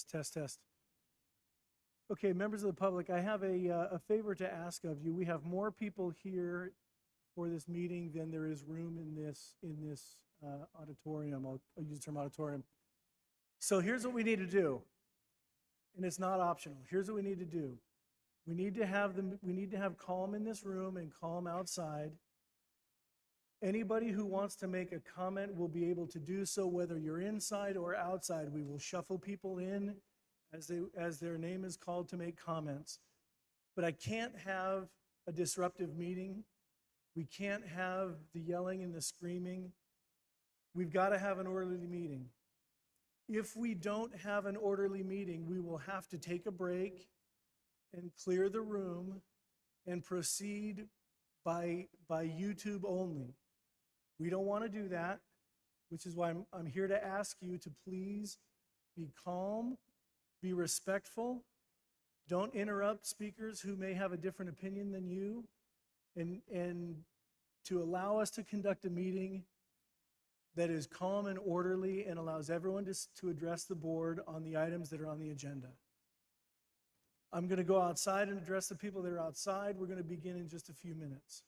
Test, test. Okay, members of the public, I have a favor to ask of you. We have more people here for this meeting than there is room in this auditorium. I'll use the term auditorium. So here's what we need to do, and it's not optional. Here's what we need to do. We need to have calm in this room and calm outside. Anybody who wants to make a comment will be able to do so, whether you're inside or outside. We will shuffle people in as their name is called to make comments. But I can't have a disruptive meeting. We can't have the yelling and the screaming. We've got to have an orderly meeting. If we don't have an orderly meeting, we will have to take a break and clear the room and proceed by YouTube only. We don't want to do that, which is why I'm here to ask you to please be calm, be respectful, don't interrupt speakers who may have a different opinion than you, and to allow us to conduct a meeting that is calm and orderly and allows everyone to address the board on the items that are on the agenda. I'm going to go outside and address the people that are outside. We're going to begin in just a few minutes.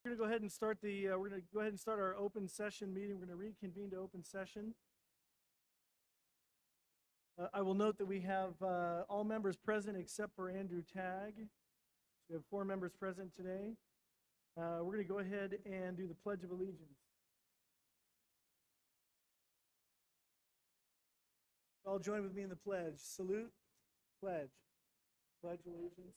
We're going to go ahead and start our open session meeting. We're going to reconvene to open session. I will note that we have all members present except for Andrew Tagg. We have 4 members present today. We're going to go ahead and do the Pledge of Allegiance. All join with me in the pledge. Salute, pledge. Pledge allegiance.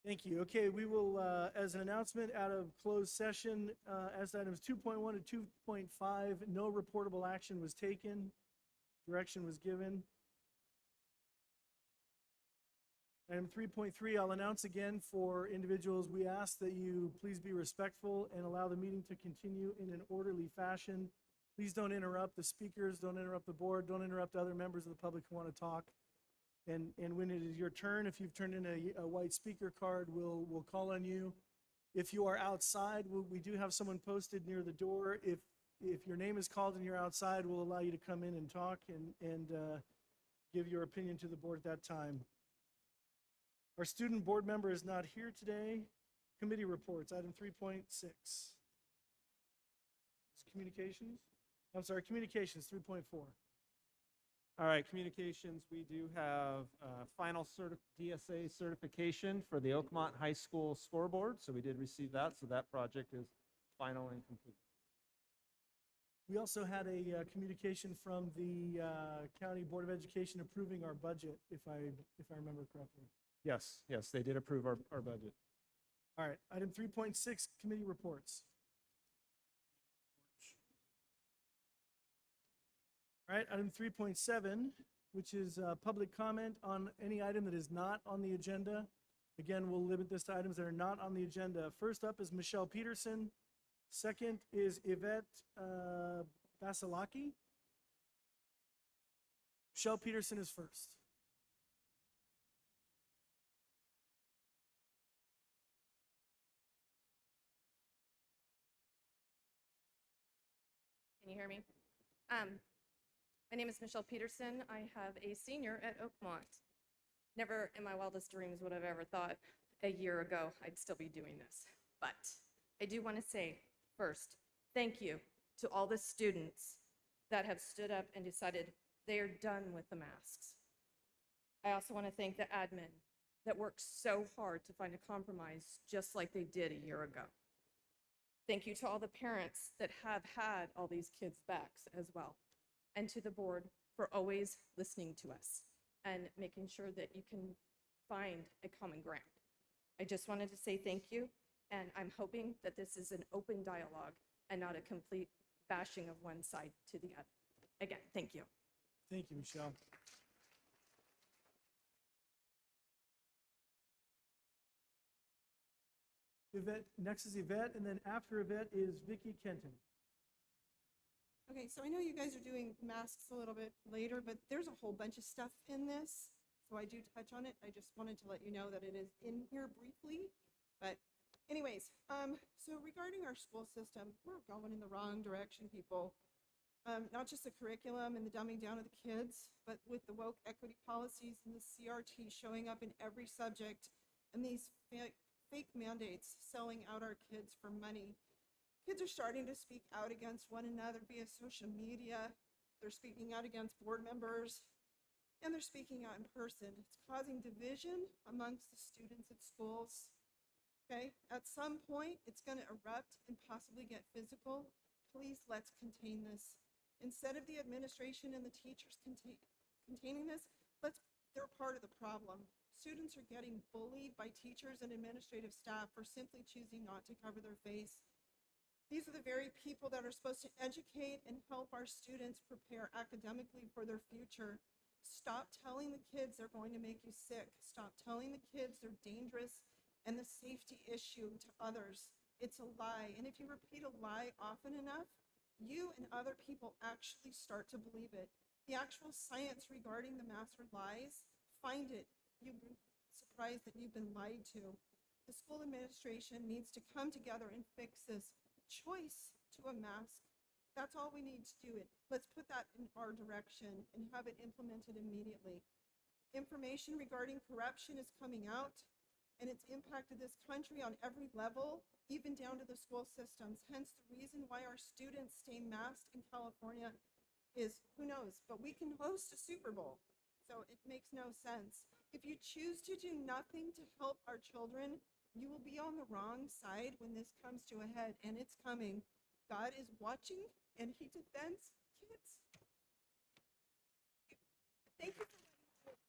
Thank you. Okay, we will, as an announcement out of closed session, as items 2.1 to 2.5, no reportable action was taken. Direction was given. Item 3.3, I'll announce again for individuals, we ask that you please be respectful and allow the meeting to continue in an orderly fashion. Please don't interrupt the speakers, don't interrupt the board, don't interrupt other members of the public who want to talk. And when it is your turn, if you've turned in a white speaker card, we'll call on you. If you are outside, we do have someone posted near the door. If your name is called and you're outside, we'll allow you to come in and talk and give your opinion to the board at that time. Our student board member is not here today. Committee reports, item 3.6. Communications? I'm sorry, communications, 3.4. All right, communications, we do have final DSA certification for the Oakmont High School scoreboard. So we did receive that, so that project is final and complete. We also had a communication from the County Board of Education approving our budget, if I remember correctly. Yes, they did approve our budget. All right, item 3.6, committee reports. All right, item 3.7, which is public comment on any item that is not on the agenda. Again, we'll limit this to items that are not on the agenda. First up is Michelle Peterson. Second is Yvette Basilaki. Michelle Peterson is first. Can you hear me? My name is Michelle Peterson. I have a senior at Oakmont. Never in my wildest dreams would have ever thought a year ago I'd still be doing this. But I do want to say first, thank you to all the students that have stood up and decided they are done with the masks. I also want to thank the admin that worked so hard to find a compromise just like they did a year ago. Thank you to all the parents that have had all these kids' backs as well, and to the board for always listening to us and making sure that you can find a common ground. I just wanted to say thank you, and I'm hoping that this is an open dialogue and not a complete bashing of one side to the other. Again, thank you. Thank you, Michelle. Yvette, next is Yvette, and then after Yvette is Vicki Kenton. Okay, so I know you guys are doing masks a little bit later, but there's a whole bunch of stuff in this. So I do touch on it. I just wanted to let you know that it is in here briefly. But anyways, so regarding our school system, we're going in the wrong direction, people. Not just the curriculum and the dumbing down of the kids, but with the woke equity policies and the CRT showing up in every subject and these fake mandates selling out our kids for money. Kids are starting to speak out against one another via social media. They're speaking out against board members, and they're speaking out in person. It's causing division amongst the students at schools. Okay, at some point, it's going to erupt and possibly get physical. Please, let's contain this. Instead of the administration and the teachers containing this, they're part of the problem. Students are getting bullied by teachers and administrative staff for simply choosing not to cover their face. These are the very people that are supposed to educate and help our students prepare academically for their future. Stop telling the kids they're going to make you sick. Stop telling the kids they're dangerous and the safety issue to others. It's a lie. And if you repeat a lie often enough, you and other people actually start to believe it. The actual science regarding the mask or lies, find it. You surprised that you've been lied to. The school administration needs to come together and fix this choice to a mask. That's all we need to do. Let's put that in our direction and have it implemented immediately. Information regarding corruption is coming out, and it's impacted this country on every level, even down to the school systems. Hence the reason why our students stay masked in California is, who knows, but we can host a Super Bowl. So it makes no sense. If you choose to do nothing to help our children, you will be on the wrong side when this comes to a head, and it's coming. God is watching, and he defends kids. Thank you for letting me.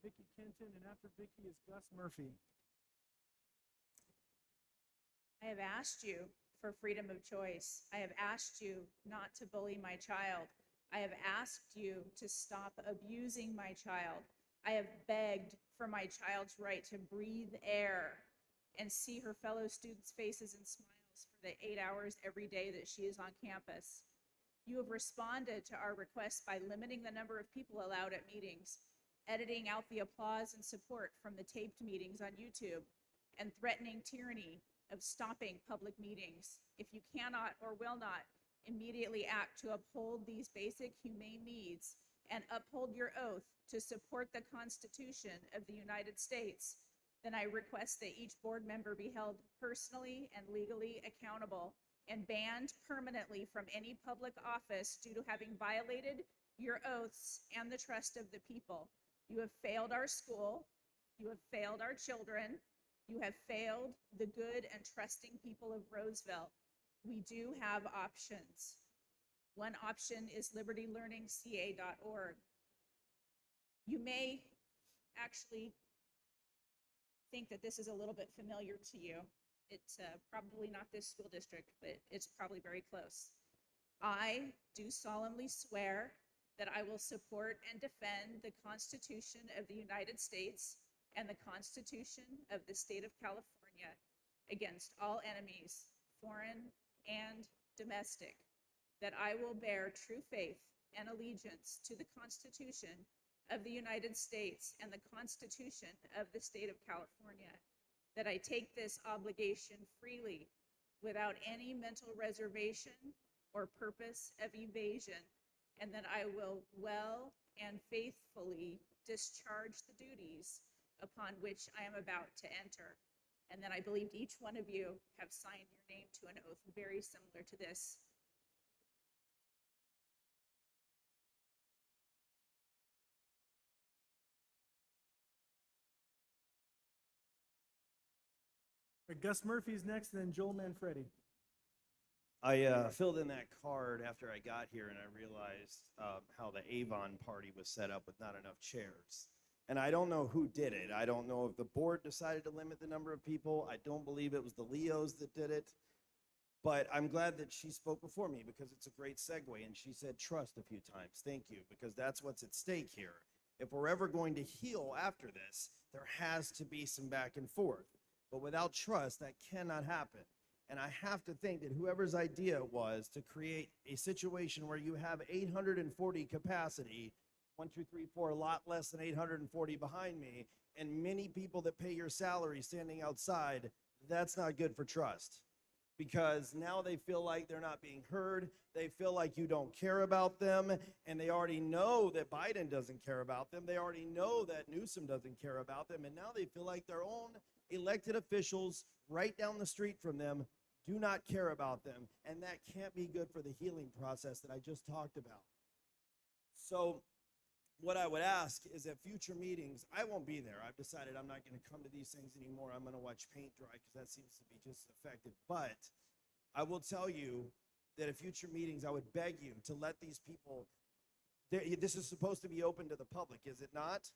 Vicky Kenton, and after Vicky is Gus Murphy. I have asked you for freedom of choice. I have asked you not to bully my child. I have asked you to stop abusing my child. I have begged for my child's right to breathe air and see her fellow students' faces and smiles for the 8 hours every day that she is on campus. You have responded to our requests by limiting the number of people allowed at meetings, editing out the applause and support from the taped meetings on YouTube, and threatening tyranny of stopping public meetings. If you cannot or will not immediately act to uphold these basic humane needs and uphold your oath to support the Constitution of the United States, then I request that each board member be held personally and legally accountable and banned permanently from any public office due to having violated your oaths and the trust of the people. You have failed our school. You have failed our children. You have failed the good and trusting people of Roseville. We do have options. One option is libertylearningca.org. You may actually think that this is a little bit familiar to you. It's probably not this school district, but it's probably very close. I do solemnly swear that I will support and defend the Constitution of the United States and the Constitution of the State of California against all enemies, foreign and domestic, that I will bear true faith and allegiance to the Constitution of the United States and the Constitution of the State of California, that I take this obligation freely without any mental reservation or purpose of evasion, and that I will well and faithfully discharge the duties upon which I am about to enter. And then I believe each one of you have signed your name to an oath very similar to this. Gus Murphy's next, and then Joel Manfredi. I filled in that card after I got here, and I realized how the Avon party was set up with not enough chairs. And I don't know who did it. I don't know if the board decided to limit the number of people. I don't believe it was the Leos that did it. But I'm glad that she spoke before me because it's a great segue. And she said trust a few times. Thank you, because that's what's at stake here. If we're ever going to heal after this, there has to be some back and forth. But without trust, that cannot happen. And I have to think that whoever's idea it was to create a situation where you have 840 capacity, 1, 2, 3, 4, a lot less than 840 behind me, and many people that pay your salary standing outside, that's not good for trust. Because now they feel like they're not being heard, they feel like you don't care about them, and they already know that Biden doesn't care about them, they already know that Newsom doesn't care about them, and now they feel like their own elected officials right down the street from them do not care about them, and that can't be good for the healing process that I just talked about. So what I would ask is at future meetings, I won't be there. I've decided I'm not going to come to these things anymore. I'm going to watch paint dry because that seems to be just as effective. But I will tell you that at future meetings, I would beg you to let these people, this is supposed to be open to the public, is it not?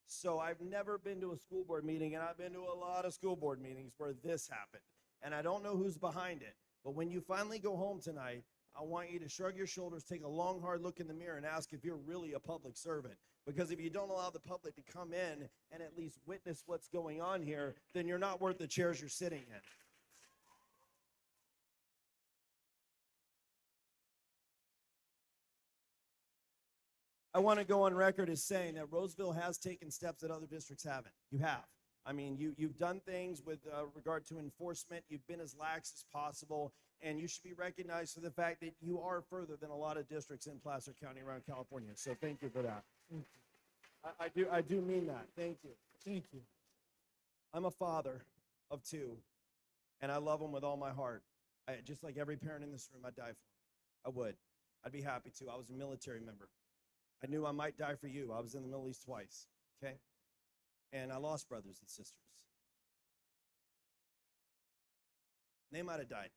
So I've never been to a school board meeting, and I've been to a lot of school board meetings where this happened. And I don't know who's behind it. But when you finally go home tonight, I want you to shrug your shoulders, take a long, hard look in the mirror, and ask if you're really a public servant. Because if you don't allow the public to come in and at least witness what's going on here, then you're not worth the chairs you're sitting in. I want to go on record as saying that Roseville has taken steps that other districts haven't. You have. I mean, you've done things with regard to enforcement. You've been as lax as possible, and you should be recognized for the fact that you are further than a lot of districts in Placer County around California. So thank you for that. I do mean that. Thank you. Thank you. I'm a father of 2, and I love them with all my heart. Just like every parent in this room, I'd die for them. I would. I'd be happy to. I was a military member. I knew I might die for you. I was in the Middle East twice, okay? And I lost brothers and sisters. They might have died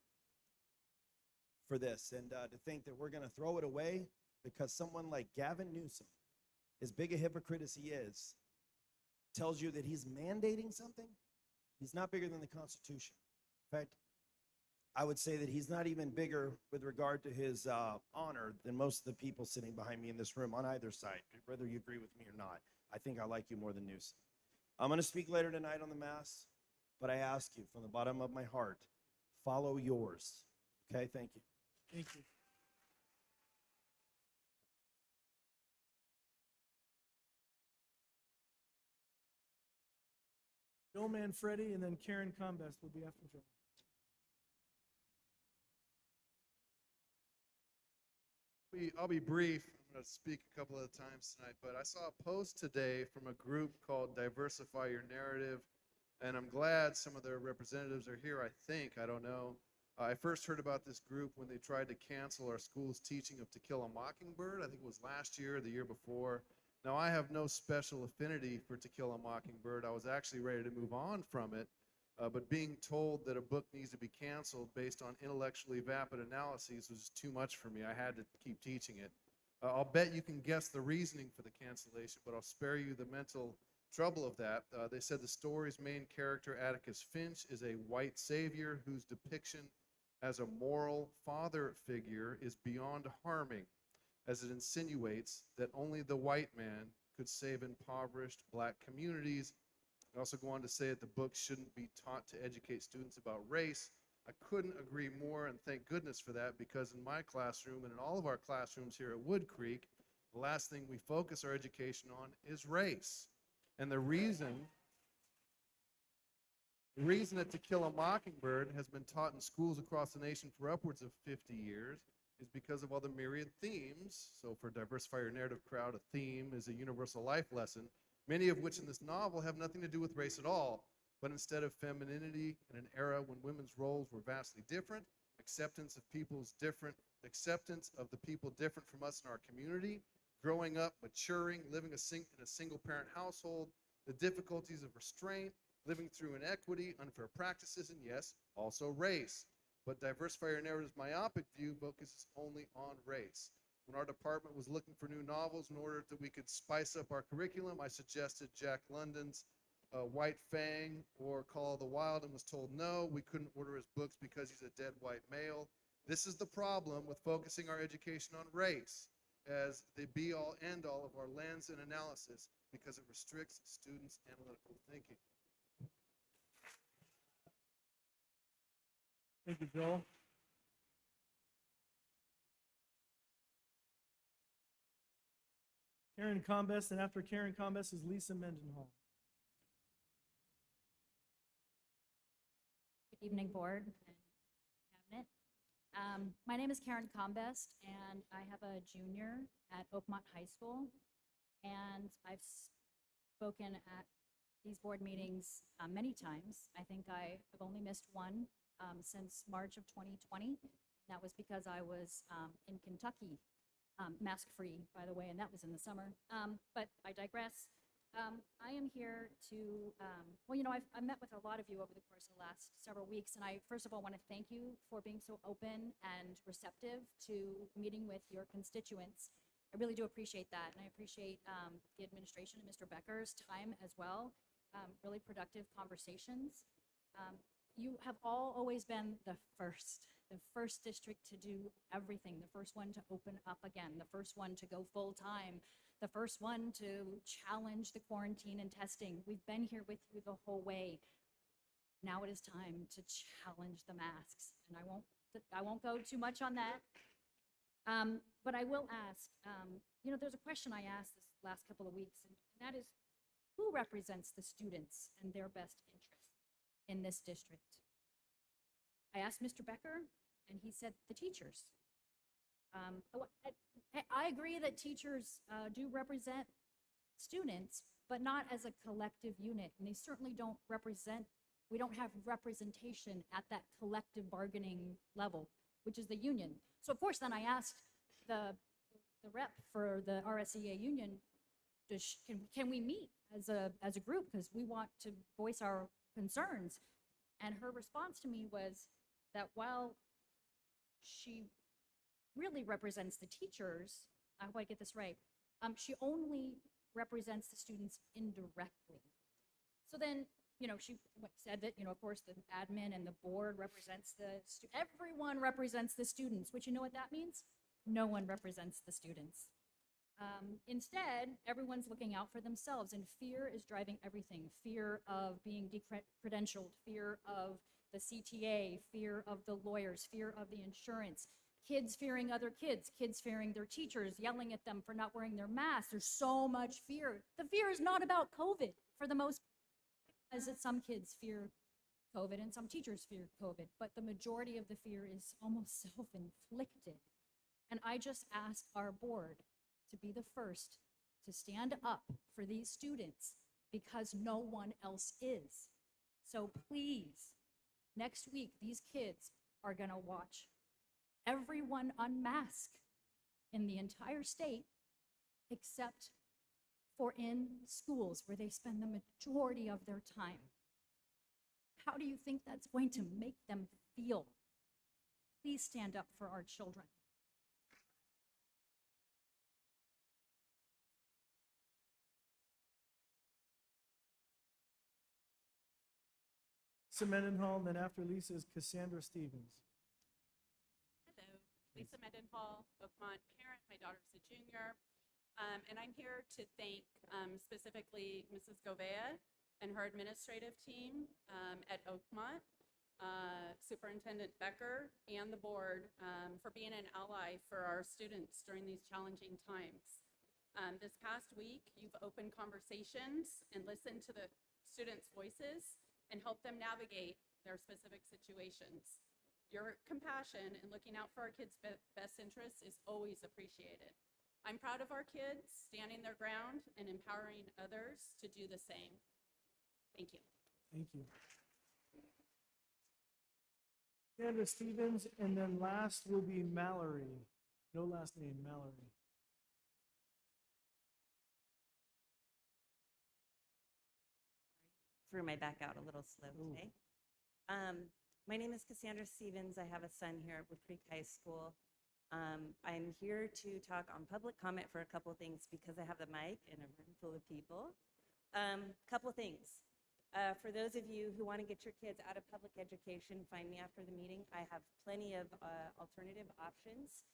for this. And to think that we're going to throw it away because someone like Gavin Newsom, as big a hypocrite as he is, tells you that he's mandating something, he's not bigger than the Constitution. In fact, I would say that he's not even bigger with regard to his honor than most of the people sitting behind me in this room on either side, whether you agree with me or not. I think I like you more than Newsom. I'm going to speak later tonight on the Mass, but I ask you from the bottom of my heart, follow yours. Okay, thank you. Thank you. Joel Manfredi and then Karen Combest will be after Joel. I'll be brief. I'm going to speak a couple of times tonight, but I saw a post today from a group called Diversify Your Narrative, and I'm glad some of their representatives are here, I think. I don't know. I first heard about this group when they tried to cancel our school's teaching of To Kill a Mockingbird. I think it was last year or the year before. Now, I have no special affinity for To Kill a Mockingbird. I was actually ready to move on from it. But being told that a book needs to be canceled based on intellectually vapid analyses was too much for me. I had to keep teaching it. I'll bet you can guess the reasoning for the cancellation, but I'll spare you the mental trouble of that. They said the story's main character, Atticus Finch, is a white savior whose depiction as a moral father figure is beyond harming, as it insinuates that only the white man could save impoverished black communities. I also go on to say that the book shouldn't be taught to educate students about race. I couldn't agree more, and thank goodness for that, because in my classroom and in all of our classrooms here at Wood Creek, the last thing we focus our education on is race. And the reason that To Kill a Mockingbird has been taught in schools across the nation for upwards of 50 years is because of all the myriad themes. So for Diversify Your Narrative crowd, a theme is a universal life lesson, many of which in this novel have nothing to do with race at all, but instead of femininity in an era when women's roles were vastly different, acceptance of the people different from us in our community, growing up, maturing, living in a single-parent household, the difficulties of restraint, living through inequity, unfair practices, and yes, also race. But Diversify Your Narrative's myopic view focuses only on race. When our department was looking for new novels in order that we could spice up our curriculum, I suggested Jack London's White Fang or Call of the Wild and was told no, we couldn't order his books because he's a dead white male. This is the problem with focusing our education on race as the be-all, end-all of our lens and analysis, because it restricts students' analytical thinking. Thank you, Joel. Karen Combest, and after Karen Combest is Lisa Mendenhall. Good evening, board and cabinet. My name is Karen Combest, and I have a junior at Oakmont High School. And I've spoken at these board meetings many times. I think I have only missed one since March of 2020. That was because I was in Kentucky, mask-free, by the way, and that was in the summer. But I digress. I am here to, well, you know, I've met with a lot of you over the course of the last several weeks, and I first of all want to thank you for being so open and receptive to meeting with your constituents. I really do appreciate that, and I appreciate the administration and Mr. Becker's time as well. Really productive conversations. You have all always been the first district to do everything, the first one to open up again, the first one to go full time, the first one to challenge the quarantine and testing. We've been here with you the whole way. Now it is time to challenge the masks, and I won't go too much on that. But I will ask, you know, there's a question I asked this last couple of weeks, and that is, who represents the students and their best interests in this district? I asked Mr. Becker, and he said the teachers. I agree that teachers do represent students, but not as a collective unit, and they certainly don't represent, we don't have representation at that collective bargaining level, which is the union. So of course, then I asked the rep for the RSEA union, can we meet as a group, because we want to voice our concerns? And her response to me was that while she really represents the teachers, I hope I get this right, she only represents the students indirectly. So then, you know, she said that, you know, of course, the admin and the board represents everyone represents the students, which, you know what that means? No one represents the students. Instead, everyone's looking out for themselves, and fear is driving everything. Fear of being decredentialed, fear of the CTA, fear of the lawyers, fear of the insurance, kids fearing other kids, kids fearing their teachers, yelling at them for not wearing their masks. There's so much fear. The fear is not about COVID for the most part, as that some kids fear COVID and some teachers fear COVID, but the majority of the fear is almost self-inflicted. And I just ask our board to be the first to stand up for these students because no one else is. So please, next week, these kids are gonna watch everyone unmask in the entire state except for in schools where they spend the majority of their time. How do you think that's going to make them feel? Please stand up for our children. Lisa Mendenhall, and then after Lisa is Cassandra Stevens. Hello, Lisa Mendenhall, Oakmont parent. My daughter's a junior. And I'm here to thank specifically Mrs. Govea and her administrative team at Oakmont, Superintendent Becker, and the board for being an ally for our students during these challenging times. This past week, you've opened conversations and listened to the students' voices and help them navigate their specific situations. Your compassion and looking out for our kids' best interests is always appreciated. I'm proud of our kids standing their ground and empowering others to do the same. Thank you. Thank you. Cassandra Stevens, and then last will be Mallory. No last name, Mallory. Threw my back out a little slow today. My name is Cassandra Stevens. I have a son here at Wood Creek High School. I'm here to talk on public comment for a couple of things because I have the mic in a room full of people. Couple of things. For those of you who want to get your kids out of public education, find me after the meeting. I have plenty of alternative options.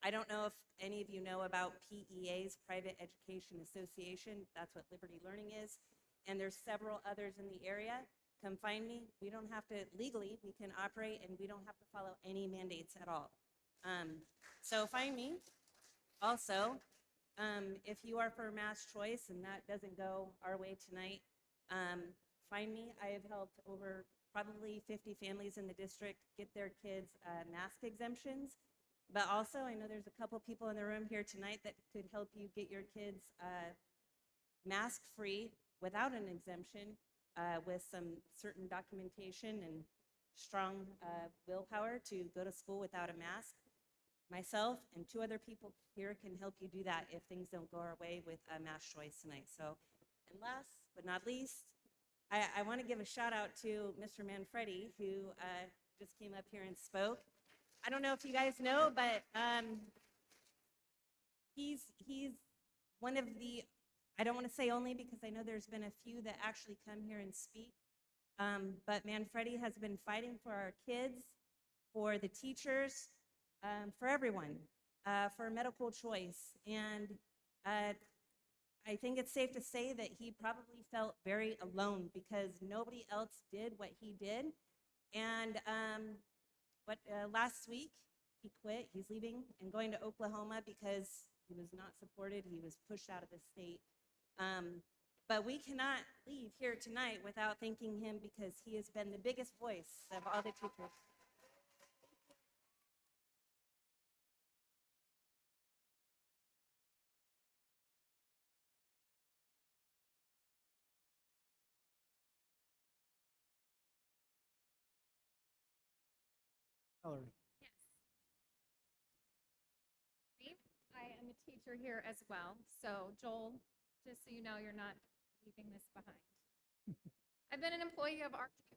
I don't know if any of you know about PEA's, Private Education Association. That's what Liberty Learning is. And there's several others in the area. Come find me. We don't have to, legally, we can operate and we don't have to follow any mandates at all. So find me. Also, if you are for mass choice and that doesn't go our way tonight, find me. I have helped over probably 50 families in the district get their kids mask exemptions. But also, I know there's a couple people in the room here tonight that could help you get your kids mask-free without an exemption with some certain documentation and strong willpower to go to school without a mask. Myself and 2 other people here can help you do that if things don't go our way with mass choice tonight. So, and last but not least, I want to give a shout out to Mr. Manfredi, who just came up here and spoke. I don't know if you guys know, but he's one of the, I don't want to say only because I know there's been a few that actually come here and speak, but Manfredi has been fighting for our kids, for the teachers, for everyone, for medical choice. And I think it's safe to say that he probably felt very alone because nobody else did what he did. And last week, he quit. He's leaving and going to Oklahoma because he was not supported. He was pushed out of the state. But we cannot leave here tonight without thanking him because he has been the biggest voice of all the teachers. Valerie. Yes. I am a teacher here as well. So Joel, just so you know, you're not leaving this behind. I've been an employee of RJUHSD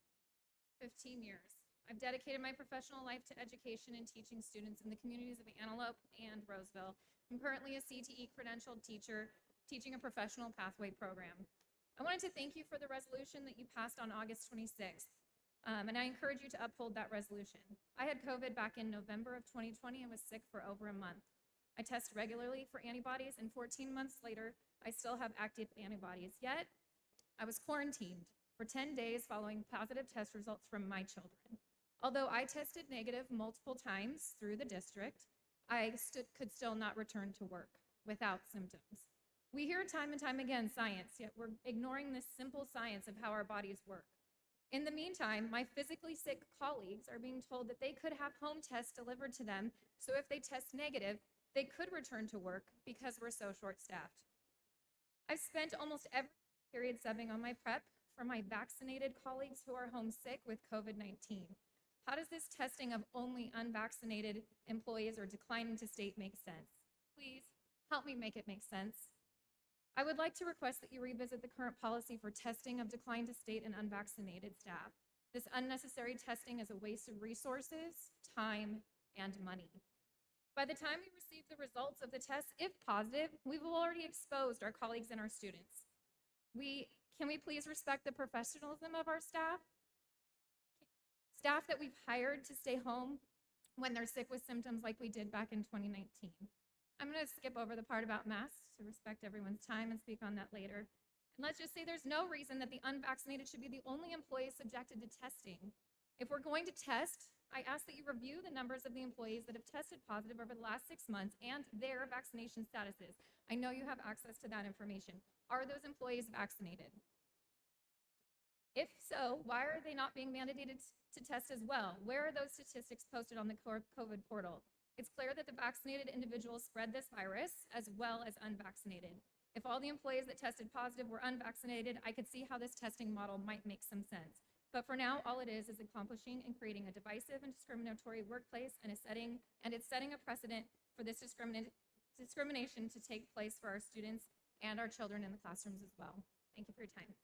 15 years. I've dedicated my professional life to education and teaching students in the communities of Antelope and Roseville. I'm currently a CTE credentialed teacher teaching a professional pathway program. I wanted to thank you for the resolution that you passed on August 26th. And I encourage you to uphold that resolution. I had COVID back in November of 2020 and was sick for over a month. I test regularly for antibodies, and 14 months later, I still have active antibodies. Yet, I was quarantined for 10 days following positive test results from my children. Although I tested negative multiple times through the district, I could still not return to work without symptoms. We hear time and time again science, yet we're ignoring this simple science of how our bodies work. In the meantime, my physically sick colleagues are being told that they could have home tests delivered to them, so if they test negative, they could return to work because we're so short-staffed. I've spent almost every period subbing on my prep for my vaccinated colleagues who are homesick with COVID-19. How does this testing of only unvaccinated employees or declining to state make sense? Please help me make it make sense. I would like to request that you revisit the current policy for testing of declined to state and unvaccinated staff. This unnecessary testing is a waste of resources, time, and money. By the time we receive the results of the test, if positive, we will already exposed our colleagues and our students. Can we please respect the professionalism of our staff? Staff that we've hired to stay home when they're sick with symptoms like we did back in 2019. I'm going to skip over the part about masks to respect everyone's time and speak on that later. And let's just say there's no reason that the unvaccinated should be the only employees subjected to testing. If we're going to test, I ask that you review the numbers of the employees that have tested positive over the last 6 months and their vaccination statuses. I know you have access to that information. Are those employees vaccinated? If so, why are they not being mandated to test as well? Where are those statistics posted on the COVID portal? It's clear that the vaccinated individuals spread this virus as well as unvaccinated. If all the employees that tested positive were unvaccinated, I could see how this testing model might make some sense. But for now, all it is accomplishing and creating a divisive and discriminatory workplace, and it's setting a precedent for this discrimination to take place for our students and our children in the classrooms as well. Thank you for your time.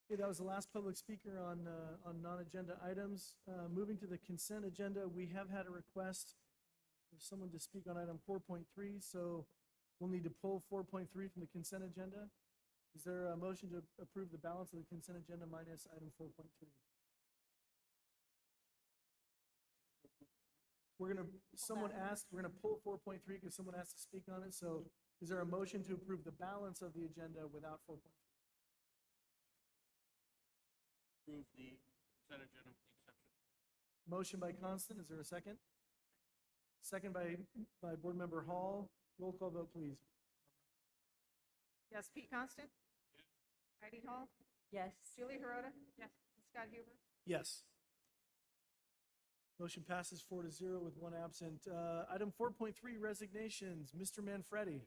Okay, that was the last public speaker on non-agenda items. Moving to the consent agenda, we have had a request for someone to speak on item 4.3, so we'll need to pull 4.3 from the consent agenda. Is there a motion to approve the balance of the consent agenda minus item 4.3? We're gonna pull 4.3 because someone asked to speak on it, so is there a motion to approve the balance of the agenda without 4.3? Approve the consent agenda with the exception. Motion by Constant, is there a second? Second by Board Member Hall. Roll call vote, please. Yes, Pete Constant? Yes. Heidi Hall? Yes. Julie Hirota? Yes. Scott Huber? Yes. Motion passes 4-0 with one absent. Item 4.3, resignations. Mr. Manfredi.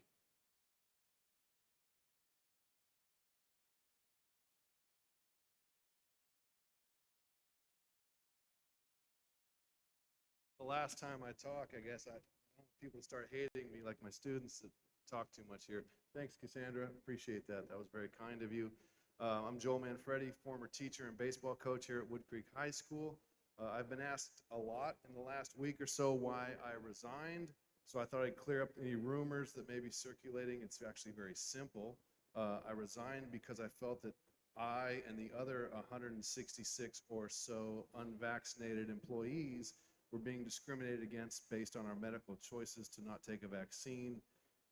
The last time I talk, I guess I don't want people to start hating me like my students that talk too much here. Thanks, Cassandra. Appreciate that. That was very kind of you. I'm Joel Manfredi, former teacher and baseball coach here at Wood Creek High School. I've been asked a lot in the last week or so why I resigned, so I thought I'd clear up any rumors that may be circulating. It's actually very simple. I resigned because I felt that I and the other 166 or so unvaccinated employees were being discriminated against based on our medical choices to not take a vaccine.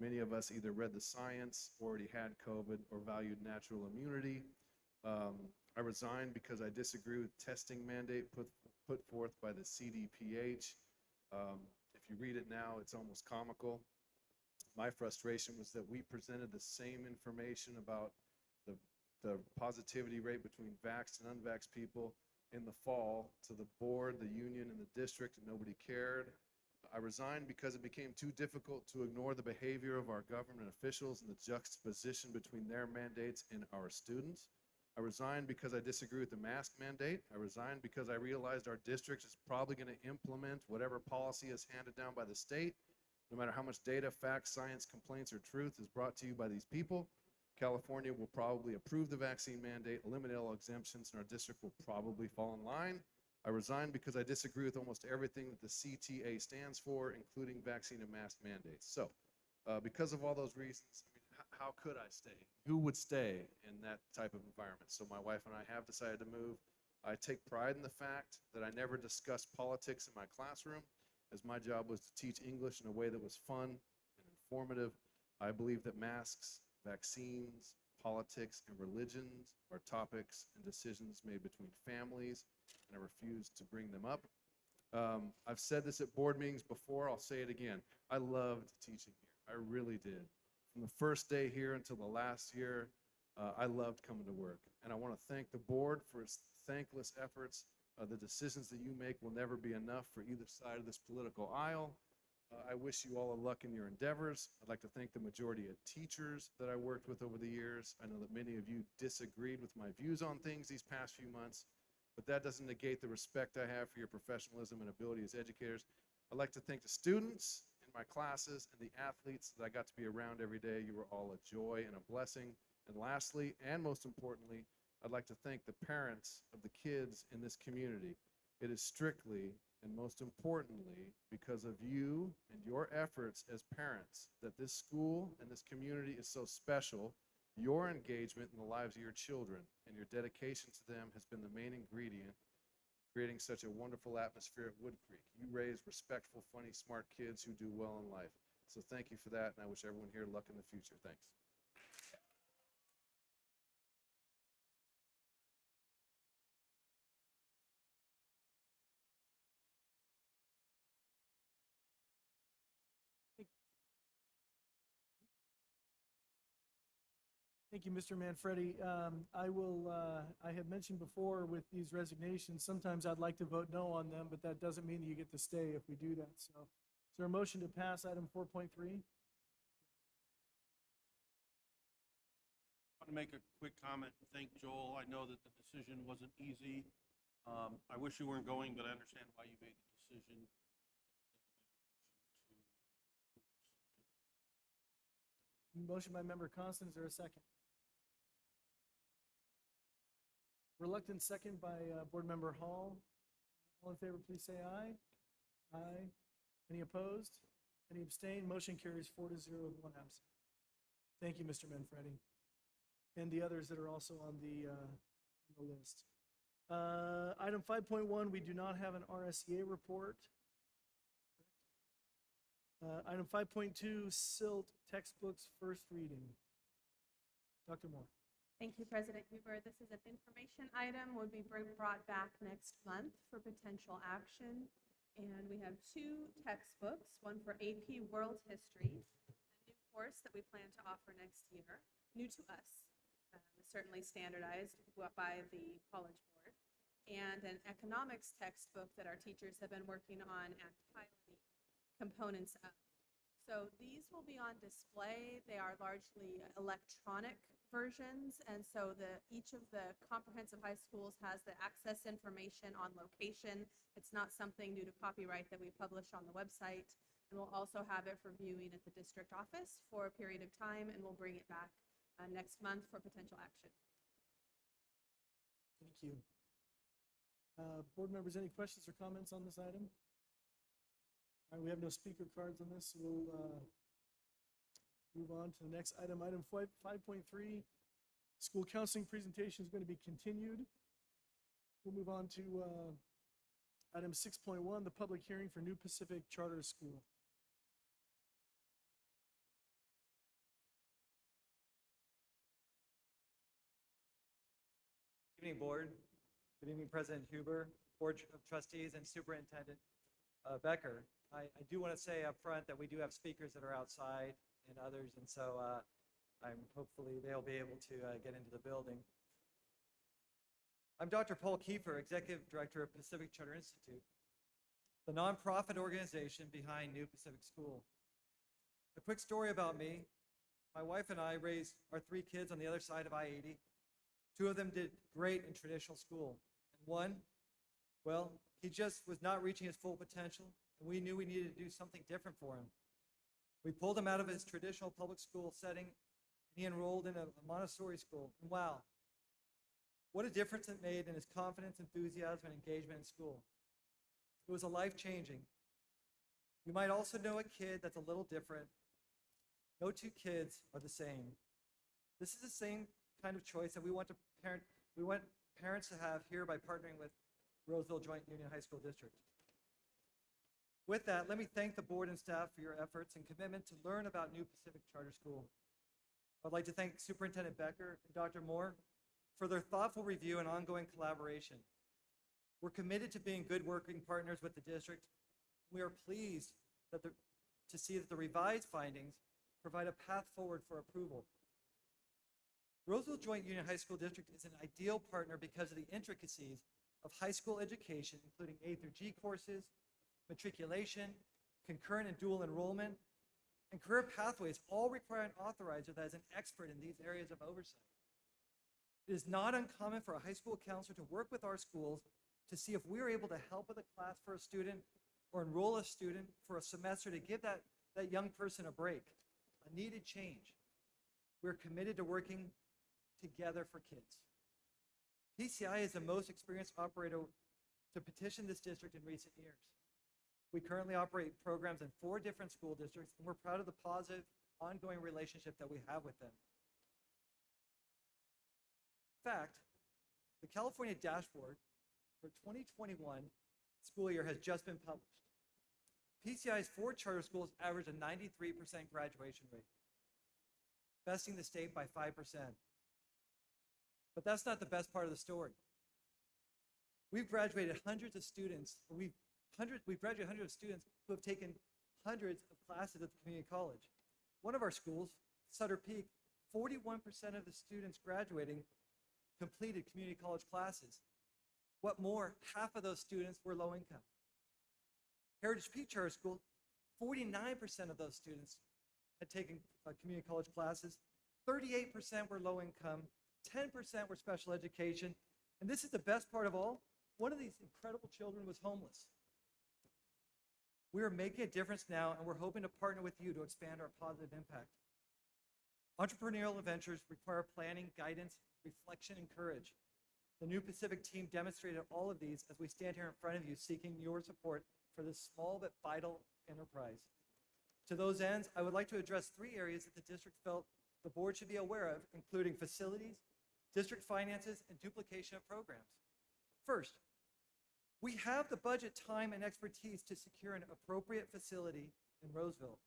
Many of us either read the science, already had COVID, or valued natural immunity. I resigned because I disagree with testing mandate put forth by the CDPH. If you read it now, it's almost comical. My frustration was that we presented the same information about the positivity rate between vaxxed and unvaxxed people in the fall to the board, the union, and the district, and nobody cared. I resigned because it became too difficult to ignore the behavior of our government officials and the juxtaposition between their mandates and our students. I resigned because I disagree with the mask mandate. I resigned because I realized our district is probably going to implement whatever policy is handed down by the state. No matter how much data, facts, science, complaints, or truth is brought to you by these people, California will probably approve the vaccine mandate, eliminate all exemptions, and our district will probably fall in line. I resigned because I disagree with almost everything that the CTA stands for, including vaccine and mask mandates. So, because of all those reasons, I mean, how could I stay? Who would stay in that type of environment? So my wife and I have decided to move. I take pride in the fact that I never discussed politics in my classroom, as my job was to teach English in a way that was fun and informative. I believe that masks, vaccines, politics, and religions are topics and decisions made between families, and I refuse to bring them up. I've said this at board meetings before, I'll say it again. I loved teaching here, I really did. From the first day here until the last year, I loved coming to work. And I want to thank the board for its thankless efforts. The decisions that you make will never be enough for either side of this political aisle. I wish you all luck in your endeavors. I'd like to thank the majority of teachers that I worked with over the years. I know that many of you disagreed with my views on things these past few months, but that doesn't negate the respect I have for your professionalism and ability as educators. I'd like to thank the students in my classes and the athletes that I got to be around every day. You were all a joy and a blessing. And lastly, and most importantly, I'd like to thank the parents of the kids in this community. It is strictly and most importantly because of you and your efforts as parents that this school and this community is so special. Your engagement in the lives of your children and your dedication to them has been the main ingredient creating such a wonderful atmosphere at Wood Creek. You raise respectful, funny, smart kids who do well in life. So thank you for that, and I wish everyone here luck in the future. Thanks. Thank you, Mr. Manfredi. I have mentioned before with these resignations, sometimes I'd like to vote no on them, but that doesn't mean that you get to stay if we do that. So is there a motion to pass item 4.3? I want to make a quick comment and thank Joel. I know that the decision wasn't easy. I wish you weren't going, but I understand why you made the decision. Motion by member Constant, is there a second? Reluctant second by board member Hall. All in favor, please say aye. Aye. Any opposed? Any abstained? Motion carries 4-0 with 1 absent. Thank you, Mr. Manfredi. And the others that are also on the list. Item 5.1, we do not have an RSEA report. Item 5.2, SILT textbooks first reading. Dr. Moore. Thank you, President Huber. This is an information item, would be brought back next month for potential action. And we have 2 textbooks, one for AP World History, a new course that we plan to offer next year, new to us, certainly standardized by the College Board, and an economics textbook that our teachers have been working on entirely components of. So these will be on display. They are largely electronic versions, and so each of the comprehensive high schools has the access information on location. It's not something due to copyright that we publish on the website, and we'll also have it for viewing at the district office for a period of time, and we'll bring it back next month for potential action. Thank you. Board members, any questions or comments on this item? All right, we have no speaker cards on this, so we'll move on to the next item. Item 5.3, school counseling presentation is going to be continued. We'll move on to item 6.1, the public hearing for New Pacific Charter School. evening, Board. Good evening, President Huber, Board of Trustees, and Superintendent Becker. I do want to say up front that we do have speakers that are outside and others, and so hopefully they'll be able to get into the building. I'm Dr. Paul Kiefer, Executive Director of Pacific Charter Institute, the nonprofit organization behind New Pacific School. A quick story about me. My wife and I raised our 3 kids on the other side of I-80. 2 of them did great in traditional school. And one, well, he just was not reaching his full potential, and we knew we needed to do something different for him. We pulled him out of his traditional public school setting, and he enrolled in a Montessori school. And wow, what a difference it made in his confidence, enthusiasm, and engagement in school. It was a life-changing. You might also know a kid that's a little different. No 2 kids are the same. This is the same kind of choice that we want parents to have here by partnering with Roseville Joint Union High School District. With that, let me thank the board and staff for your efforts and commitment to learn about New Pacific Charter School. I'd like to thank Superintendent Becker and Dr. Moore for their thoughtful review and ongoing collaboration. We're committed to being good working partners with the district. We are pleased to see that the revised findings provide a path forward for approval. Roseville Joint Union High School District is an ideal partner because of the intricacies of high school education, including A through G courses, matriculation, concurrent and dual enrollment, and career pathways all require an authorizer that is an expert in these areas of oversight. It is not uncommon for a high school counselor to work with our schools to see if we are able to help with a class for a student or enroll a student for a semester to give that young person a break, a needed change. We're committed to working together for kids. PCI is the most experienced operator to petition this district in recent years. We currently operate programs in 4 different school districts, and we're proud of the positive, ongoing relationship that we have with them. In fact, the California dashboard for 2021 school year has just been published. PCI's 4 charter schools average a 93% graduation rate, besting the state by 5%. But that's not the best part of the story. We've graduated hundreds of students, we've graduated hundreds of students who have taken hundreds of classes at the community college. One of our schools, Sutter Peak, 41% of the students graduating completed community college classes. What more, half of those students were low income. Heritage Peak Charter School, 49% of those students had taken community college classes, 38% were low income, 10% were special education, and this is the best part of all, one of these incredible children was homeless. We are making a difference now, and we're hoping to partner with you to expand our positive impact. Entrepreneurial ventures require planning, guidance, reflection, and courage. The New Pacific team demonstrated all of these as we stand here in front of you seeking your support for this small but vital enterprise. To those ends, I would like to address 3 areas that the district felt the board should be aware of, including facilities, district finances, and duplication of programs. First, we have the budget, time, and expertise to secure an appropriate facility in Roseville.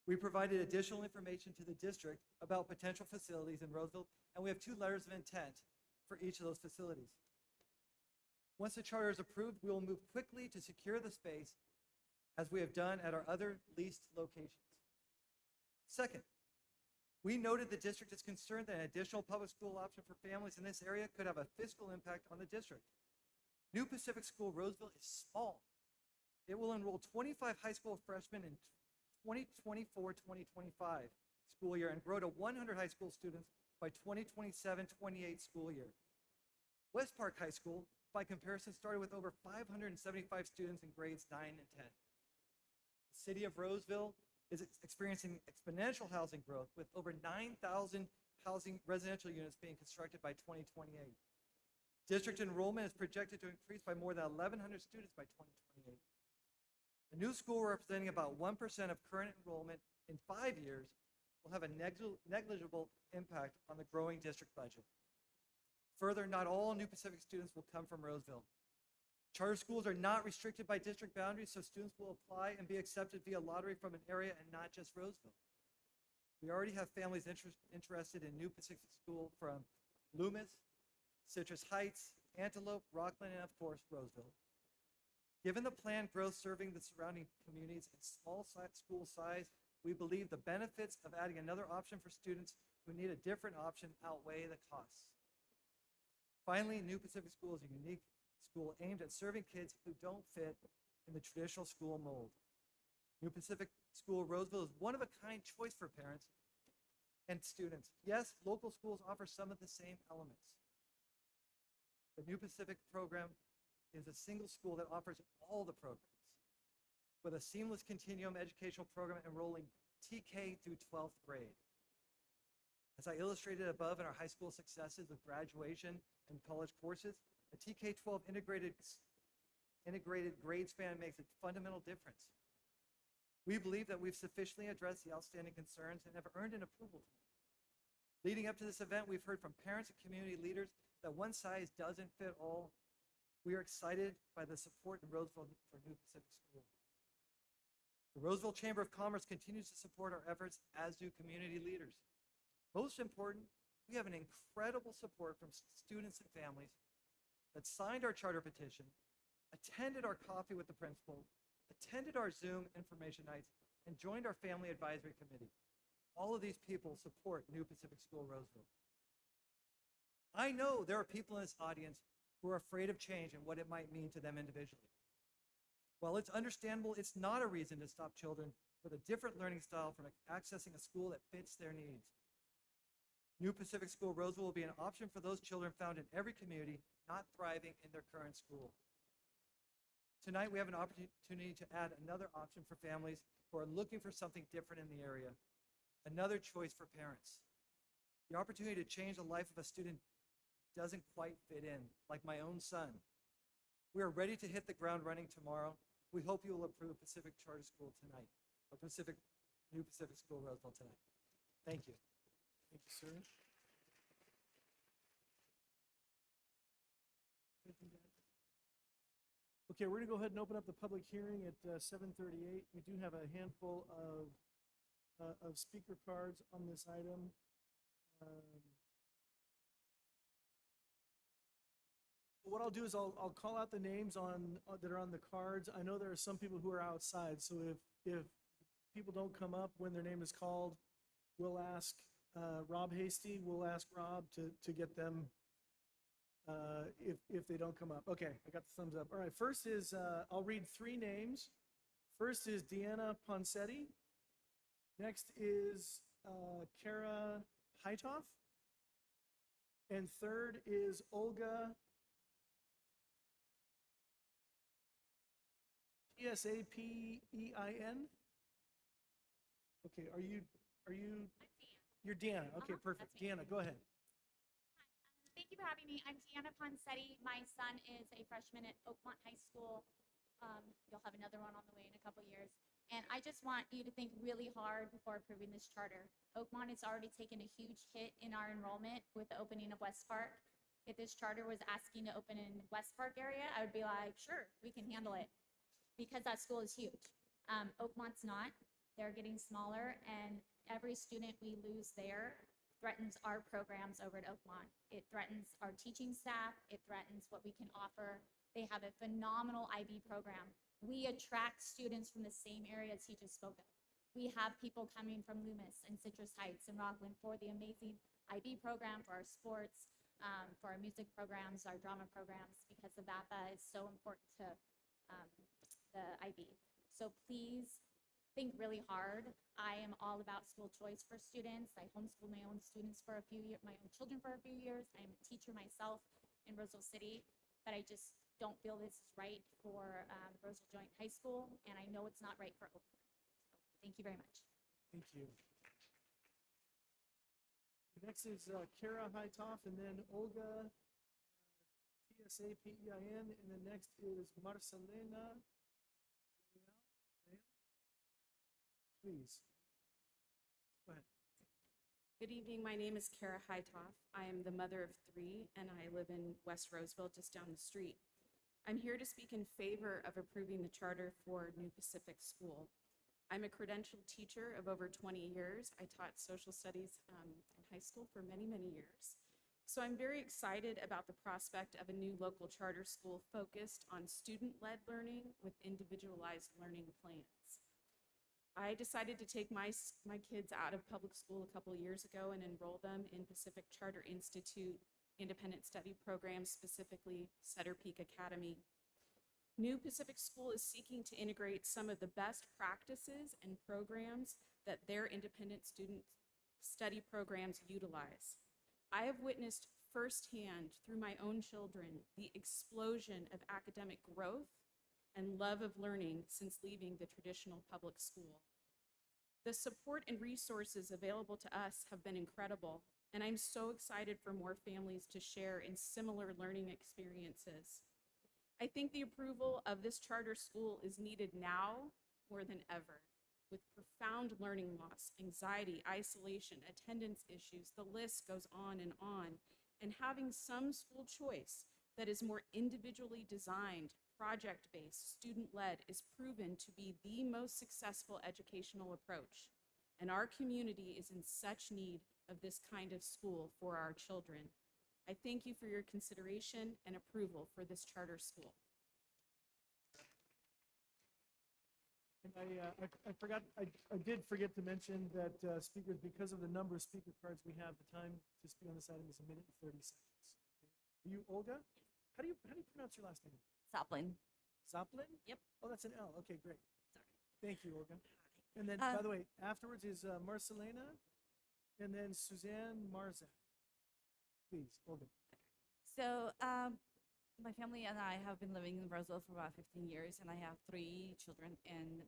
We provided additional information to the district about potential facilities in Roseville, and we have 2 letters of intent for each of those facilities. Once the charter is approved, we will move quickly to secure the space as we have done at our other leased locations. Second, we noted the district is concerned that an additional public school option for families in this area could have a fiscal impact on the district. New Pacific School Roseville is small. It will enroll 25 high school freshmen in 2024-2025 school year and grow to 100 high school students by 2027-28 school year. West Park High School, by comparison, started with over 575 students in grades 9 and 10. The city of Roseville is experiencing exponential housing growth with over 9,000 housing residential units being constructed by 2028. District enrollment is projected to increase by more than 1,100 students by 2028. A new school representing about 1% of current enrollment in 5 years will have a negligible impact on the growing district budget. Further, not all New Pacific students will come from Roseville. Charter schools are not restricted by district boundaries, so students will apply and be accepted via lottery from an area and not just Roseville. We already have families interested in New Pacific School from Loomis, Citrus Heights, Antelope, Rockland, and of course, Roseville. Given the planned growth serving the surrounding communities and small school size, we believe the benefits of adding another option for students who need a different option outweigh the costs. Finally, New Pacific School is a unique school aimed at serving kids who don't fit in the traditional school mold. New Pacific School Roseville is one of a kind choice for parents and students. Yes, local schools offer some of the same elements. The New Pacific program is a single school that offers all the programs with a seamless continuum educational program enrolling TK through 12th grade. As I illustrated above in our high school successes with graduation and college courses, a TK-12 integrated grade span makes a fundamental difference. We believe that we've sufficiently addressed the outstanding concerns and have earned an approval tonight. Leading up to this event, we've heard from parents and community leaders that one size doesn't fit all. We are excited by the support in Roseville for New Pacific School. The Roseville Chamber of Commerce continues to support our efforts, as do community leaders. Most important, we have an incredible support from students and families that signed our charter petition, attended our coffee with the principal, attended our Zoom information nights, and joined our family advisory committee. All of these people support New Pacific School Roseville. I know there are people in this audience who are afraid of change and what it might mean to them individually. While it's understandable, it's not a reason to stop children with a different learning style from accessing a school that fits their needs. New Pacific School Roseville will be an option for those children found in every community not thriving in their current school. Tonight, we have an opportunity to add another option for families who are looking for something different in the area, another choice for parents. The opportunity to change the life of a student doesn't quite fit in, like my own son. We are ready to hit the ground running tomorrow. We hope you will approve Pacific Charter School tonight, or New Pacific School Roseville tonight. Thank you. Thank you, sir. Okay, we're going to go ahead and open up the public hearing at 7:38. We do have a handful of speaker cards on this item. What I'll do is I'll call out the names that are on the cards. I know there are some people who are outside, so if people don't come up when their name is called, we'll ask Rob Hasty. We'll ask Rob to get them if they don't come up. Okay, I got the thumbs up. All right, first is, I'll read three names. First is Deanna Ponsetti. Next is Kara Heitoff. And third is Olga T-S-A-P-E-I-N. Okay, are you, you're Deanna. Okay, perfect. that's me. Deanna, go ahead. Thank you for having me. I'm Deanna Ponsetti. My son is a freshman at Oakmont High School. You'll have another one on the way in a couple years. And I just want you to think really hard before approving this charter. Oakmont has already taken a huge hit in our enrollment with the opening of West Park. If this charter was asking to open in West Park area, I would be like, sure, we can handle it, because that school is huge. Oakmont's not. They're getting smaller, and every student we lose there threatens our programs over at Oakmont. It threatens our teaching staff. It threatens what we can offer. They have a phenomenal IB program. We attract students from the same areas he just spoke of. We have people coming from Loomis and Citrus Heights and Rockland for the amazing IB program, for our sports, for our music programs, our drama programs, because the VAPA is so important to the IB. So please think really hard. I am all about school choice for students. I homeschooled my own students for a few years, my own children for a few years. I am a teacher myself in Roseville City, but I just don't feel this is right for Roseville Joint High School, and I know it's not right for Oakland. So thank you very much. Thank you. Next is Kara Heitoff, and then Olga T-S-A-P-E-I-N, and then next is Marcelena. Please. Go ahead. Good evening. My name is Kara Heitoff. I am the mother of three, and I live in West Roseville, just down the street. I'm here to speak in favor of approving the charter for New Pacific School. I'm a credentialed teacher of over 20 years. I taught social studies in high school for many, many years. So I'm very excited about the prospect of a new local charter school focused on student-led learning with individualized learning plans. I decided to take my kids out of public school a couple years ago and enroll them in Pacific Charter Institute independent study programs, specifically Cedar Peak Academy. New Pacific School is seeking to integrate some of the best practices and programs that their independent student study programs utilize. I have witnessed firsthand through my own children the explosion of academic growth and love of learning since leaving the traditional public school. The support and resources available to us have been incredible, and I'm so excited for more families to share in similar learning experiences. I think the approval of this charter school is needed now more than ever. With profound learning loss, anxiety, isolation, attendance issues, the list goes on, and having some school choice that is more individually designed, project-based, student-led is proven to be the most successful educational approach. And our community is in such need of this kind of school for our children. I thank you for your consideration and approval for this charter school. And I did forget to mention that speakers, because of the number of speaker cards we have, the time to speak on this item is 1 minute and 30 seconds. Are you Olga? How do you pronounce your last name? Soplin. Zoplin? Yep. Oh, that's an L. Okay, great. Sorry. Thank you, Olga. And then, by the way, afterwards is Marcelena, and then Suzanne Marzak. Please, Olga. So, my family and I have been living in Roseville for about 15 years, and I have 3 children in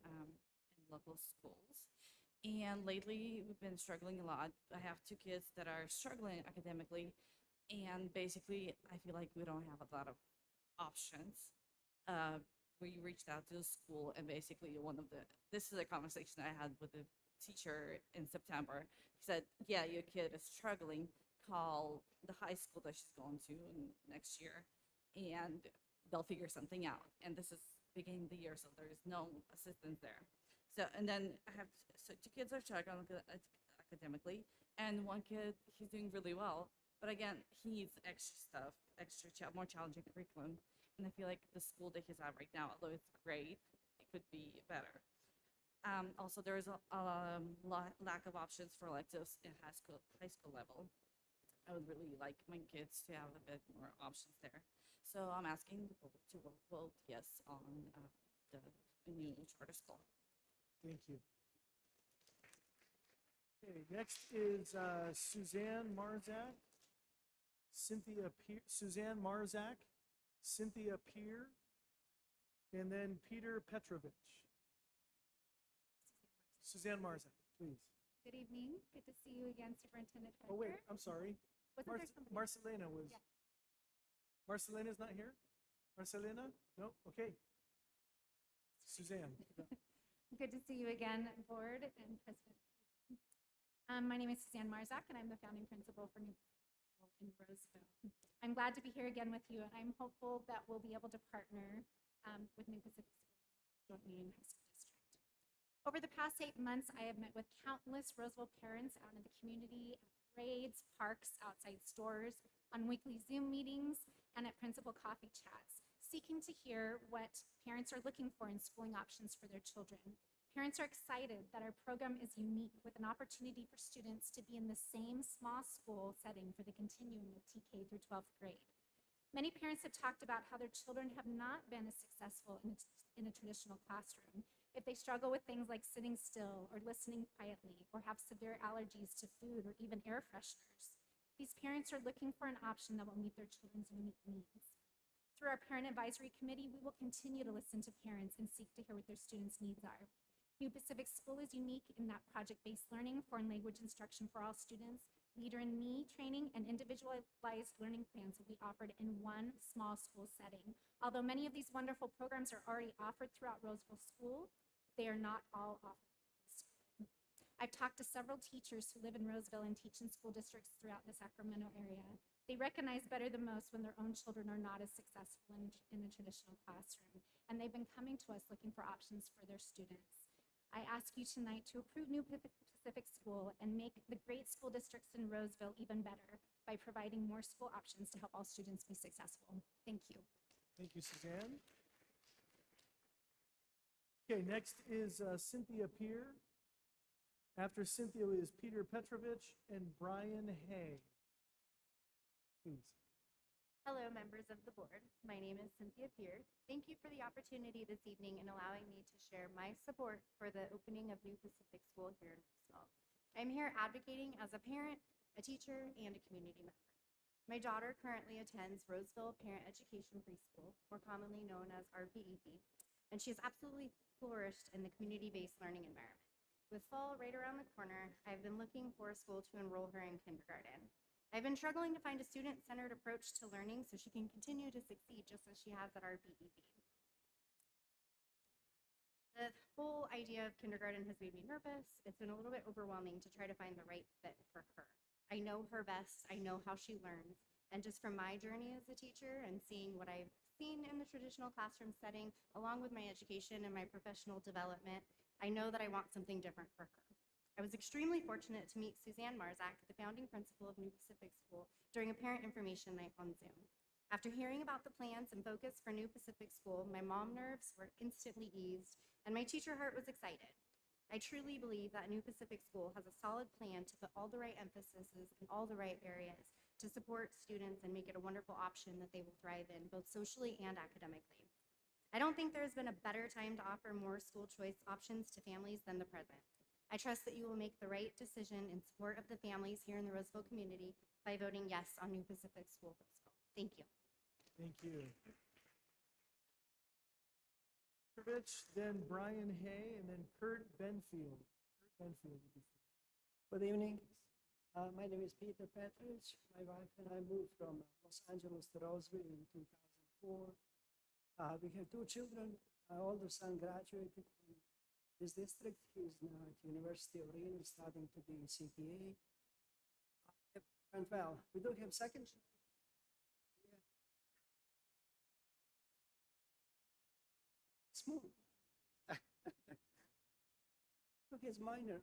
local schools. And lately, we've been struggling a lot. I have 2 kids that are struggling academically, and basically, I feel like we don't have a lot of options. We reached out to the school, and basically, this is a conversation I had with the teacher in September. He said, yeah, your kid is struggling. Call the high school that she's going to next year, and they'll figure something out. And this is beginning of the year, so there's no assistance there. So, and then so 2 kids are struggling academically, and 1 kid, he's doing really well. But again, he needs extra stuff, more challenging curriculum. And I feel like the school that he's at right now, although it's great, it could be better. Also, there is a lack of options for electives in high school level. I would really like my kids to have a bit more options there. So I'm asking the board to vote yes on the new charter school. Thank you. Okay, next is Suzanne Marzak, Suzanne Marzak, Cynthia Pierre, and then Peter Petrovich. Suzanne Marzak, please. Good evening. Good to see you again, Superintendent Hooker. Oh, wait, I'm sorry. Wasn't there somebody? Marcelena was. Yeah. Marcelena's not here? Marcelena? No? Okay. Suzanne. Good to see you again, Board and President. My name is Suzanne Marzak, and I'm the founding principal for New Pacific School in Roseville. I'm glad to be here again with you, and I'm hopeful that we'll be able to partner with New Pacific School jointly in high school district. Over the past 8 months, I have met with countless Roseville parents out in the community, at parades, parks, outside stores, on weekly Zoom meetings, and at principal coffee chats, seeking to hear what parents are looking for in schooling options for their children. Parents are excited that our program is unique, with an opportunity for students to be in the same small school setting for the continuum of TK through 12th grade. Many parents have talked about how their children have not been as successful in a traditional classroom. If they struggle with things like sitting still or listening quietly, or have severe allergies to food or even air fresheners, these parents are looking for an option that will meet their children's unique needs. Through our Parent Advisory Committee, we will continue to listen to parents and seek to hear what their students' needs are. New Pacific School is unique in that project-based learning, foreign language instruction for all students, Leader in Me training, and individualized learning plans will be offered in one small school setting. Although many of these wonderful programs are already offered throughout Roseville School, they are not all offered. I've talked to several teachers who live in Roseville and teach in school districts throughout the Sacramento area. They recognize better than most when their own children are not as successful in a traditional classroom, and they've been coming to us looking for options for their students. I ask you tonight to approve New Pacific School and make the great school districts in Roseville even better by providing more school options to help all students be successful. Thank you. Thank you, Suzanne. Okay, next is Cynthia Pierre. After Cynthia is Peter Petrovich and Brian Hay. Please. Hello, members of the board. My name is Cynthia Pierre. Thank you for the opportunity this evening in allowing me to share my support for the opening of New Pacific School here in Roseville. I'm here advocating as a parent, a teacher, and a community member. My daughter currently attends Roseville Parent Education Preschool, more commonly known as RPEP, and she has absolutely flourished in the community-based learning environment. With fall right around the corner, I've been looking for a school to enroll her in kindergarten. I've been struggling to find a student-centered approach to learning so she can continue to succeed just as she has at RPEP. The whole idea of kindergarten has made me nervous. It's been a little bit overwhelming to try to find the right fit for her. I know her best, I know how she learns, and just from my journey as a teacher and seeing what I've seen in the traditional classroom setting, along with my education and my professional development, I know that I want something different for her. I was extremely fortunate to meet Suzanne Marzak, the founding principal of New Pacific School, during a parent information night on Zoom. After hearing about the plans and focus for New Pacific School, my mom nerves were instantly eased, and my teacher heart was excited. I truly believe that New Pacific School has a solid plan to put all the right emphases in all the right areas to support students and make it a wonderful option that they will thrive in, both socially and academically. I don't think there's been a better time to offer more school choice options to families than the present. I trust that you will make the right decision in support of the families here in the Roseville community by voting yes on New Pacific School Roseville. Thank you. Thank you. Petrovich, then Brian Hay, and then Kurt Benfield. Kurt Benfield would be first. Good evening. My name is Peter Petrovich. My wife and I moved from Los Angeles to Roseville in 2004. We have two children. My older son graduated from this district. He's now at the University of Reno studying to be CPA. It went well. We do have second. Smooth. Look, it's minor,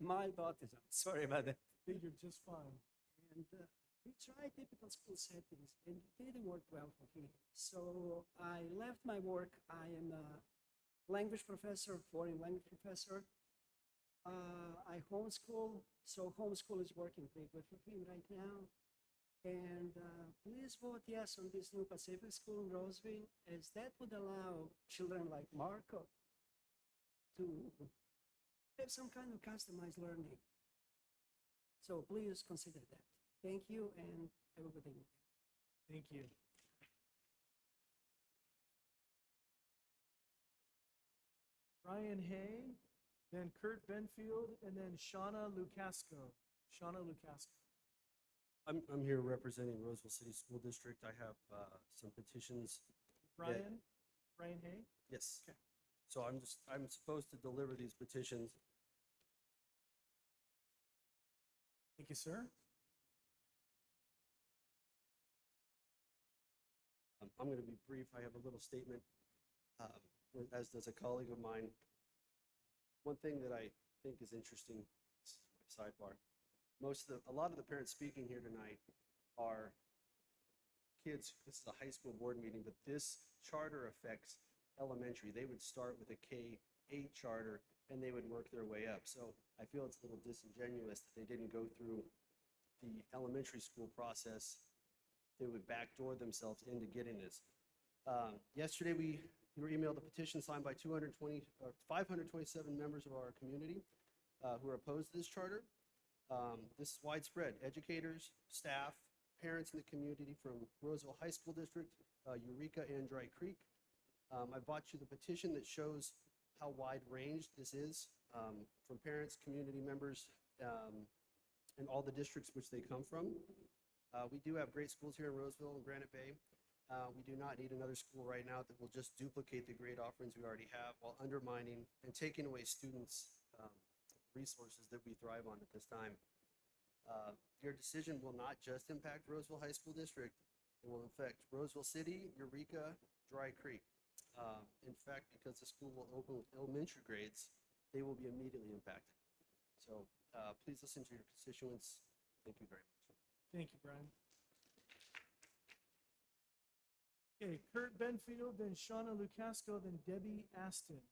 mild autism. Sorry about that. You're just fine. And we tried typical school settings, and it didn't work well for him. So I left my work. I am a language professor, foreign language professor. I homeschool, so homeschool is working pretty good for him right now. And please vote yes on this New Pacific School in Roseville, as that would allow children like Marco to have some kind of customized learning. So please consider that. Thank you, and have a good evening. Thank you. Brian Hay, then Kurt Benfield, and then Shauna Lucasco. Shauna Lucasco. I'm here representing Roseville City School District. I have some petitions. Brian? Brian Hay? Yes. Okay. So I'm supposed to deliver these petitions. Thank you, sir. I'm going to be brief. I have a little statement, as does a colleague of mine. One thing that I think is interesting, this is my sidebar. A lot of the parents speaking here tonight are kids. This is a high school board meeting, but this charter affects elementary. They would start with a K-8 charter and they would work their way up. So I feel it's a little disingenuous that they didn't go through the elementary school process. They would backdoor themselves into getting this. Yesterday we were emailed a petition signed by 527 members of our community who are opposed to this charter. This is widespread. Educators, staff, parents in the community from Roseville High School District, Eureka, and Dry Creek. I brought you the petition that shows how wide ranged this is from parents, community members, and all the districts which they come from. We do have great schools here in Roseville and Granite Bay. We do not need another school right now that will just duplicate the great offerings we already have while undermining and taking away students' resources that we thrive on at this time. Your decision will not just impact Roseville High School District. It will affect Roseville City, Eureka, Dry Creek. In fact, because the school will open with elementary grades, they will be immediately impacted. So please listen to your constituents. Thank you very much. Thank you, Brian. Okay, Kurt Benfield, then Shauna Lukasco, then Debbie Aston.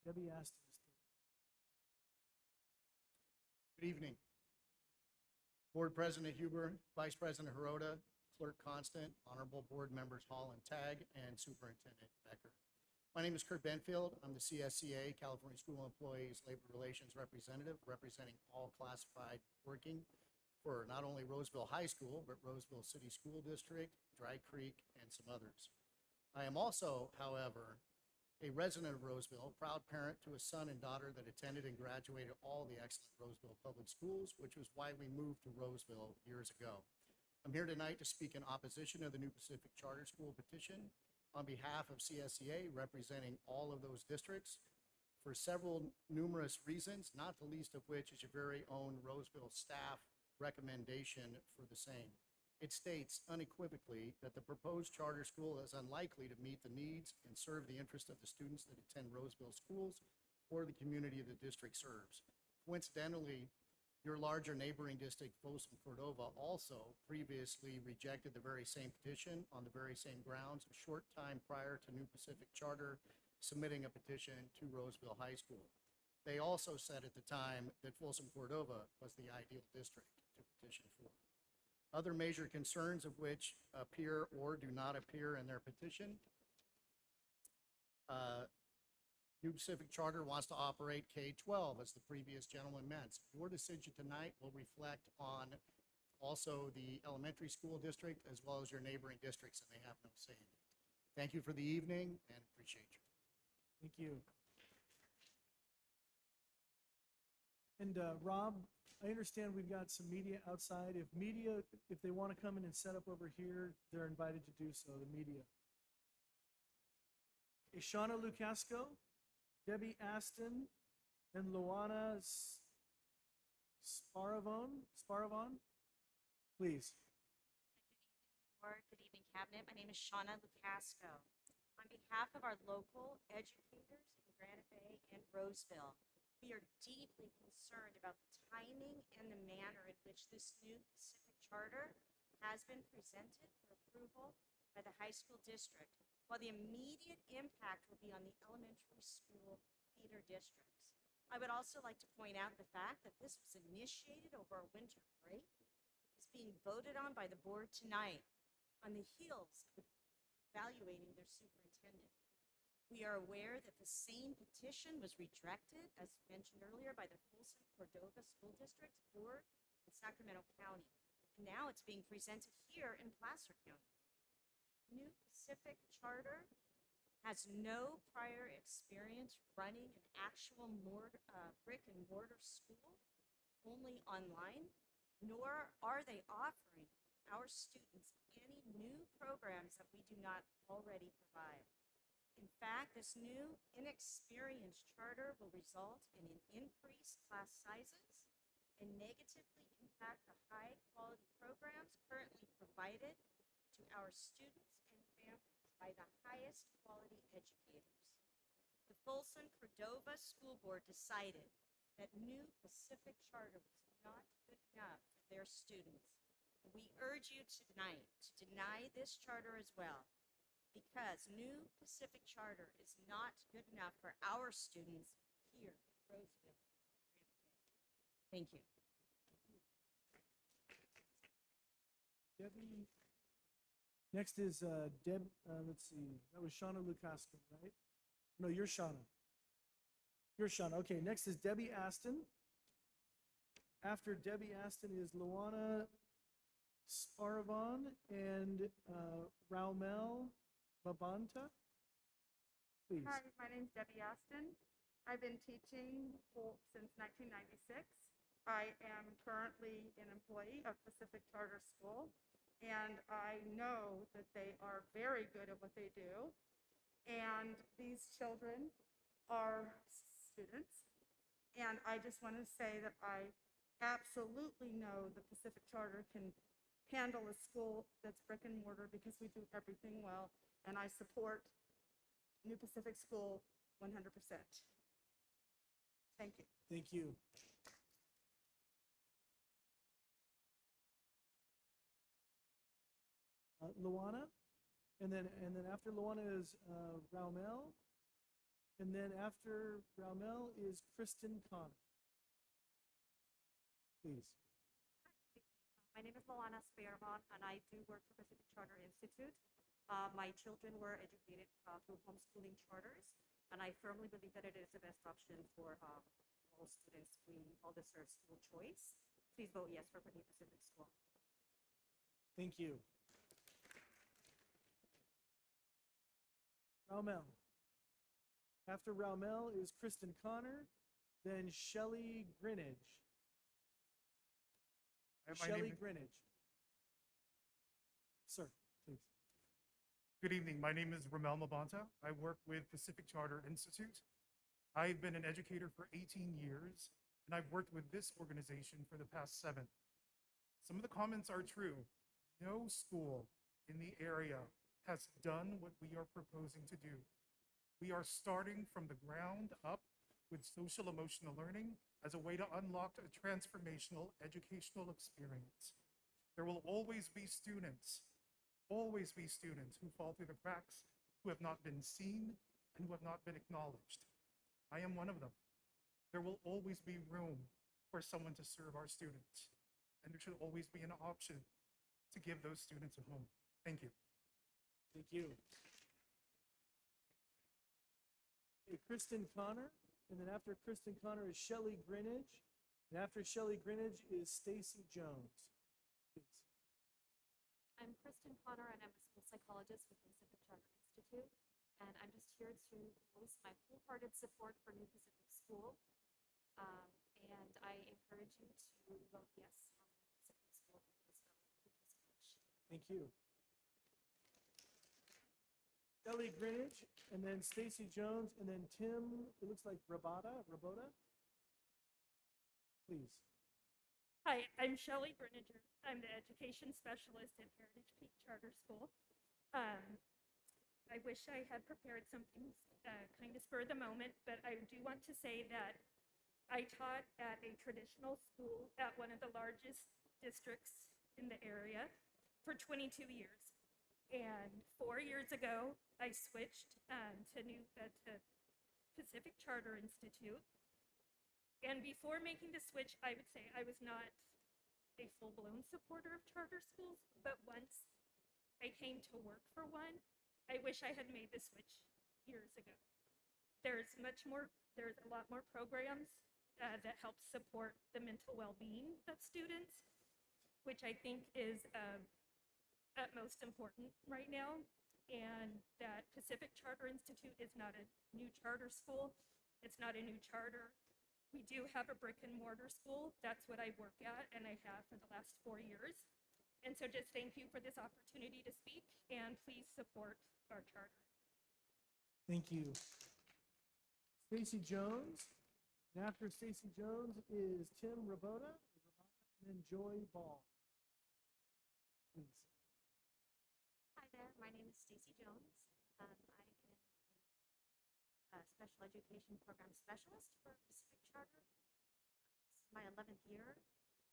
Debbie Aston is third. Good evening. Board President Huber, Vice President Hirota, Clerk Constant, Honorable Board Members Hall and Tag, and Superintendent Becker. My name is Kurt Benfield. I'm the CSCA, California School Employees Labor Relations Representative, representing all classified working for not only Roseville High School, but Roseville City School District, Dry Creek, and some others. I am also, however, a resident of Roseville, proud parent to a son and daughter that attended and graduated all the excellent Roseville public schools, which was why we moved to Roseville years ago. I'm here tonight to speak in opposition of the New Pacific Charter School petition on behalf of CSEA, representing all of those districts for several numerous reasons, not the least of which is your very own Roseville staff recommendation for the same. It states unequivocally that the proposed charter school is unlikely to meet the needs and serve the interest of the students that attend Roseville schools or the community the district serves. Coincidentally, your larger neighboring district, Folsom Cordova, also previously rejected the very same petition on the very same grounds a short time prior to New Pacific Charter submitting a petition to Roseville High School. They also said at the time that Folsom Cordova was the ideal district to petition for. Other major concerns of which appear or do not appear in their petition. New Pacific Charter wants to operate K-12, as the previous gentleman meant. Your decision tonight will reflect on also the elementary school district as well as your neighboring districts, and they have no say in it. Thank you for the evening and appreciate you. Thank you. And Rob, I understand we've got some media outside. If they want to come in and set up over here, they're invited to do so, the media. Okay, Shauna Lukasco, Debbie Aston, and Luana Sparavon, please. Good evening, Cabinet. My name is Shauna Lukasco. On behalf of our local educators in Granite Bay and Roseville, we are deeply concerned about the timing and the manner in which this new Pacific Charter has been presented for approval by the high school district, while the immediate impact will be on the elementary school feeder districts. I would also like to point out the fact that this was initiated over a winter break, is being voted on by the board tonight on the heels of evaluating their superintendent. We are aware that the same petition was rejected, as mentioned earlier, by the Folsom Cordova School District Board in Sacramento County. And now it's being presented here in Placer County. New Pacific Charter has no prior experience running an actual brick and mortar school, only online, nor are they offering our students any new programs that we do not already provide. In fact, this new inexperienced charter will result in an increased class sizes and negatively impact the high-quality programs currently provided to our students and families by the highest quality educators. The Folsom Cordova School Board decided that New Pacific Charter was not good enough for their students. We urge you tonight to deny this charter as well, because New Pacific Charter is not good enough for our students here in Roseville. Thank you. Debbie. Next is let's see, that was Shauna Lukasco, right? No, you're Shauna. You're Shauna. Okay, next is Debbie Aston. After Debbie Aston is Luana Sparavon and Raumel Babanta. Please. Hi, my name's Debbie Aston. I've been teaching since 1996. I am currently an employee of Pacific Charter School, and I know that they are very good at what they do. And these children are students. And I just want to say that I absolutely know the Pacific Charter can handle a school that's brick and mortar because we do everything well. And I support New Pacific School 100%. Thank you. Thank you. Luana, and then after Luana is Raumel, and then after Raumel is Kristen Connor. Please. My name is Luana Spearmont, and I do work for Pacific Charter Institute. My children were educated through homeschooling charters, and I firmly believe that it is the best option for all students. We all deserve school choice. Please vote yes for Purdue Pacific School. Thank you. Raumel. After Raumel is Kristen Connor, then Shelley Greenidge. Shelley Greenidge. Sir, please. Good evening. My name is Ramel Mabanta. I work with Pacific Charter Institute. I've been an educator for 18 years, and I've worked with this organization for the past 7. Some of the comments are true. No school in the area has done what we are proposing to do. We are starting from the ground up with social emotional learning as a way to unlock a transformational educational experience. There will always be students who fall through the cracks, who have not been seen, and who have not been acknowledged. I am one of them. There will always be room for someone to serve our students, and there should always be an option to give those students a home. Thank you. Thank you. Okay, Kristen Connor, and then after Kristen Connor is Shelley Greenidge, and after Shelley Greenidge is Stacy Jones. Please. I'm Kristen Connor, and I'm a school psychologist with the Pacific Charter Institute. And I'm just here to voice my wholehearted support for New Pacific School. And I encourage you to vote yes on the New Pacific School for this bill. Thank you so much. Thank you. Shelley Greenidge, and then Stacy Jones, and then Tim, it looks like Rabota? Please. Hi, I'm Shelley Brininger. I'm the education specialist at Heritage Peak Charter School. I wish I had prepared something kind of spur of the moment, but I do want to say that I taught at a traditional school at one of the largest districts in the area for 22 years. And 4 years ago, I switched to Pacific Charter Institute. And before making the switch, I would say I was not a full-blown supporter of charter schools, but once I came to work for one, I wish I had made the switch years ago. There's a lot more programs that help support the mental well-being of students, which I think is utmost important right now. And that Pacific Charter Institute is not a new charter school. It's not a new charter. We do have a brick and mortar school. That's what I work at, and I have for the last 4 years. And so just thank you for this opportunity to speak, and please support our charter. Thank you. Stacy Jones, and after Stacy Jones is Tim Rabota, and then Joy Ball. Please. Hi there, my name is Stacy Jones. I am a special education program specialist for Pacific Charter. This is my 11th year,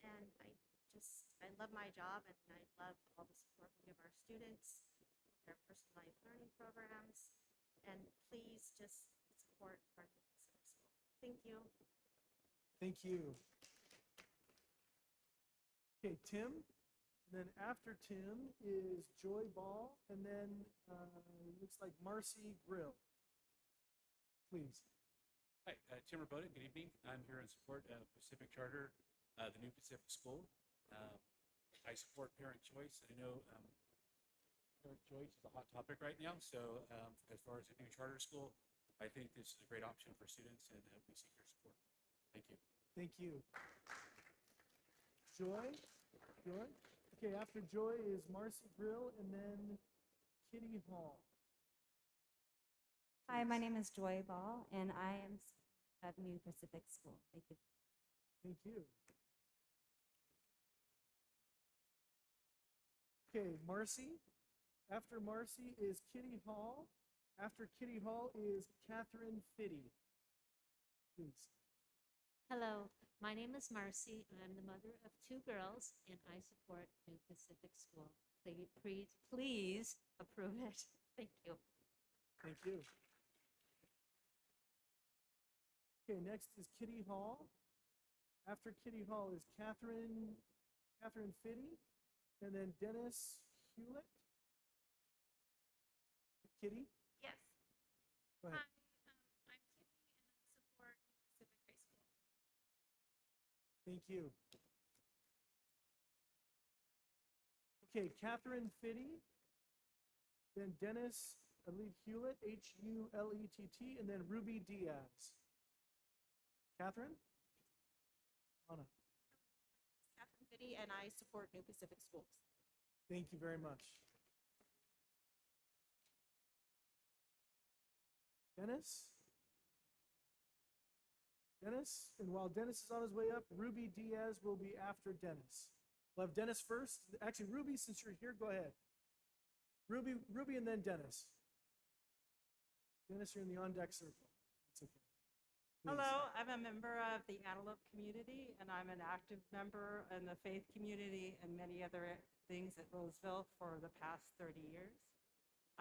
and I love my job, and I love all the support we give our students with their personalized learning programs. And please just support our New Pacific School. Thank you. Thank you. Okay, Tim. And then after Tim is Joy Ball, and then it looks like Marcy Grill. Please. Hi, Tim Rabota. Good evening. I'm here in support of Pacific Charter, the New Pacific School. I support parent choice. I know parent choice is a hot topic right now. So as far as a new charter school, I think this is a great option for students, and we seek your support. Thank you. Thank you. Joy? Joy? Okay, after Joy is Marcy Grill, and then Kitty Hall. Hi, my name is Joy Ball, and I am at New Pacific School. Thank you. Thank you. Okay, Marcy. After Marcy is Kitty Hall. After Kitty Hall is Catherine Fitty. Please. Hello, my name is Marcy. I'm the mother of 2 girls, and I support New Pacific School. Please approve it. Thank you. Thank you. Okay, next is Kitty Hall. After Kitty Hall is Catherine Fitty, and then Dennis Hewlett. Kitty, Yes. go Hi, ahead. I'm Kitty and I support New Pacific High School. Thank you. Okay, Catherine Fitty, then Dennis, I believe Hewlett, Hullett, and then Ruby Diaz. Catherine? Anna, Catherine Fitty, and I support New Pacific Schools. thank you very much. Dennis? Dennis, and while Dennis is on his way up, Ruby Diaz will be after Dennis. We'll have Dennis first. Actually, Ruby, since you're here, go ahead. Ruby, and then Dennis. Dennis, you're in the on-deck circle. That's okay. Please. Hello, I'm a member of the Antelope community, and I'm an active member in the faith community and many other things at Roseville for the past 30 years.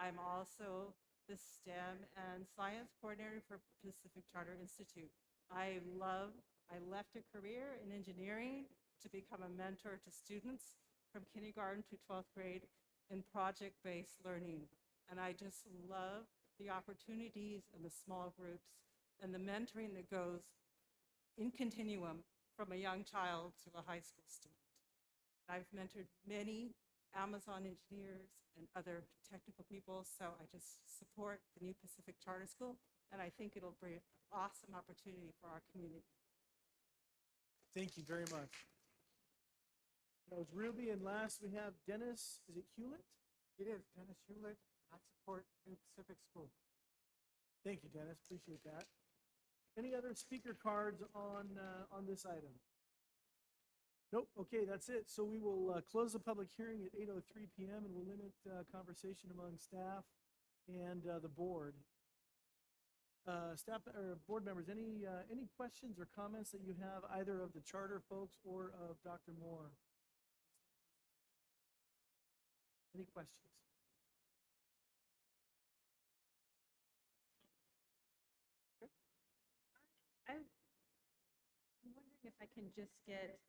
I'm also the STEM and science coordinator for Pacific Charter Institute. I left a career in engineering to become a mentor to students from kindergarten to 12th grade in project-based learning. And I just love the opportunities and the small groups and the mentoring that goes in continuum from a young child to a high school student. I've mentored many Amazon engineers and other technical people, so I just support the New Pacific Charter School, and I think it'll bring an awesome opportunity for our community. Thank you very much. That was Ruby, and last we have Dennis, is it Hewlett? It is Dennis Hewlett. I support New Pacific School. Thank you, Dennis, appreciate that. Any other speaker cards on this item? Nope, okay, that's it. So we will close the public hearing at 8:03 PM and we'll limit conversation among staff and the board. Staff or board members, any questions or comments that you have either of the charter folks or of Dr. Moore? Any questions? I'm wondering if I can just get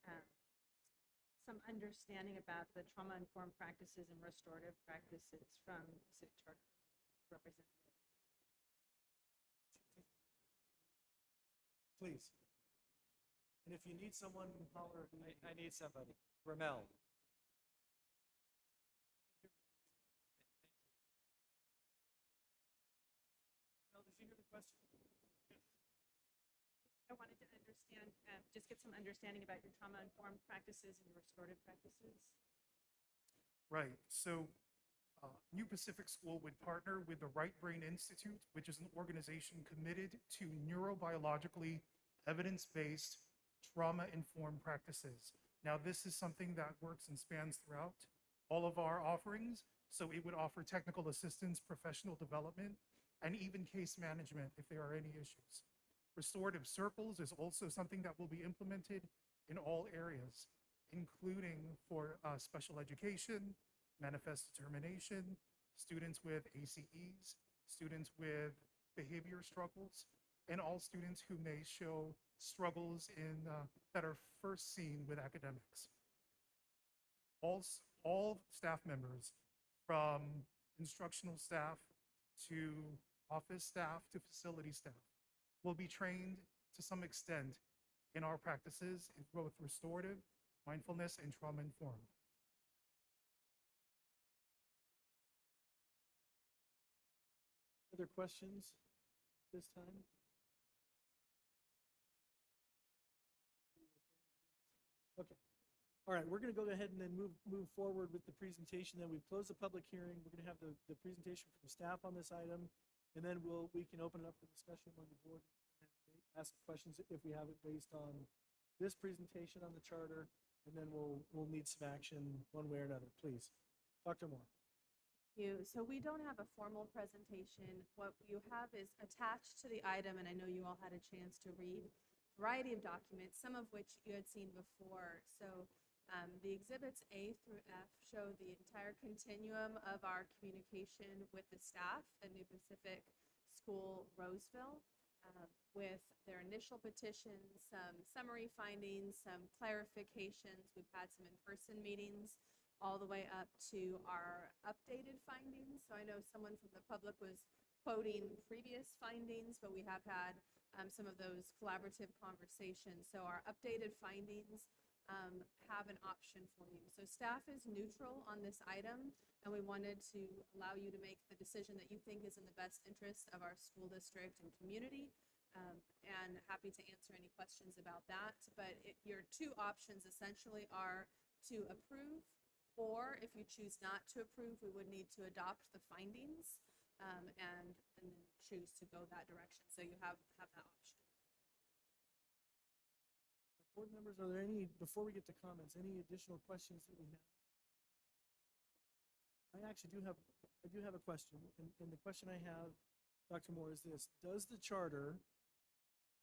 some understanding about the trauma-informed practices and restorative practices from Civic Charter representative. Please. And if you need someone, holler. I need somebody. Ramel. No, did you hear the question? I wanted to understand, just get some understanding about your trauma-informed practices and your restorative practices. Right. So New Pacific School would partner with the Right Brain Institute, which is an organization committed to neurobiologically evidence-based trauma-informed practices. Now, this is something that works and spans throughout all of our offerings. So it would offer technical assistance, professional development, and even case management if there are any issues. Restorative circles is also something that will be implemented in all areas, including for special education, manifest determination, students with ACEs, students with behavior struggles, and all students who may show struggles that are first seen with academics. All staff members, from instructional staff to office staff to facility staff, will be trained to some extent in our practices in both restorative, mindfulness, and trauma-informed. Other questions this time? Okay. All right, we're going to go ahead and then move forward with the presentation. Then we've closed the public hearing. We're going to have the presentation from staff on this item, and then we can open it up for discussion among the board and ask questions if we have it based on this presentation on the charter, and then we'll need some action one way or another. Please, Dr. Moore. So we don't have a formal presentation. What you have is attached to the item, and I know you all had a chance to read variety of documents, some of which you had seen before. So the exhibits A through F show the entire continuum of our communication with the staff at New Pacific School Roseville, with their initial petitions, some summary findings, some clarifications. We've had some in-person meetings all the way up to our updated findings. So I know someone from the public was quoting previous findings, but we have had some of those collaborative conversations. So our updated findings have an option for you. So staff is neutral on this item, and we wanted to allow you to make the decision that you think is in the best interest of our school district and community, and happy to answer any questions about that. But your two options essentially are to approve, or if you choose not to approve, we would need to adopt the findings and then choose to go that direction. So you have that option. Board members, are there any, before we get to comments, any additional questions that we have? I actually do have a question, and the question I have, Dr. Moore, is this: does the charter,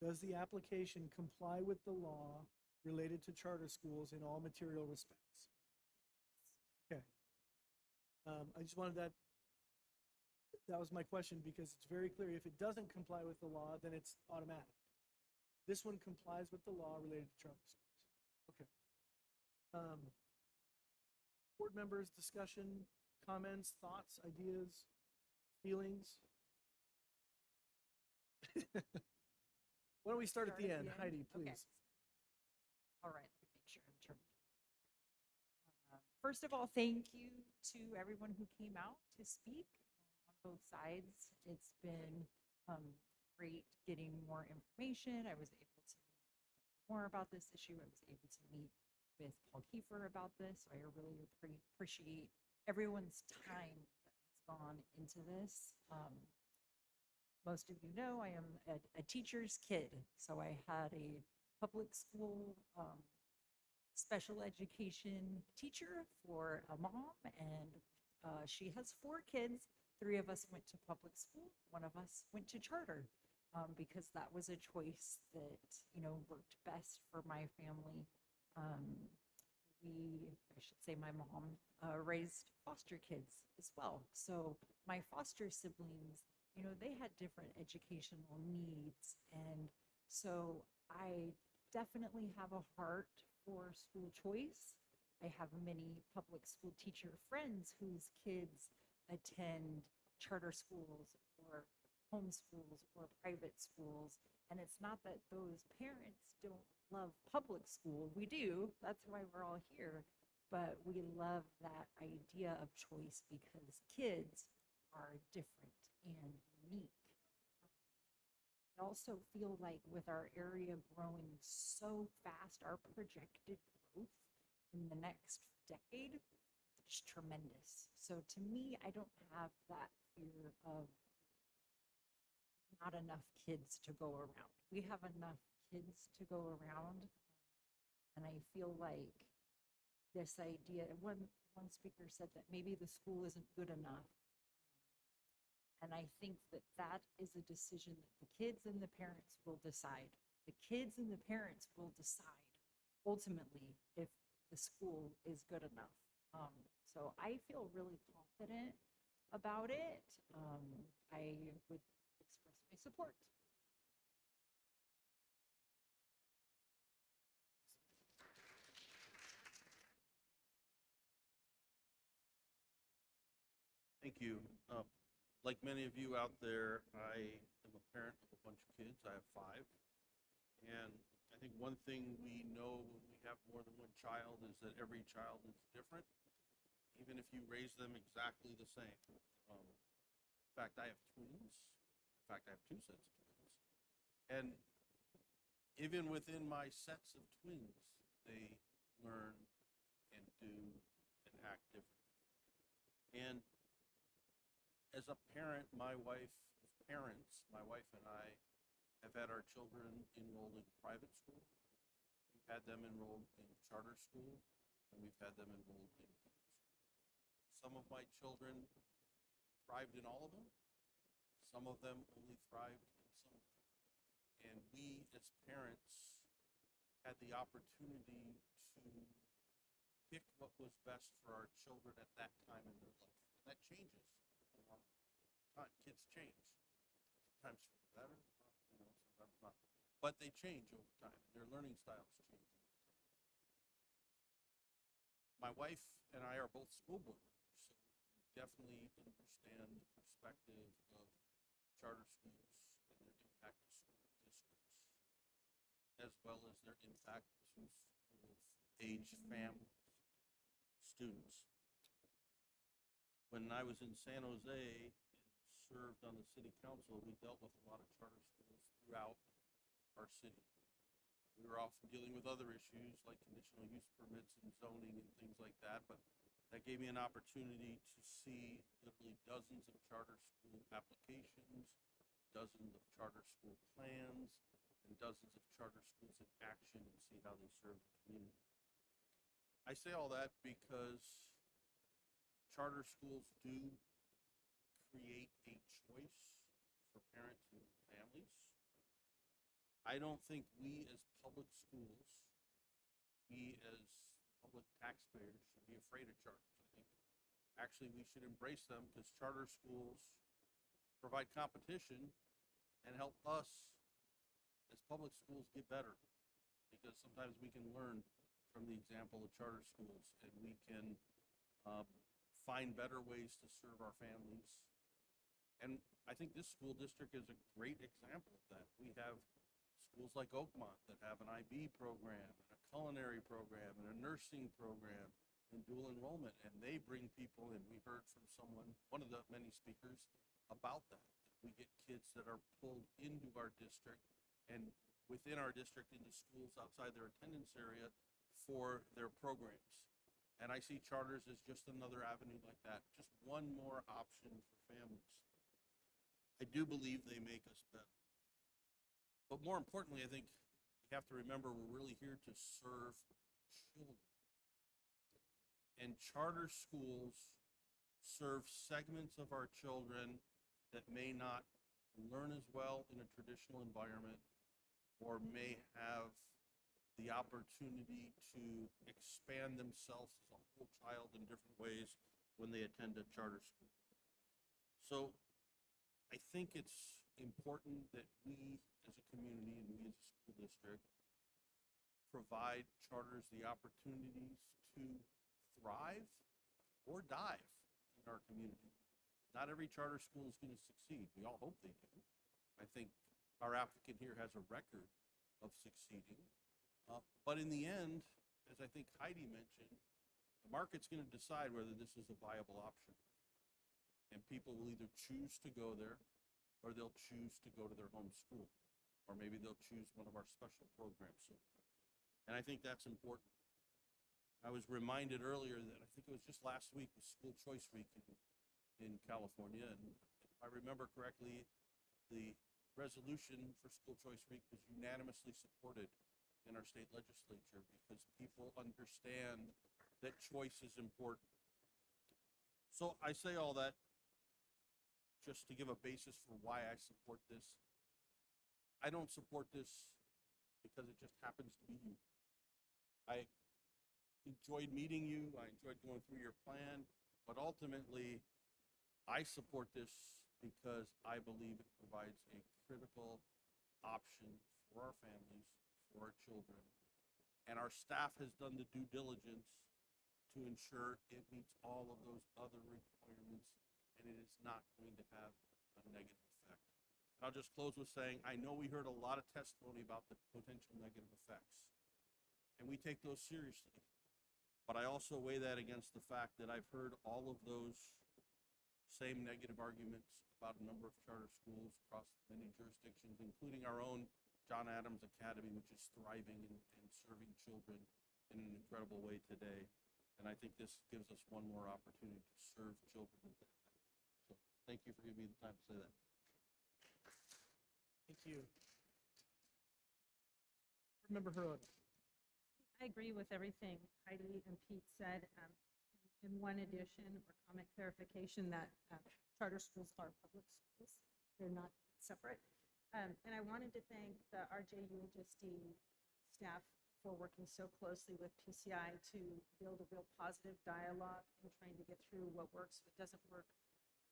does the application comply with the law related to charter schools in all material respects? Okay. I just wanted that was my question, because it's very clear. If it doesn't comply with the law, then it's automatic. This one complies with the law related to charter schools. Okay. Board members, discussion, comments, thoughts, ideas, feelings? Why don't we start at the end? Heidi, please. Okay. All right, let me make sure I'm turned. First of all, thank you to everyone who came out to speak on both sides. It's been great getting more information. I was able to meet more about this issue. I was able to meet with Paul Kiefer about this. So I really appreciate everyone's time that has gone into this. Most of you know I am a teacher's kid. So I had a public school special education teacher for a mom, and she has 4 kids. 3 of us went to public school. 1 of us went to charter. Because that was a choice that, worked best for my family. I should say my mom raised foster kids as well. So my foster siblings, they had different educational needs. And so I definitely have a heart for school choice. I have many public school teacher friends whose kids attend charter schools or homeschools or private schools. And it's not that those parents don't love public school. We do. That's why we're all here. But we love that idea of choice because kids are different and unique. I also feel like with our area growing so fast, our projected growth in the next decade is tremendous. So to me, I don't have that fear of not enough kids to go around. We have enough kids to go around. And I feel like this idea, one speaker said that maybe the school isn't good enough. And I think that is a decision that the kids and the parents will decide. The kids and the parents will decide ultimately if the school is good enough. So I feel really confident about it. I would express my support. Thank you. Like many of you out there, I am a parent of a bunch of kids. I have 5. And I think one thing we know when we have more than one child is that every child is different, even if you raise them exactly the same. In fact, I have twins. In fact, I have 2 sets of twins. And even within my sets of twins, they learn and do and act differently. And as a parent, my wife and I have had our children enrolled in private school. We've had them enrolled in charter school, and we've had them enrolled in public school. Some of my children thrived in all of them. Some of them only thrived in some of them. And we, as parents, had the opportunity to pick what was best for our children at that time in their life. And that changes. You know, kids change. Sometimes for the better, sometimes not. But they change over time, and their learning styles change over time. My wife and I are both school board members, so we definitely understand the perspective of charter schools and their impact to school districts, as well as their impact to school-age families, students. When I was in San Jose and served on the city council, we dealt with a lot of charter schools throughout our city. We were often dealing with other issues like conditional use permits and zoning and things like that, but that gave me an opportunity to see literally dozens of charter school applications, dozens of charter school plans, and dozens of charter schools in action and see how they serve the community. I say all that because charter schools do create a choice for parents and families. I don't think we as public schools, we as public taxpayers should be afraid of charters. I think actually we should embrace them because charter schools provide competition and help us as public schools get better, because sometimes we can learn from the example of charter schools and we can find better ways to serve our families. And I think this school district is a great example of that. We have schools like Oakmont that have an IB program, and a culinary program, and a nursing program, and dual enrollment, and they bring people in. We heard from one of the many speakers about that. We get kids that are pulled into our district and within our district into schools outside their attendance area for their programs. And I see charters as just another avenue like that, just one more option for families. I do believe they make us better. But more importantly, I think we have to remember we're really here to serve children. And charter schools serve segments of our children that may not learn as well in a traditional environment or may have the opportunity to expand themselves as a whole child in different ways when they attend a charter school. So I think it's important that we as a community and we as a school district provide charters the opportunities to thrive or dive in our community. Not every charter school is going to succeed. We all hope they do. I think our applicant here has a record of succeeding. But in the end, as I think Heidi mentioned, the market's going to decide whether this is a viable option. And people will either choose to go there or they'll choose to go to their home school. Or maybe they'll choose one of our special programs. And I think that's important. I was reminded earlier that I think it was just last week was School Choice Week in California. And if I remember correctly, the resolution for School Choice Week was unanimously supported in our state legislature because people understand that choice is important. So I say all that just to give a basis for why I support this. I don't support this because it just happens to be you. I enjoyed meeting you. I enjoyed going through your plan. But ultimately, I support this because I believe it provides a critical option for our families, for our children. And our staff has done the due diligence to ensure it meets all of those other requirements and it is not going to have a negative effect. And I'll just close with saying, I know we heard a lot of testimony about the potential negative effects, and we take those seriously. But I also weigh that against the fact that I've heard all of those same negative arguments about a number of charter schools across many jurisdictions, including our own John Adams Academy, which is thriving and serving children in an incredible way today. And I think this gives us one more opportunity to serve children. So thank you for giving me the time to say that. Thank you. Member Hurley. I agree with everything Heidi and Pete said. In one addition or comment clarification that charter schools are public schools. They're not separate. And I wanted to thank the RJUHSD staff for working so closely with PCI to build a real positive dialogue and trying to get through what works, what doesn't work,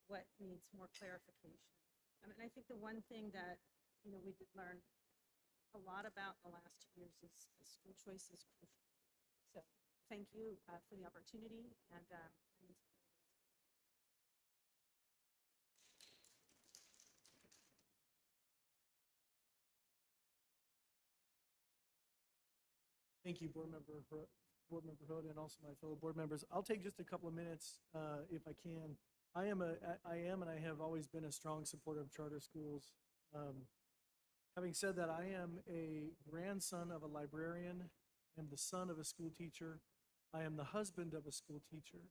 what needs more clarification. And I think the one thing that, we did learn a lot about in the last 2 years is school choice is crucial. So thank you for the opportunity, and Thank you, Board Member Hood, and also my fellow board members. I'll take just a couple of minutes, if I can. I am and I have always been a strong supporter of charter schools. Having said that, I am a grandson of a librarian. I am the son of a school teacher. I am the husband of a school teacher.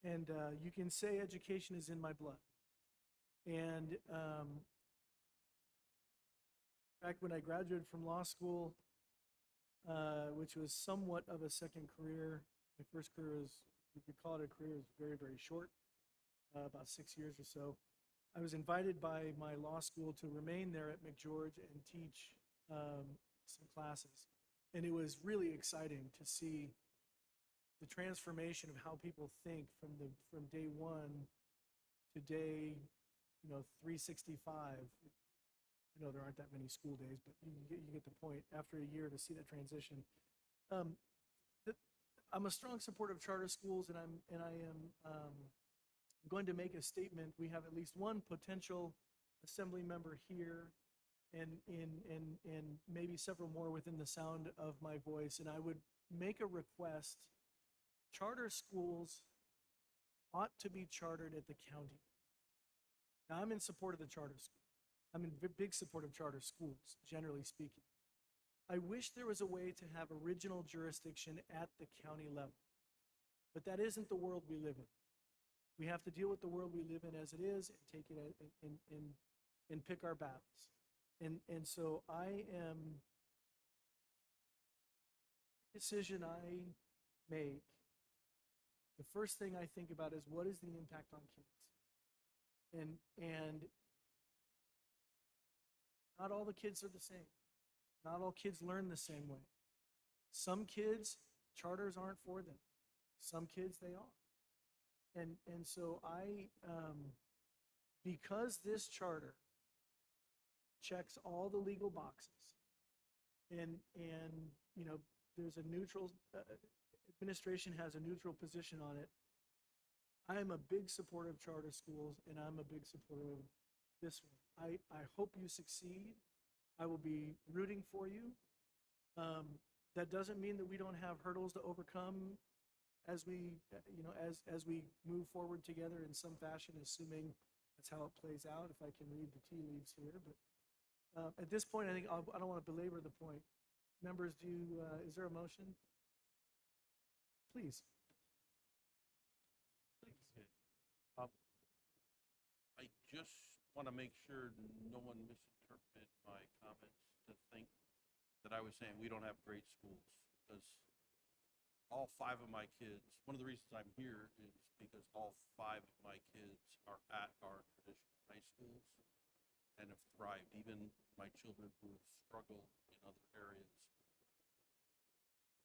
And you can say education is in my blood. And back when I graduated from law school, which was somewhat of a second career. My first career was, you could call it a career, was very, very short, about 6 years or so. I was invited by my law school to remain there at McGeorge and teach some classes. And it was really exciting to see the transformation of how people think from day one to day, 365. I know there aren't that many school days, but you get the point. After a year, to see that transition. I'm a strong supporter of charter schools, and I am going to make a statement. We have at least one potential assembly member here, and maybe several more within the sound of my voice. And I would make a request: charter schools ought to be chartered at the county. Now, I'm in support of the charter school. I'm in big support of charter schools, generally speaking. I wish there was a way to have original jurisdiction at the county level, but that isn't the world we live in. We have to deal with the world we live in as it is and take it and pick our battles. And so decision I make, the first thing I think about is, what is the impact on kids? And not all the kids are the same. Not all kids learn the same way. Some kids, charters aren't for them. Some kids, they are. And so because this charter checks all the legal boxes, and there's a neutral, administration has a neutral position on it, I am a big supporter of charter schools, and I'm a big supporter of this one. I hope you succeed. I will be rooting for you. That doesn't mean that we don't have hurdles to overcome as we, as we move forward together in some fashion, assuming that's how it plays out, if I can read the tea leaves here. But at this point, I think I don't want to belabor the point. Members, is there a motion? Please. I just want to make sure no one misinterpreted my comments to think that I was saying we don't have great schools, because all 5 of my kids, one of the reasons I'm here is because all 5 of my kids are at our traditional high schools and have thrived, even my children who have struggled in other areas.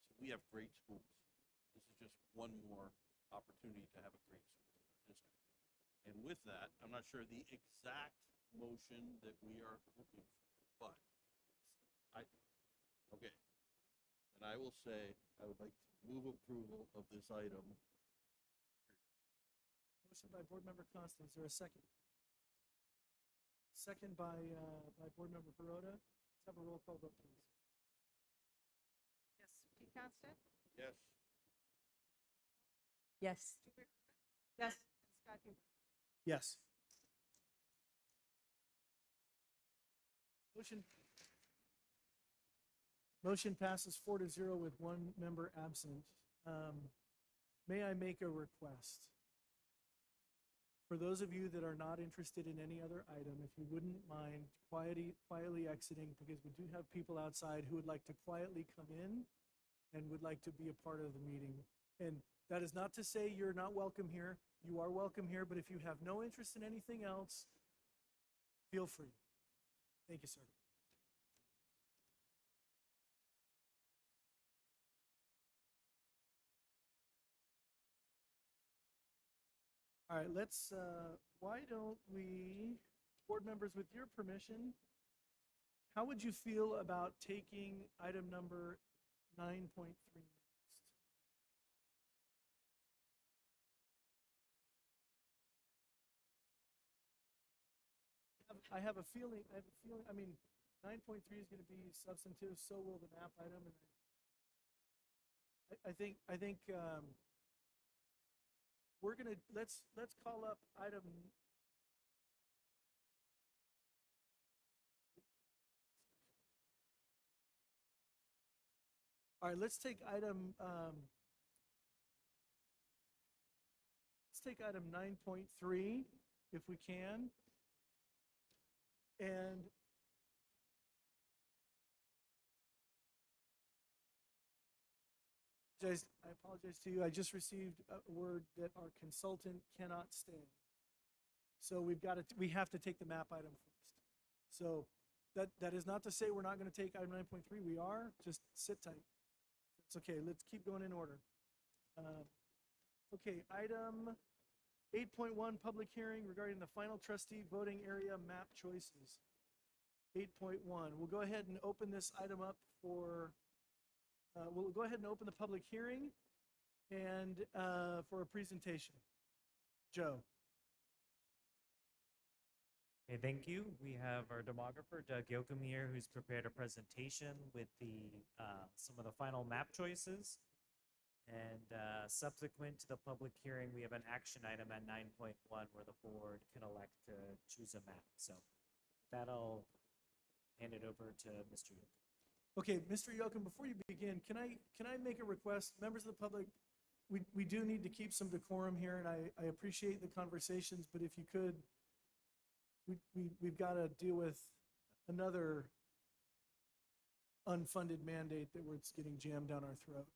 So we have great schools. This is just one more opportunity to have a great school in our district. And with that, I'm not sure the exact motion that we are looking for, but okay. And I will say, I would like to move approval of this item. Motion by Board Member Constant. Is there a second? Second by Board Member Baroda. Let's have a roll call vote, please. yes, Pete Constant? Yes. Yes. Yes. And Scott Huber? Yes. Motion passes 4-0 with 1 member absent. May I make a request? For those of you that are not interested in any other item, if you wouldn't mind quietly exiting, because we do have people outside who would like to quietly come in and would like to be a part of the meeting. And that is not to say you're not welcome here. You are welcome here, but if you have no interest in anything else, feel free. Thank you, sir. All right, why don't we, board members, with your permission, how would you feel about taking item number 9.3 next? I have a feeling, I mean, 9.3 is going to be substantive, so will the map item. And I think we're going to, let's call up item. All right, let's take item 9.3 if we can. And I apologize to you. I just received a word that our consultant cannot stay. So we have to take the map item first. So that is not to say we're not going to take item 9.3. We are. Just sit tight. It's okay. Let's keep going in order. Okay, item 8.1, public hearing regarding the final trustee voting area map choices. 8.1. We'll go ahead and open this item up for, we'll go ahead and open the public hearing and for a presentation. Joe. Okay, thank you. We have our demographer, Doug Yoakum here, who's prepared a presentation with some of the final map choices. And subsequent to the public hearing, we have an action item at 9.1 where the board can elect to choose a map. So that'll hand it over to Mr. Yoakum. Okay, Mr. Yoakum, before you begin, can I make a request? Members of the public, we do need to keep some decorum here, and I appreciate the conversations, but if you could, we've got to deal with another unfunded mandate that it's getting jammed down our throat.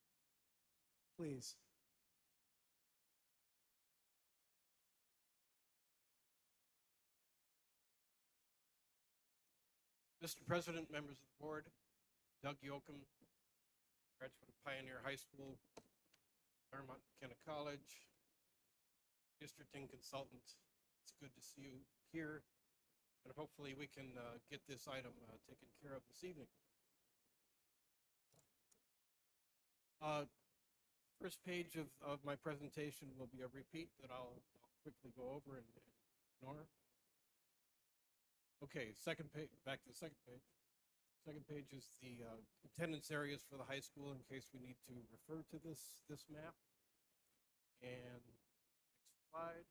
Please. Mr. President, members of the board, Doug Yoakum, graduate of Pioneer High School, Claremont McKenna College, districting consultant. It's good to see you here, and hopefully we can get this item taken care of this evening. First page of my presentation will be a repeat that I'll quickly go over and ignore. Okay, second page, back to the second page. Second page is the attendance areas for the high school in case we need to refer to this map. And next slide.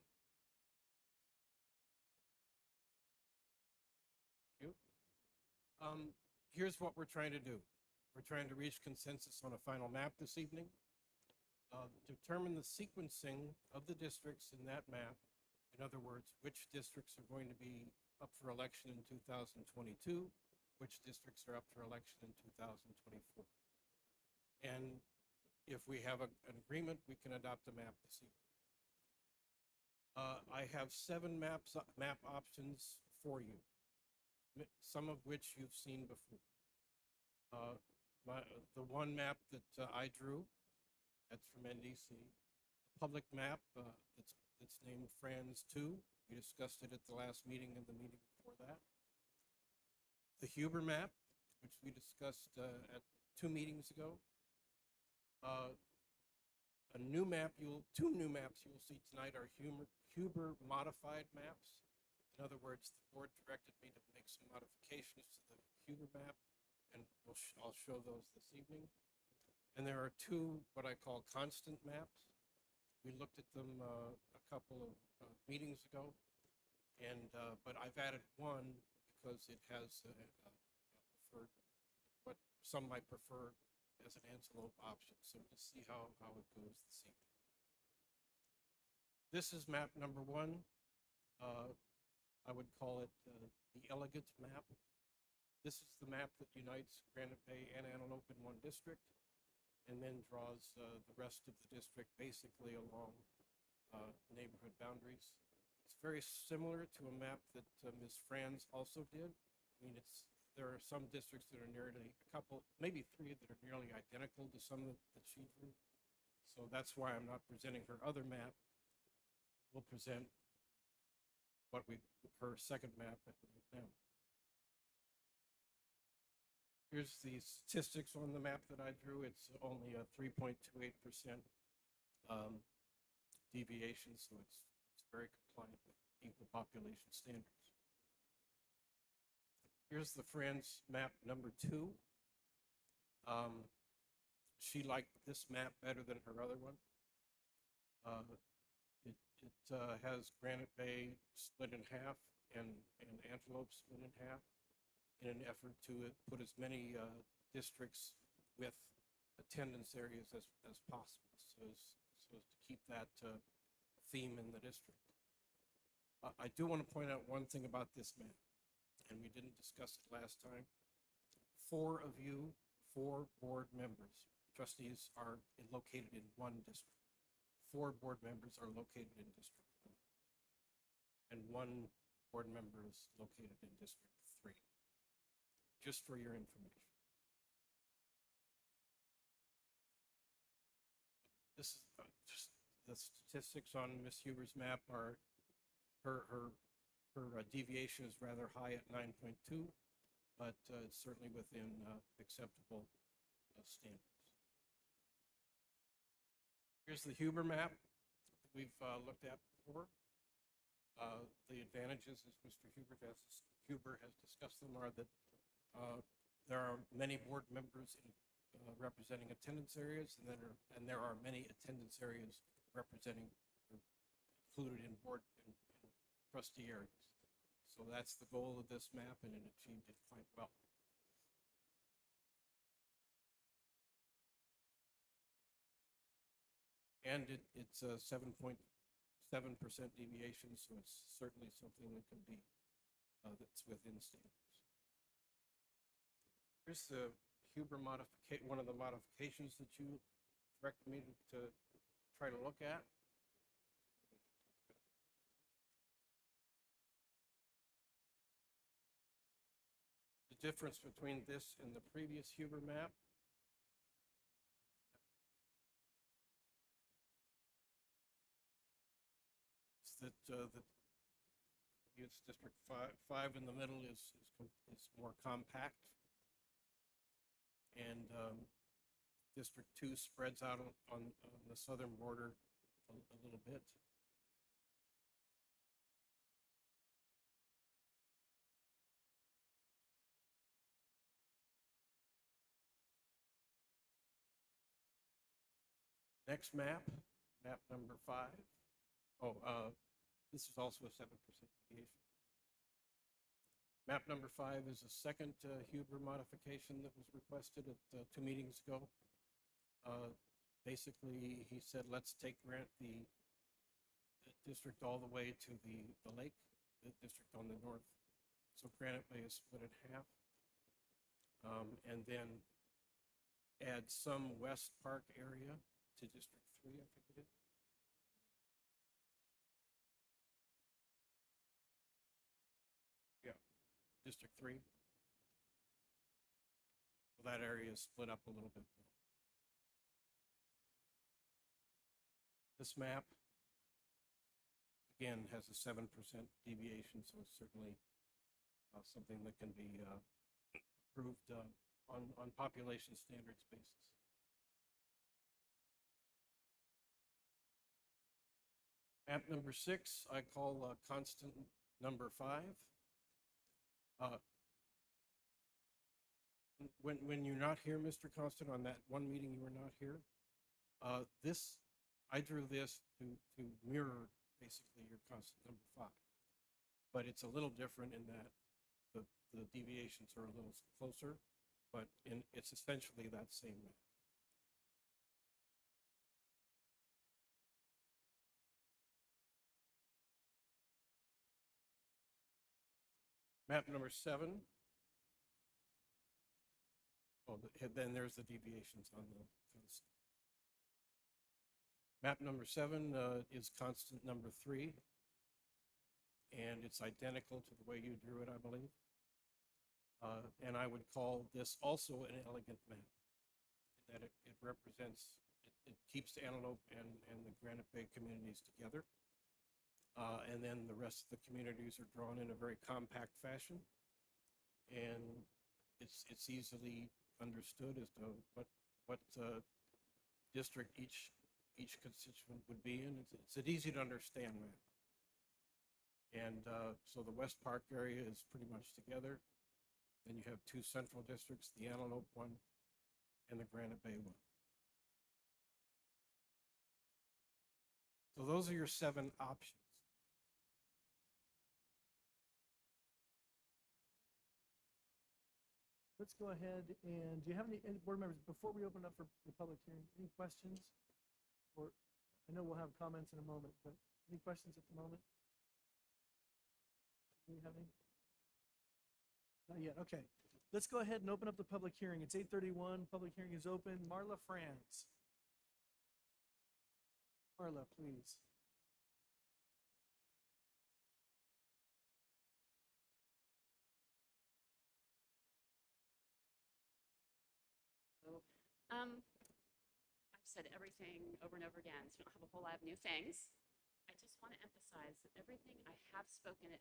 Thank you. Here's what we're trying to do. We're trying to reach consensus on a final map this evening. Determine the sequencing of the districts in that map. In other words, which districts are going to be up for election in 2022, which districts are up for election in 2024. And if we have an agreement, we can adopt a map this evening. I have 7 map options for you, some of which you've seen before. The one map that I drew, that's from NDC. A public map that's named Franz 2. We discussed it at the last meeting and the meeting before that. The Huber map, which we discussed at 2 meetings ago. Two new maps you'll see tonight are Huber modified maps. In other words, the board directed me to make some modifications to the Huber map, and I'll show those this evening. And there are 2 what I call constant maps. We looked at them a couple of meetings ago, and but I've added one because it has preferred what some might prefer as an antelope option. So we'll see how it goes this evening. This is map number 1. I would call it the Elegance Map. This is the map that unites Granite Bay and Antelope in one district, and then draws the rest of the district basically along neighborhood boundaries. It's very similar to a map that Ms. Franz also did. I mean, there are some districts that are nearly, a couple, maybe three that are nearly identical to some that she drew. So that's why I'm not presenting her other map. We'll present her second map right now. Here's the statistics on the map that I drew. It's only a 3.28% deviation, so it's very compliant with equal population standards. Here's the Friends map number 2. She liked this map better than her other one. It has Granite Bay split in half and Antelope split in half in an effort to put as many districts with attendance areas as possible, so as to keep that theme in the district. I do want to point out one thing about this map, and we didn't discuss it last time. 4 of you, 4 board members, trustees, are located in one district. 4 board members are located in District 1, and 1 board member is located in District 3, just for your information. This is just the statistics on Miss Huber's map are her deviation is rather high at 9.2, but it's certainly within acceptable standards. Here's the Huber map that we've looked at before. The advantages, as Mr. Huber has discussed them, are that there are many board members representing attendance areas, and there are many attendance areas representing or included in board and trustee areas. So that's the goal of this map, and it achieved it quite well. And it's a 7.7% deviation, so it's certainly something that can be, that's within standards. Here's the Huber one of the modifications that you directed me to try to look at. The difference between this and the previous Huber map that it's District 5 in the middle is more compact, and District 2 spreads out on the southern border a little bit. Next map number 5. This is also a 7% deviation. Map number 5 is a second Huber modification that was requested at 2 meetings ago. Basically, he said, let's take the district all the way to the lake, the district on the north. So Granite Bay is split in half. And then add some West Park area to District 3, I think it is. District 3. Well, that area is split up a little bit more. This map, again, has a 7% deviation, so it's certainly something that can be approved on population standards basis. Map number 6, I call constant number 5. When you're not here, Mr. Constant, on that one meeting you were not here, I drew this to mirror basically your constant number 5. But it's a little different in that the deviations are a little closer, but it's essentially that same map. Map number 7. Oh, then there's the deviations on the constant. Map number 7 is constant number 3, and it's identical to the way you drew it, I believe. And I would call this also an elegant map, that it represents, it keeps Antelope and the Granite Bay communities together. And then the rest of the communities are drawn in a very compact fashion. And it's easily understood as to what district each constituent would be in. It's an easy to understand map. And so the West Park area is pretty much together. Then you have two central districts, the Antelope one and the Granite Bay one. So those are your 7 options. Let's go ahead and, do you have any board members, before we open up for the public hearing, any questions? Or, I know we'll have comments in a moment, but any questions at the moment? Do you have any? Not yet, okay. Let's go ahead and open up the public hearing. It's 8:31, public hearing is open. Marla Franz. Marla, please. I've said everything over and over again, so I don't have a whole lot of new things. I just want to emphasize that everything I have spoken at,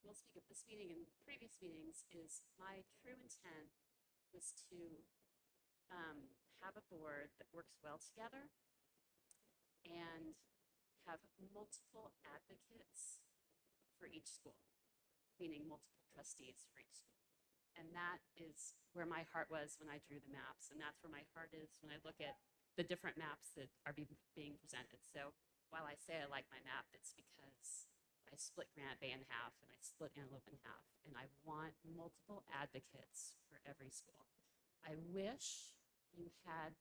will speak at this meeting and previous meetings, is my true intent was to have a board that works well together and have multiple advocates for each school, meaning multiple trustees for each school. And that is where my heart was when I drew the maps. And that's where my heart is when I look at the different maps that are being presented. So while I say I like my map, it's because I split Granite Bay in half and I split Antelope in half. And I want multiple advocates for every school. I wish you had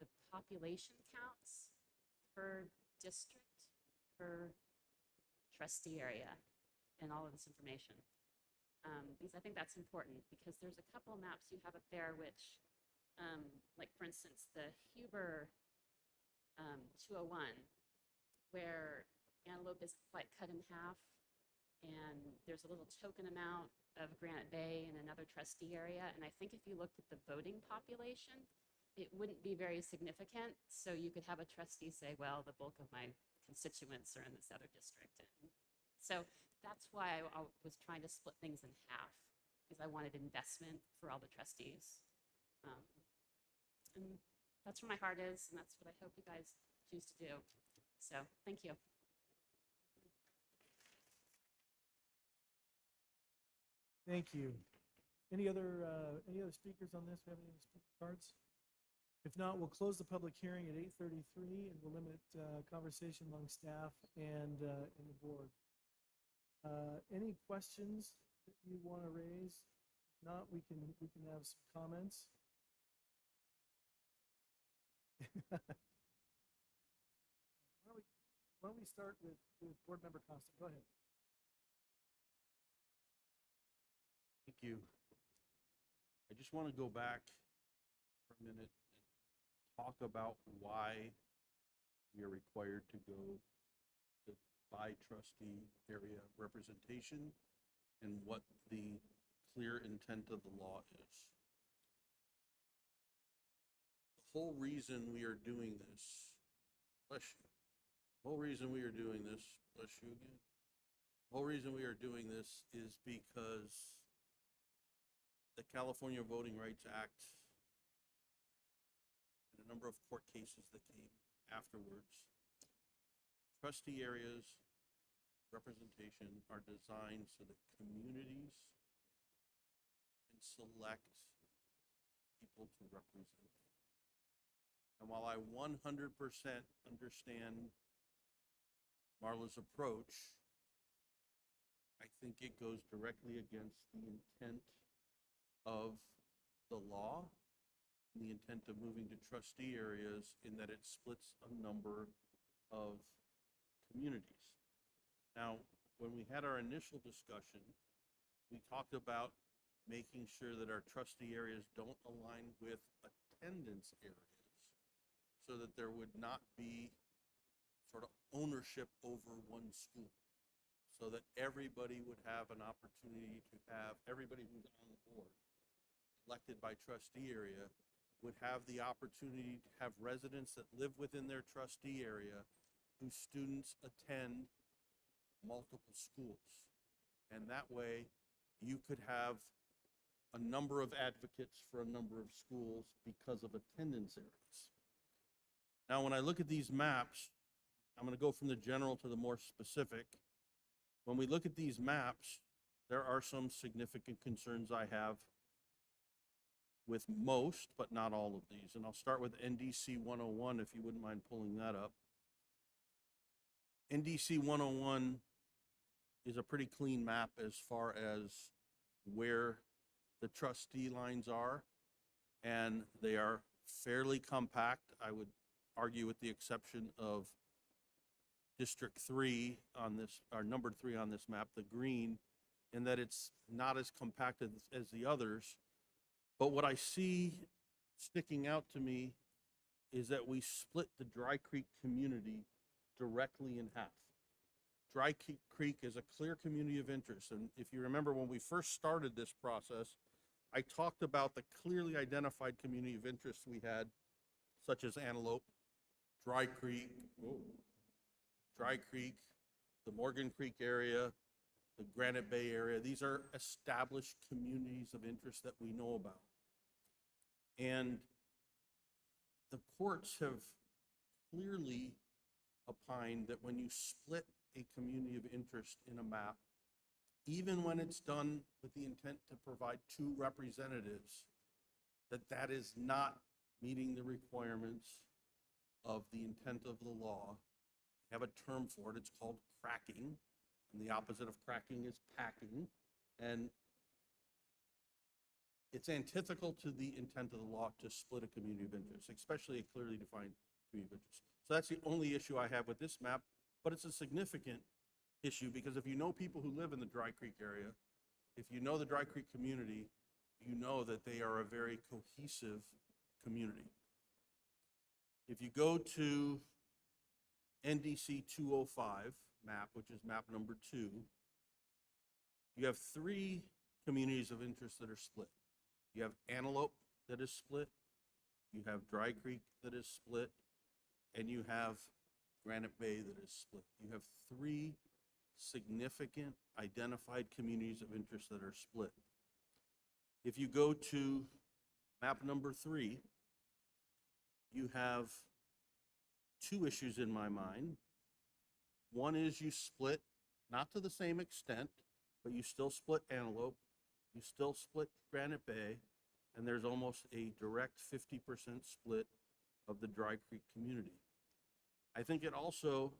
the population counts per district, per trustee area, and all of this information. Because I think that's important, because there's a couple of maps you have up there which, like for instance, the Huber 201, where Antelope isn't quite cut in half, and there's a little token amount of Granite Bay in another trustee area. And I think if you looked at the voting population, it wouldn't be very significant. So you could have a trustee say, well, the bulk of my constituents are in this other district. And so that's why I was trying to split things in half, because I wanted investment for all the trustees. And that's where my heart is, and that's what I hope you guys choose to do. So thank you. Thank you. Any other speakers on this? We have any other speaker cards? If not, we'll close the public hearing at 8:33, and we'll limit conversation among staff and the board. Any questions that you want to raise? If not, we can have some comments. Why don't we start with Board Member Costa? Go ahead. Thank you. I just want to go back for a minute and talk about why we are required to go to by trustee area representation and what the clear intent of the law is. The whole reason we are doing this, bless you, the whole reason we are doing this, bless you again, the whole reason we are doing this is because the California Voting Rights Act and a number of court cases that came afterwards, trustee areas representation are designed so that communities can select people to represent them. And while I 100% understand Marla's approach, I think it goes directly against the intent of the law, and the intent of moving to trustee areas, in that it splits a number of communities. Now, when we had our initial discussion, we talked about making sure that our trustee areas don't align with attendance areas, so that there would not be sort of ownership over one school, so that everybody would have an opportunity to have, everybody who's on the board elected by trustee area would have the opportunity to have residents that live within their trustee area whose students attend multiple schools. And that way, you could have a number of advocates for a number of schools because of attendance areas. Now, when I look at these maps, I'm going to go from the general to the more specific. When we look at these maps, there are some significant concerns I have with most, but not all of these. And I'll start with NDC 101, if you wouldn't mind pulling that up. NDC 101 is a pretty clean map as far as where the trustee lines are, and they are fairly compact. I would argue with the exception of District 3 on this, or number 3 on this map, the green, in that it's not as compacted as the others. But what I see sticking out to me is that we split the Dry Creek community directly in half. Dry Creek is a clear community of interest. And if you remember when we first started this process, I talked about the clearly identified community of interest we had, such as Antelope, Dry Creek, the Morgan Creek area, the Granite Bay area. These are established communities of interest that we know about. And the courts have clearly opined that when you split a community of interest in a map, even when it's done with the intent to provide 2 representatives, that is not meeting the requirements of the intent of the law. They have a term for it. It's called cracking, and the opposite of cracking is packing. And it's antithetical to the intent of the law to split a community of interest, especially a clearly defined community of interest. So that's the only issue I have with this map, but it's a significant issue because if you know people who live in the Dry Creek area, if you know the Dry Creek community, you know that they are a very cohesive community. If you go to NDC 205 map, which is map number 2, you have 3 communities of interest that are split. You have Antelope that is split, you have Dry Creek that is split, and you have Granite Bay that is split. You have 3 significant identified communities of interest that are split. If you go to map number 3, you have 2 issues in my mind. One is you split, not to the same extent, but you still split Antelope, you still split Granite Bay, and there's almost a direct 50% split of the Dry Creek community. I think it also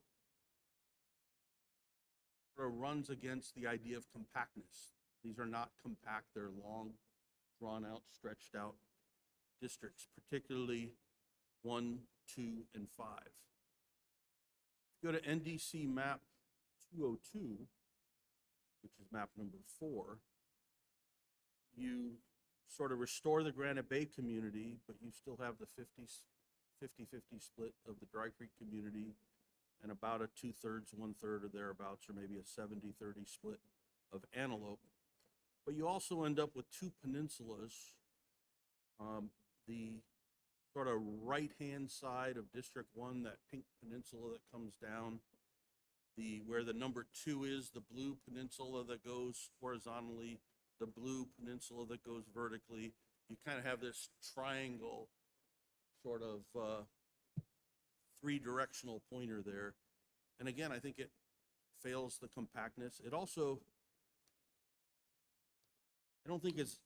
sort of runs against the idea of compactness. These are not compact, they're long, drawn out, stretched out districts, particularly 1, 2, and 5. Go to NDC map 202, which is map number 4. You sort of restore the Granite Bay community, but you still have the 50-50 split of the Dry Creek community and about a 2/3, 1/3 or thereabouts, or maybe a 70-30 split of Antelope. But you also end up with 2 peninsulas. The sort of right-hand side of District 1, that pink peninsula that comes down, where the number 2 is, the blue peninsula that goes horizontally, the blue peninsula that goes vertically. You kind of have this triangle sort of 3-directional pointer there. And again, I think it fails the compactness. It also, I don't think it's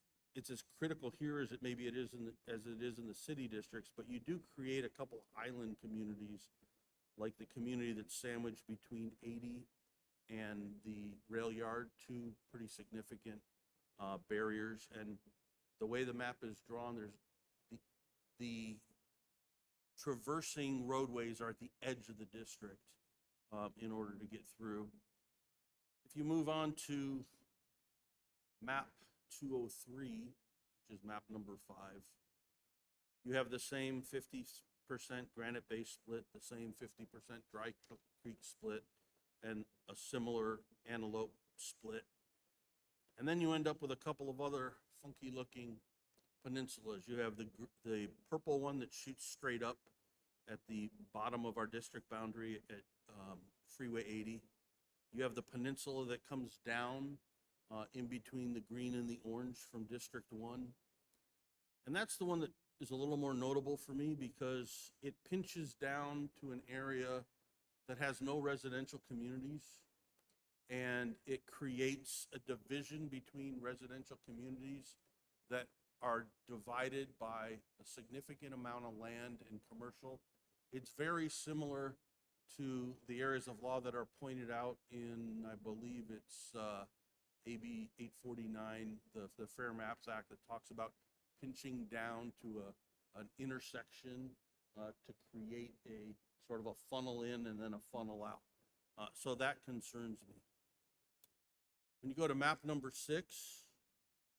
as critical here as maybe it is in the city districts, but you do create a couple island communities, like the community that's sandwiched between 80 and the rail yard, 2 pretty significant barriers. And the way the map is drawn, there's the traversing roadways are at the edge of the district in order to get through. If you move on to map 203, which is map number 5, you have the same 50% Granite Bay split, the same 50% Dry Creek split, and a similar Antelope split. And then you end up with a couple of other funky looking peninsulas. You have the purple one that shoots straight up at the bottom of our district boundary at Freeway 80. You have the peninsula that comes down in between the green and the orange from District 1. And that's the one that is a little more notable for me because it pinches down to an area that has no residential communities, and it creates a division between residential communities that are divided by a significant amount of land and commercial. It's very similar to the areas of law that are pointed out in, I believe it's AB 849, the Fair Maps Act, that talks about pinching down to an intersection to create a sort of a funnel in and then a funnel out. So that concerns me. When you go to map number 6,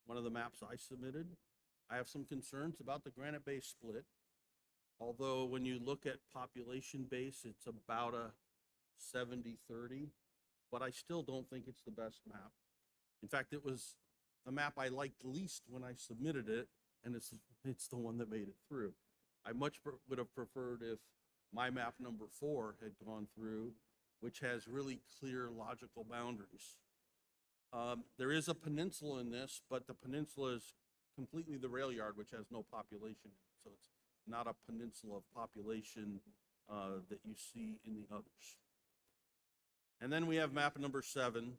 one of the maps I submitted, I have some concerns about the Granite Bay split. Although when you look at population base, it's about a 70-30, but I still don't think it's the best map. In fact, it was the map I liked least when I submitted it, and it's the one that made it through. I would have preferred if my map number 4 had gone through, which has really clear logical boundaries. There is a peninsula in this, but the peninsula is completely the rail yard, which has no population in it. So it's not a peninsula of population that you see in the others. And then we have map number 7.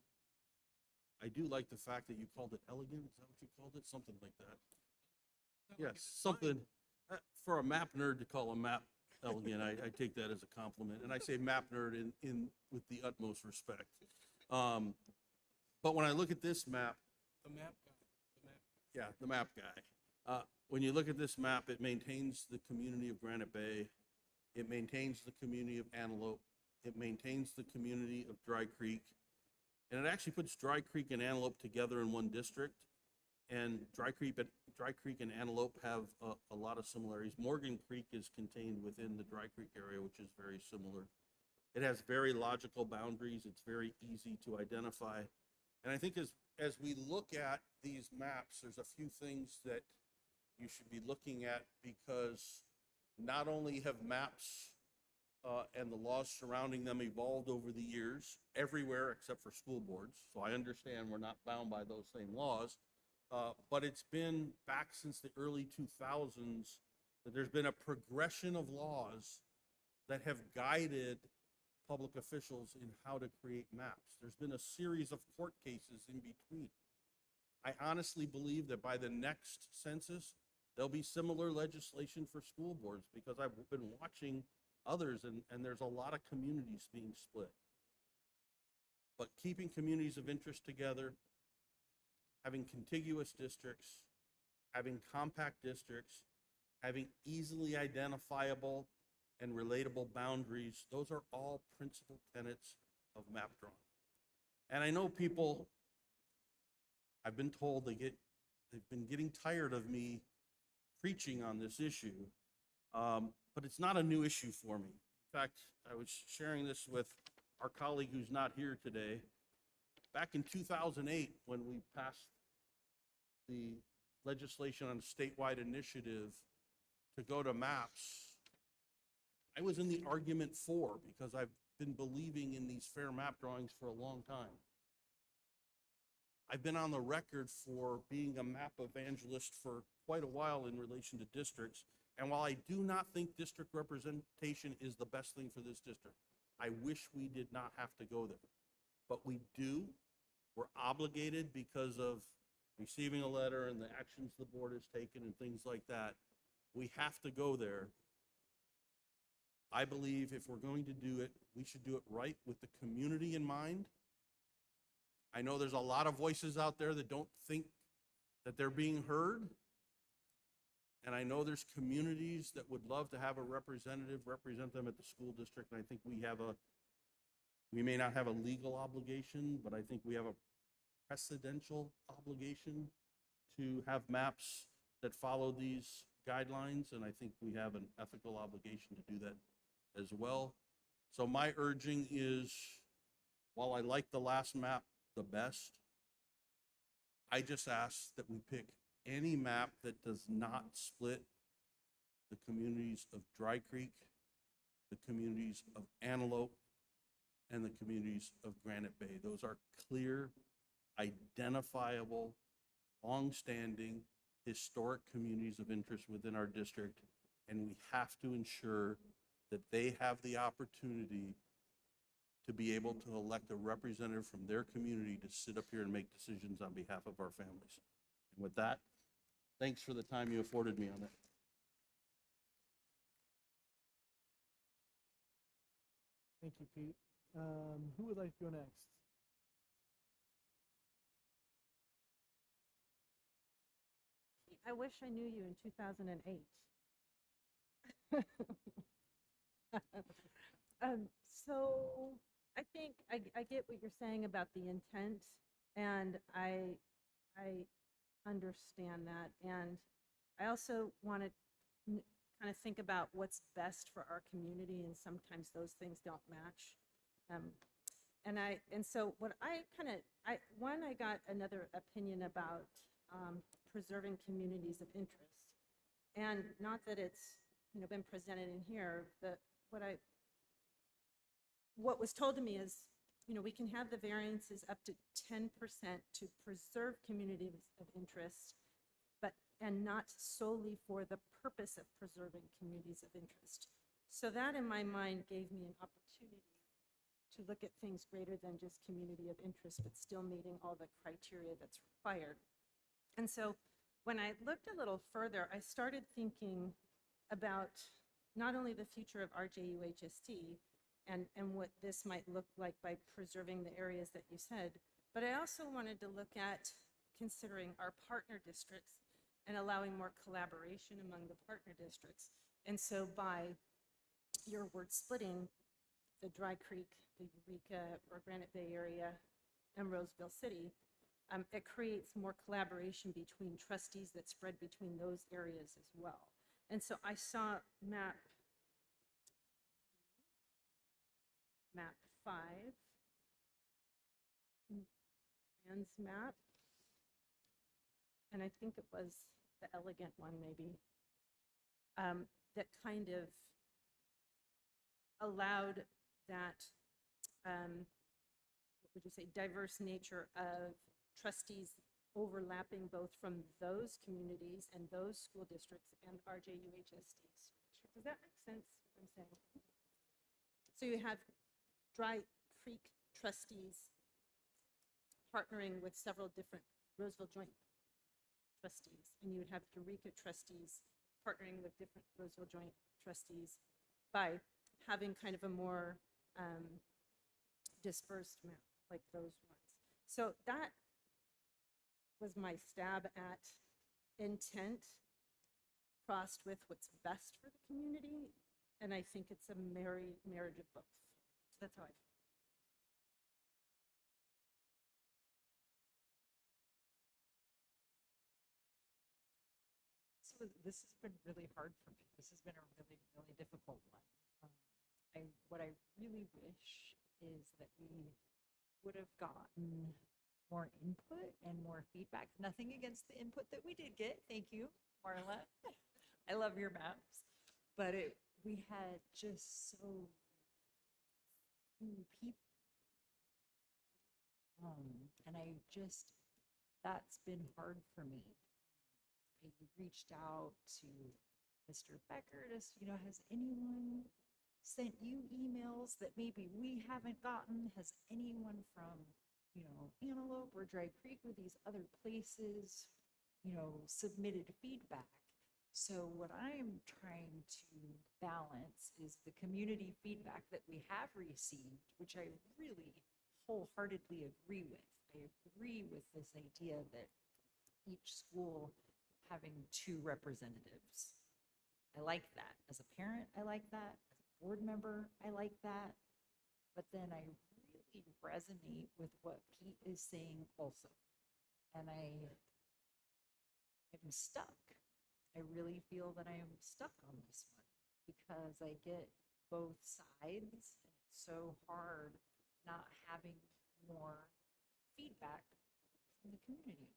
I do like the fact that you called it elegant. Is that what you called it? Something like that. Yes, something for a map nerd to call a map elegant. I take that as a compliment, and I say map nerd in with the utmost respect. But when I look at this map, The map guy. yeah, the map guy. When you look at this map, it maintains the community of Granite Bay. It maintains the community of Antelope. It maintains the community of Dry Creek. And it actually puts Dry Creek and Antelope together in one district. And Dry Creek and Antelope have a lot of similarities. Morgan Creek is contained within the Dry Creek area, which is very similar. It has very logical boundaries. It's very easy to identify. And I think as we look at these maps, there's a few things that you should be looking at, because not only have maps and the laws surrounding them evolved over the years everywhere except for school boards, so I understand we're not bound by those same laws, but it's been back since the early 2000s that there's been a progression of laws that have guided public officials in how to create maps. There's been a series of court cases in between. I honestly believe that by the next census, there'll be similar legislation for school boards, because I've been watching others, and there's a lot of communities being split. But keeping communities of interest together, having contiguous districts, having compact districts, having easily identifiable and relatable boundaries, those are all principal tenets of map drawing. And I know people, I've been told they've been getting tired of me preaching on this issue, but it's not a new issue for me. In fact, I was sharing this with our colleague who's not here today. Back in 2008, when we passed the legislation on a statewide initiative to go to maps, I was in the argument for, because I've been believing in these fair map drawings for a long time. I've been on the record for being a map evangelist for quite a while in relation to districts. And while I do not think district representation is the best thing for this district, I wish we did not have to go there. But we do. We're obligated because of receiving a letter and the actions the board has taken and things like that. We have to go there. I believe if we're going to do it, we should do it right with the community in mind. I know there's a lot of voices out there that don't think that they're being heard. And I know there's communities that would love to have a representative represent them at the school district. And I think we may not have a legal obligation, but I think we have a precedential obligation to have maps that follow these guidelines. And I think we have an ethical obligation to do that as well. So my urging is, while I like the last map the best, I just ask that we pick any map that does not split the communities of Dry Creek, the communities of Antelope, and the communities of Granite Bay. Those are clear, identifiable, long-standing, historic communities of interest within our district, and we have to ensure that they have the opportunity to be able to elect a representative from their community to sit up here and make decisions on behalf of our families. And with that, thanks for the time you afforded me on that. Thank you, Pete. Who would like to go next? I wish I knew you in 2008. So I think I get what you're saying about the intent, and I understand that. And I also want to kind of think about what's best for our community, and sometimes those things don't match. And so what I got another opinion about preserving communities of interest, and not that it's been presented in here, but what was told to me is, we can have the variances up to 10% to preserve communities of interest, and not solely for the purpose of preserving communities of interest. So that, in my mind, gave me an opportunity to look at things greater than just community of interest, but still meeting all the criteria that's required. And so when I looked a little further, I started thinking about not only the future of RJUHSD and what this might look like by preserving the areas that you said, but I also wanted to look at considering our partner districts and allowing more collaboration among the partner districts. And so by your word splitting the Dry Creek, the Eureka or Granite Bay area, and Roseville City, it creates more collaboration between trustees that spread between those areas as well. And so I saw map 5, Rand's map, and I think it was the elegant one maybe, that kind of allowed that, what would you say, diverse nature of trustees overlapping both from those communities and those school districts and RJUHSDs. Does that make sense, what I'm saying? So you have Dry Creek trustees partnering with several different Roseville Joint trustees, and you would have Eureka trustees partnering with different Roseville Joint trustees by having kind of a more dispersed map like those ones. So that was my stab at intent crossed with what's best for the community, and I think it's a marriage of both. So that's how I feel. So this has been really hard for me. This has been a really, really difficult one. What I really wish is that we would have gotten more input and more feedback. Nothing against the input that we did get. Thank you, Marla. I love your maps. But we had just so few people. And that's been hard for me. I reached out to Mr. Becker to, has anyone sent you emails that maybe we haven't gotten? Has anyone from, Antelope or Dry Creek or these other places, submitted feedback? So what I'm trying to balance is the community feedback that we have received, which I really wholeheartedly agree with. I agree with this idea that each school having 2 representatives. I like that. As a parent, I like that. As a board member, I like that. But then I really resonate with what Pete is saying also. And I'm stuck. I really feel that I am stuck on this one because I get both sides, and it's so hard not having more feedback from the community.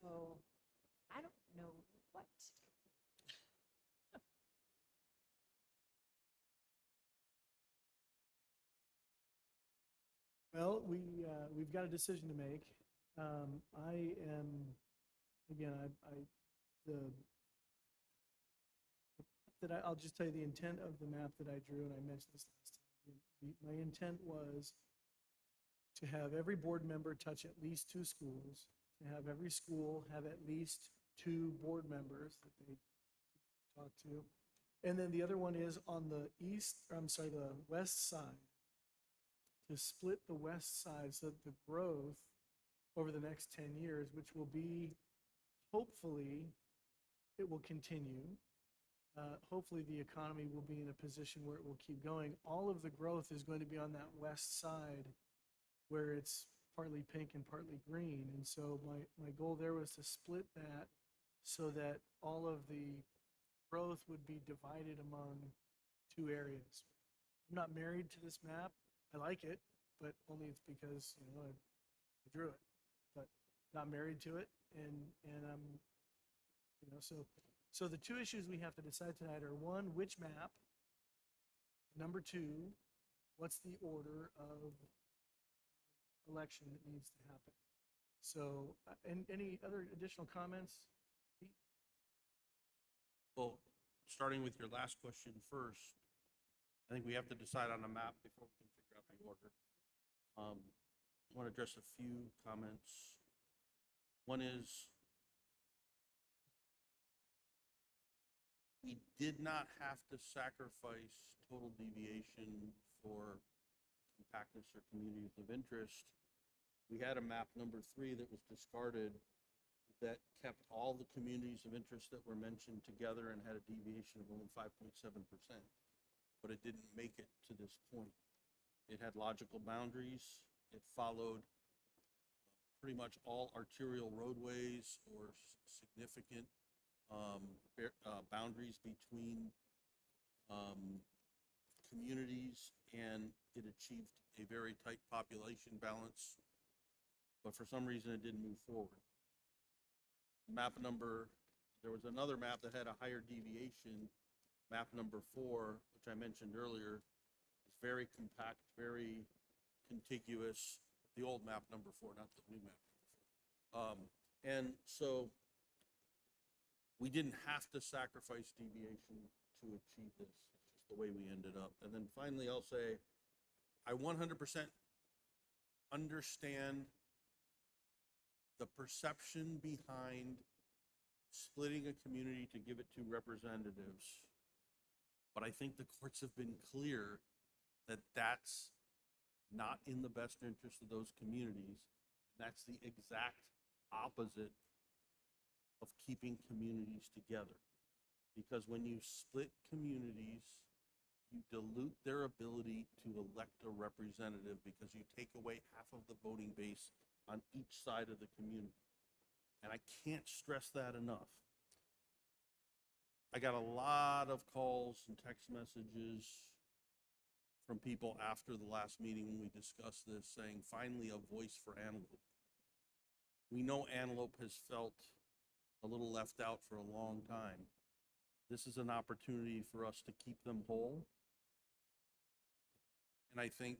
So I don't know what to do. Well, we've got a decision to make. I am, again, the, I'll just tell you the intent of the map that I drew, and I mentioned this last time. My intent was to have every board member touch at least 2 schools, to have every school have at least 2 board members that they talk to. And then the other one is on the the west side, to split the west side so that the growth over the next 10 years, which will be, hopefully, it will continue. Hopefully, the economy will be in a position where it will keep going. All of the growth is going to be on that west side where it's partly pink and partly green. And so my goal there was to split that so that all of the growth would be divided among 2 areas. I'm not married to this map. I like it, but only it's because, I drew it, but not married to it. And I'm, so the 2 issues we have to decide tonight are, 1, which map? Number 2, what's the order of election that needs to happen? So, and any other additional comments? Well, starting with your last question first, I think we have to decide on a map before we can figure out the order. I want to address a few comments. One is, we did not have to sacrifice total deviation for compactness or communities of interest. We had a map number 3 that was discarded that kept all the communities of interest that were mentioned together and had a deviation of only 5.7%, but it didn't make it to this point. It had logical boundaries. It followed pretty much all arterial roadways or significant boundaries between communities, and it achieved a very tight population balance, but for some reason it didn't move forward. There was another map that had a higher deviation, map number 4, which I mentioned earlier, is very compact, very contiguous, the old map number 4, not the new map number 4. And so we didn't have to sacrifice deviation to achieve this. It's just the way we ended up. And then finally, I'll say, I 100% understand the perception behind splitting a community to give it to representatives. But I think the courts have been clear that that's not in the best interest of those communities. That's the exact opposite of keeping communities together. Because when you split communities, you dilute their ability to elect a representative because you take away half of the voting base on each side of the community. And I can't stress that enough. I got a lot of calls and text messages from people after the last meeting when we discussed this saying, finally a voice for Antelope. We know Antelope has felt a little left out for a long time. This is an opportunity for us to keep them whole. And I think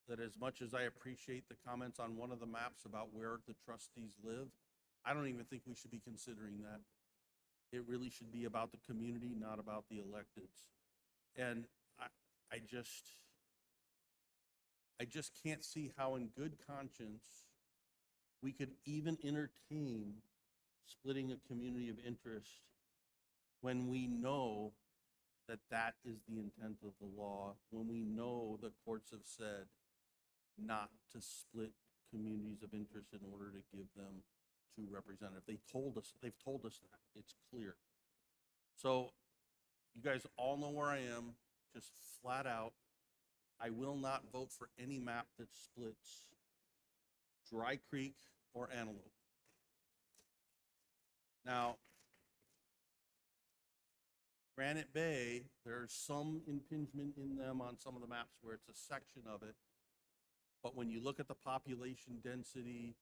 that as much as I appreciate the comments on one of the maps about where the trustees live, I don't even think we should be considering that. It really should be about the community, not about the electeds. And I just can't see how in good conscience we could even entertain splitting a community of interest when we know that that is the intent of the law, when we know the courts have said not to split communities of interest in order to give them to representatives. They've told us that. It's clear. So you guys all know where I am, just flat out. I will not vote for any map that splits Dry Creek or Antelope. Now, Granite Bay, there's some impingement in them on some of the maps where it's a section of it. But when you look at the population density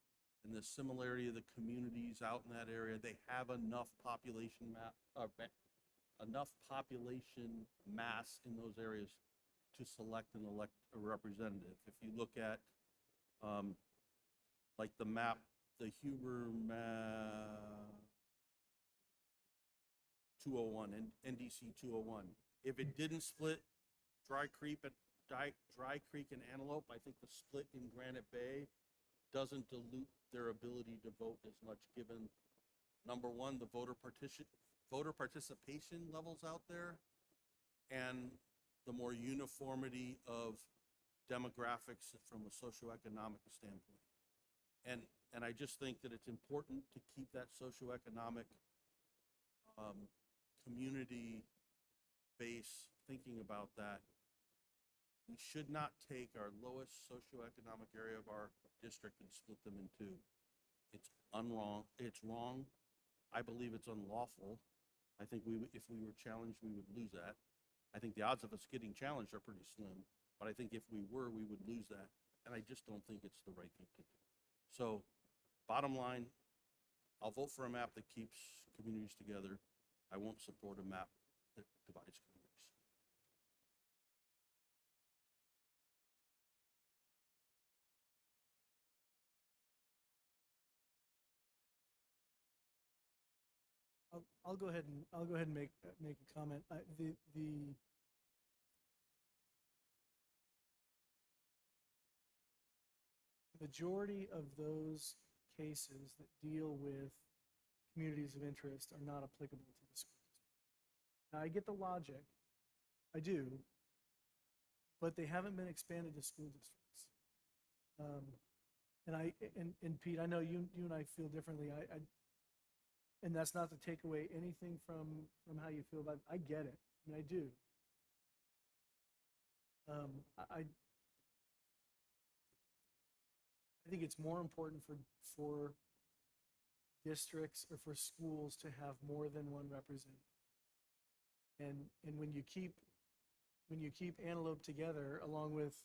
and the similarity of the communities out in that area, they have enough population enough population mass in those areas to select and elect a representative. If you look at, like the map, the Huber map 201 and NDC 201, if it didn't split Dry Creek and Antelope, I think the split in Granite Bay doesn't dilute their ability to vote as much, given, number one, the voter participation levels out there, and the more uniformity of demographics from a socioeconomic standpoint. And I just think that it's important to keep that socioeconomic community base thinking about that. We should not take our lowest socioeconomic area of our district and split them in two. It's wrong. I believe it's unlawful. I think if we were challenged, we would lose that. I think the odds of us getting challenged are pretty slim, but I think if we were, we would lose that. And I just don't think it's the right thing to do. So bottom line, I'll vote for a map that keeps communities together. I won't support a map that divides communities. I'll go ahead and make a comment. The majority of those cases that deal with communities of interest are not applicable to the school district. Now, I get the logic, I do, but they haven't been expanded to school districts. And Pete, I know you and I feel differently. And that's not to take away anything from how you feel about it. I get it, and I do. I think it's more important for districts or for schools to have more than one representative. And when you keep Antelope together, along with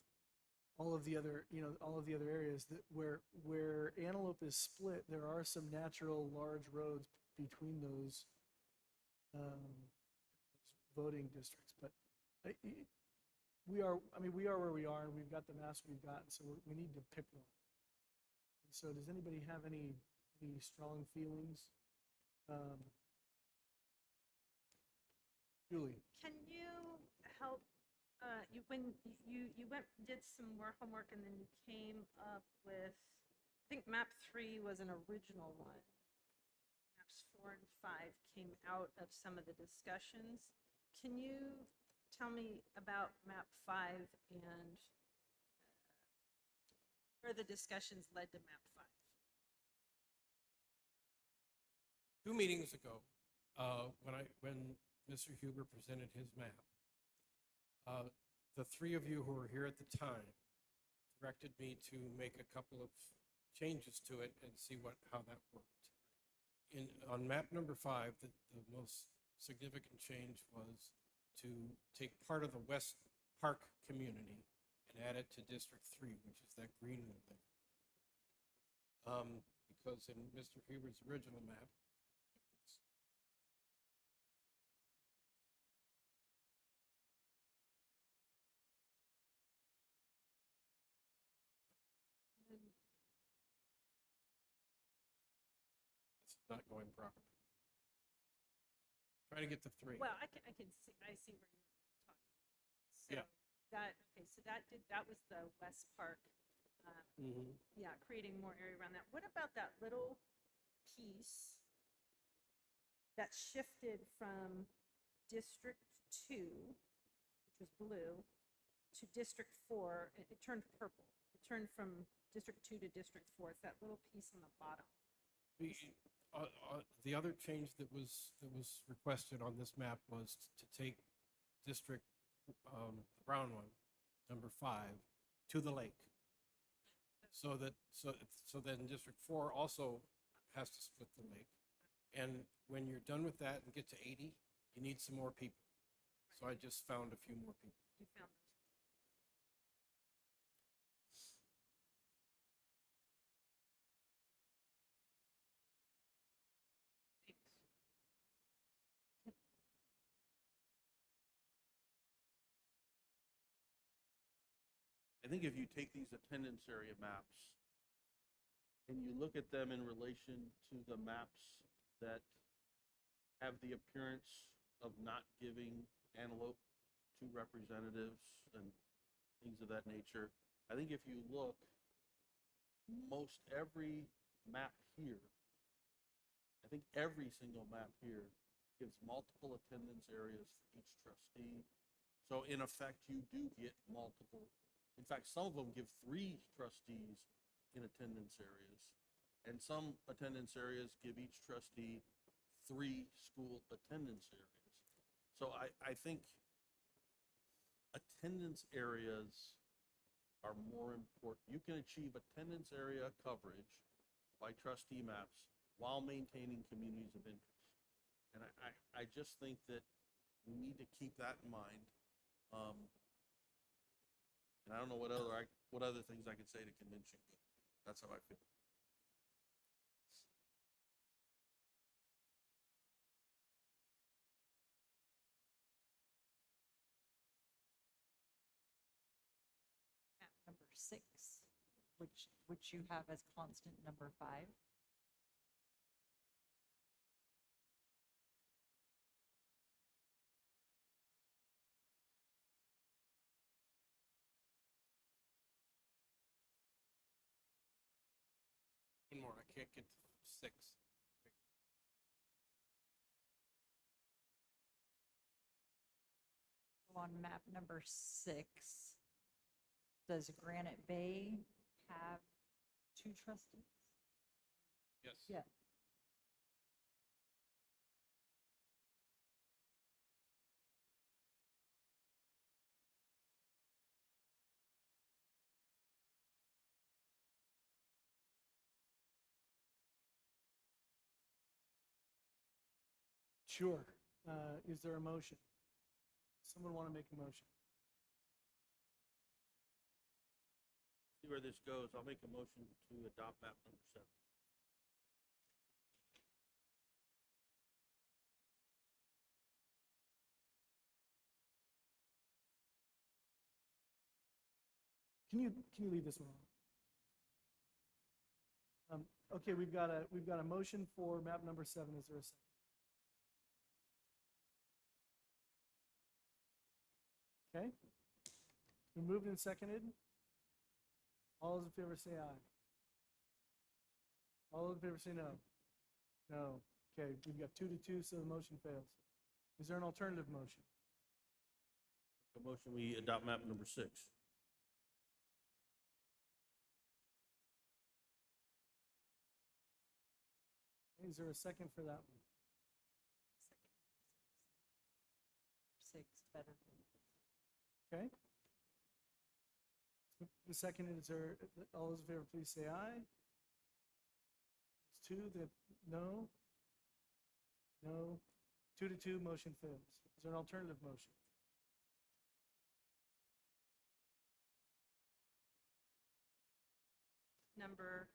all of the other areas where Antelope is split, there are some natural large roads between those voting districts. But we are where we are, and we've got the maps we've got, so we need to pick one. And so, does anybody have any strong feelings? Julie. Can you help, you did some more homework and then you came up with, I think map 3 was an original one. Maps 4 and 5 came out of some of the discussions. Can you tell me about map 5 and where the discussions led to map 5? 2 meetings ago, when Mr. Huber presented his map, the three of you who were here at the time directed me to make a couple of changes to it and see how that worked. On map number 5, the most significant change was to take part of the West Park community and add it to District 3, which is that green one there. Because in Mr. Huber's original map, it's not going properly. Try to get to 3. Well, I see where you're talking. So Yeah. That was the West Park. Yeah, creating more area around that. What about that little piece that shifted from District 2, which was blue, to District 4? It turned purple. It turned from District 2 to District 4. It's that little piece on the bottom. The other change that was requested on this map was to take District, the brown one, number 5, to the lake. So then District 4 also has to split the lake. And when you're done with that and get to 80, you need some more people. So I just found a few more people. You found those. I think if you take these attendance area maps and you look at them in relation to the maps that have the appearance of not giving Antelope two representatives and things of that nature, I think if you look, most every map here, I think every single map here gives multiple attendance areas for each trustee. So in effect, you do get multiple. In fact, some of them give 3 trustees in attendance areas. And some attendance areas give each trustee 3 school attendance areas. So I think attendance areas are more important. You can achieve attendance area coverage by trustee maps while maintaining communities of interest. And I just think that we need to keep that in mind. And I don't know what other things I could say to convince you, but that's how I feel. Map number 6, which you have as constant number 5. One more, I can't get to 6. On map number 6, does Granite Bay have 2 trustees? Yes. Yeah. Sure. Is there a motion? Someone want to make a motion? See where this goes. I'll make a motion to adopt map number 7. Can you leave this one on? Okay, we've got a motion for map number 7. Is there a second? Okay. We moved and seconded. All those in favor say aye. All those in favor say no. No. Okay, we've got 2 to 2, so the motion fails. Is there an alternative motion? A motion we adopt map number 6. Is there a second for that one? 6 better. Okay. The second is there, all those in favor, please say aye. It's 2, no. No. 2 to 2, motion fails. Is there an alternative motion? Number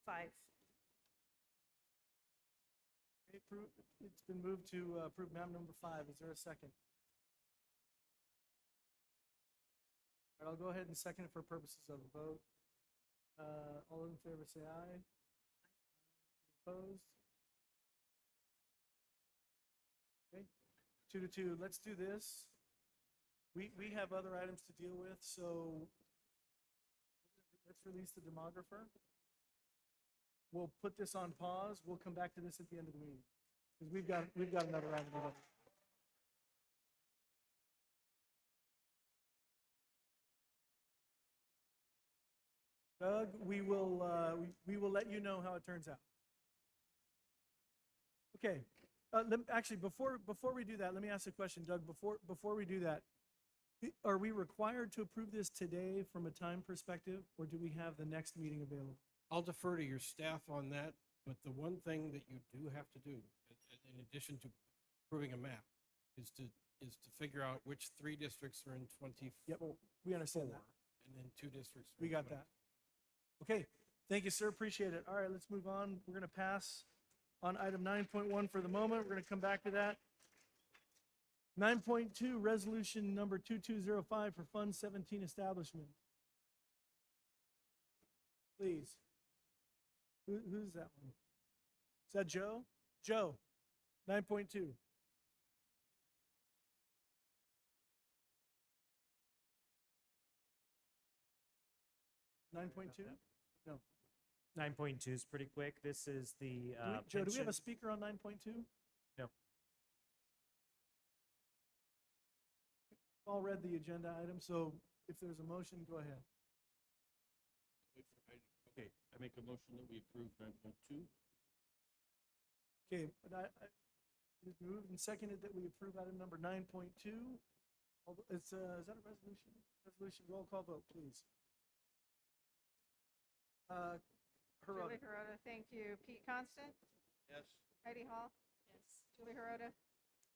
5. It's been moved to approve map number 5. Is there a second? All right, I'll go ahead and second it for purposes of a vote. All those in favor say aye. Opposed? Okay, 2 to 2. Let's do this. We have other items to deal with, so let's release the demographer. We'll put this on pause. We'll come back to this at the end of the meeting because we've got another item to go. Doug, we will let you know how it turns out. Okay. Actually, before we do that, let me ask a question, Doug. Before we do that, are we required to approve this today from a time perspective, or do we have the next meeting available? I'll defer to your staff on that, but the one thing that you do have to do, in addition to approving a map, is to figure out which 3 districts are in 24. Yep, we understand that. And then 2 districts. We got that. Okay, thank you, sir. Appreciate it. All right, let's move on. We're going to pass on item 9.1 for the moment. We're going to come back to that. 9.2, resolution number 2205 for Fund 17 establishment. Please. Who's that one? Is that Joe? Joe, 9.2. Nine point two? No. 9.2 is pretty quick. This is the Joe, do we have a pension- speaker on 9.2? No. All read the agenda item, so if there's a motion, go ahead. Okay, I make a motion that we approve 9.2. Okay, but it is moved and seconded that we approve item number 9.2. Is that a resolution? Resolution, roll call vote, please. Julie Hirota. Hirota, thank you. Pete Constant? Yes. Heidi Hall? Yes. Julie Hirota?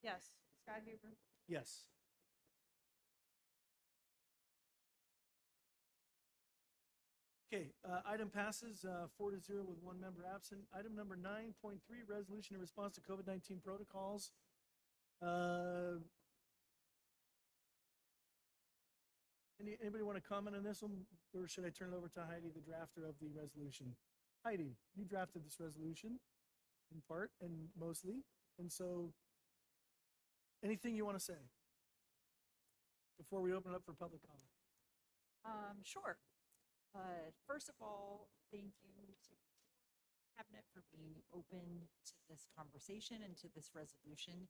Yes. Scott Huber? Yes. Okay, item passes 4-0 with one member absent. Item number 9.3, resolution in response to COVID-19 protocols. Anybody want to comment on this one, or should I turn it over to Heidi, the drafter of the resolution? Heidi, you drafted this resolution in part and mostly, and so anything you want to say before we open it up for public comment? Sure. First of all, thank you to Cabinet for being open to this conversation and to this resolution.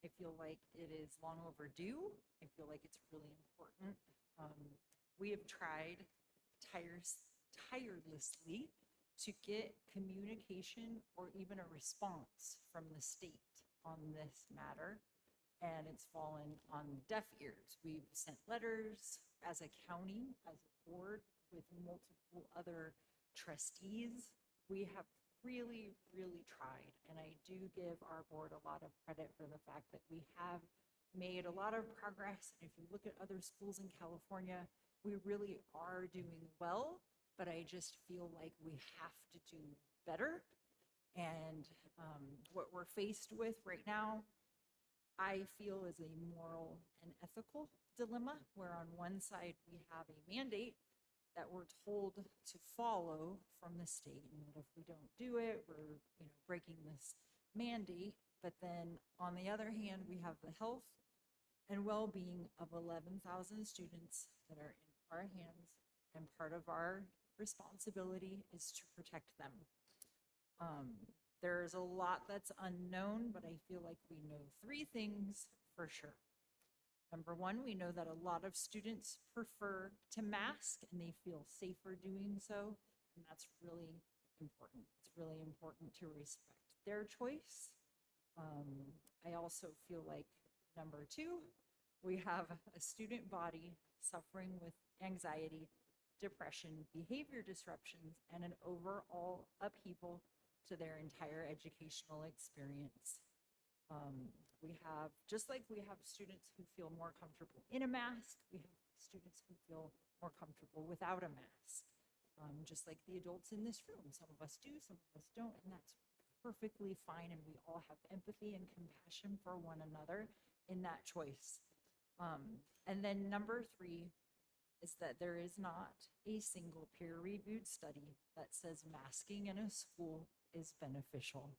I feel like it is long overdue. I feel like it's really important. We have tried tirelessly to get communication or even a response from the state on this matter, and it's fallen on deaf ears. We've sent letters as a county, as a board, with multiple other trustees. We have really, really tried, and I do give our board a lot of credit for the fact that we have made a lot of progress. And if you look at other schools in California, we really are doing well, but I just feel like we have to do better. And what we're faced with right now, I feel, is a moral and ethical dilemma, where on one side we have a mandate that we're told to follow from the state, and that if we don't do it, we're breaking this mandate. But then on the other hand, we have the health and well-being of 11,000 students that are in our hands, and part of our responsibility is to protect them. There's a lot that's unknown, but I feel like we know three things for sure. Number one, we know that a lot of students prefer to mask and they feel safer doing so, and that's really important. It's really important to respect their choice. I also feel like, number two, we have a student body suffering with anxiety, depression, behavior disruptions, and an overall upheaval to their entire educational experience. We have, just like we have students who feel more comfortable in a mask, we have students who feel more comfortable without a mask. Just like the adults in this room. Some of us do, some of us don't, and that's perfectly fine, and we all have empathy and compassion for one another in that choice. And then number three is that there is not a single peer-reviewed study that says masking in a school is beneficial.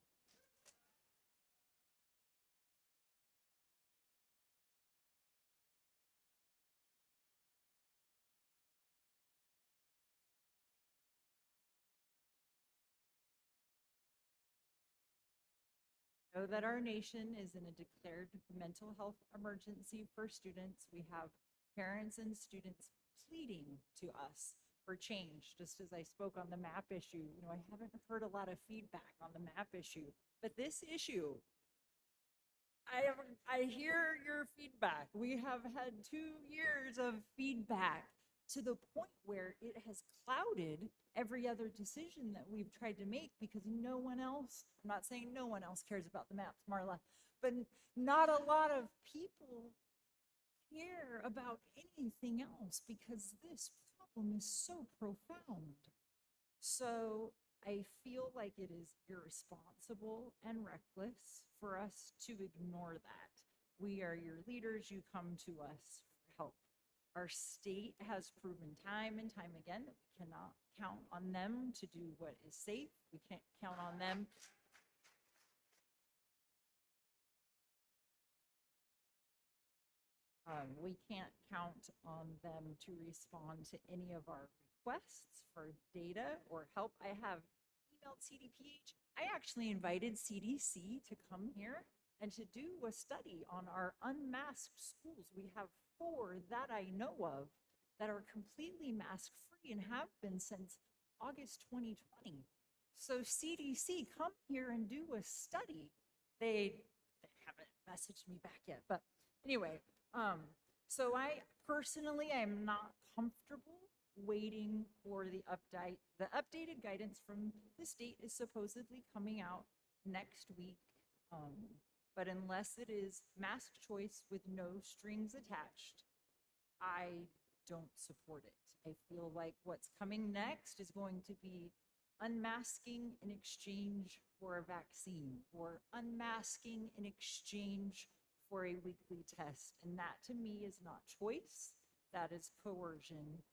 Know that our nation is in a declared mental health emergency for students. We have parents and students pleading to us for change. Just as I spoke on the map issue, I haven't heard a lot of feedback on the map issue, but this issue, I hear your feedback. We have had 2 years of feedback, to the point where it has clouded every other decision that we've tried to make, because no one else, I'm not saying no one else cares about the maps, Marla, but not a lot of people care about anything else, because this problem is so profound. So I feel like it is irresponsible and reckless for us to ignore that. We are your leaders. You come to us for help. Our state has proven time and time again that we cannot count on them to do what is safe. We can't count on them. We can't count on them to respond to any of our requests for data or help. I have emailed CDPH. I actually invited CDC to come here and to do a study on our unmasked schools. We have 4 that I know of that are completely mask-free and have been since August 2020. So CDC, come here and do a study. They haven't messaged me back yet, but anyway, so I personally am not comfortable waiting for the update. The updated guidance from the state is supposedly coming out next week. But unless it is mask choice with no strings attached, I don't support it. I feel like what's coming next is going to be unmasking in exchange for a vaccine, or unmasking in exchange for a weekly test. And that to me is not choice, that is coercion.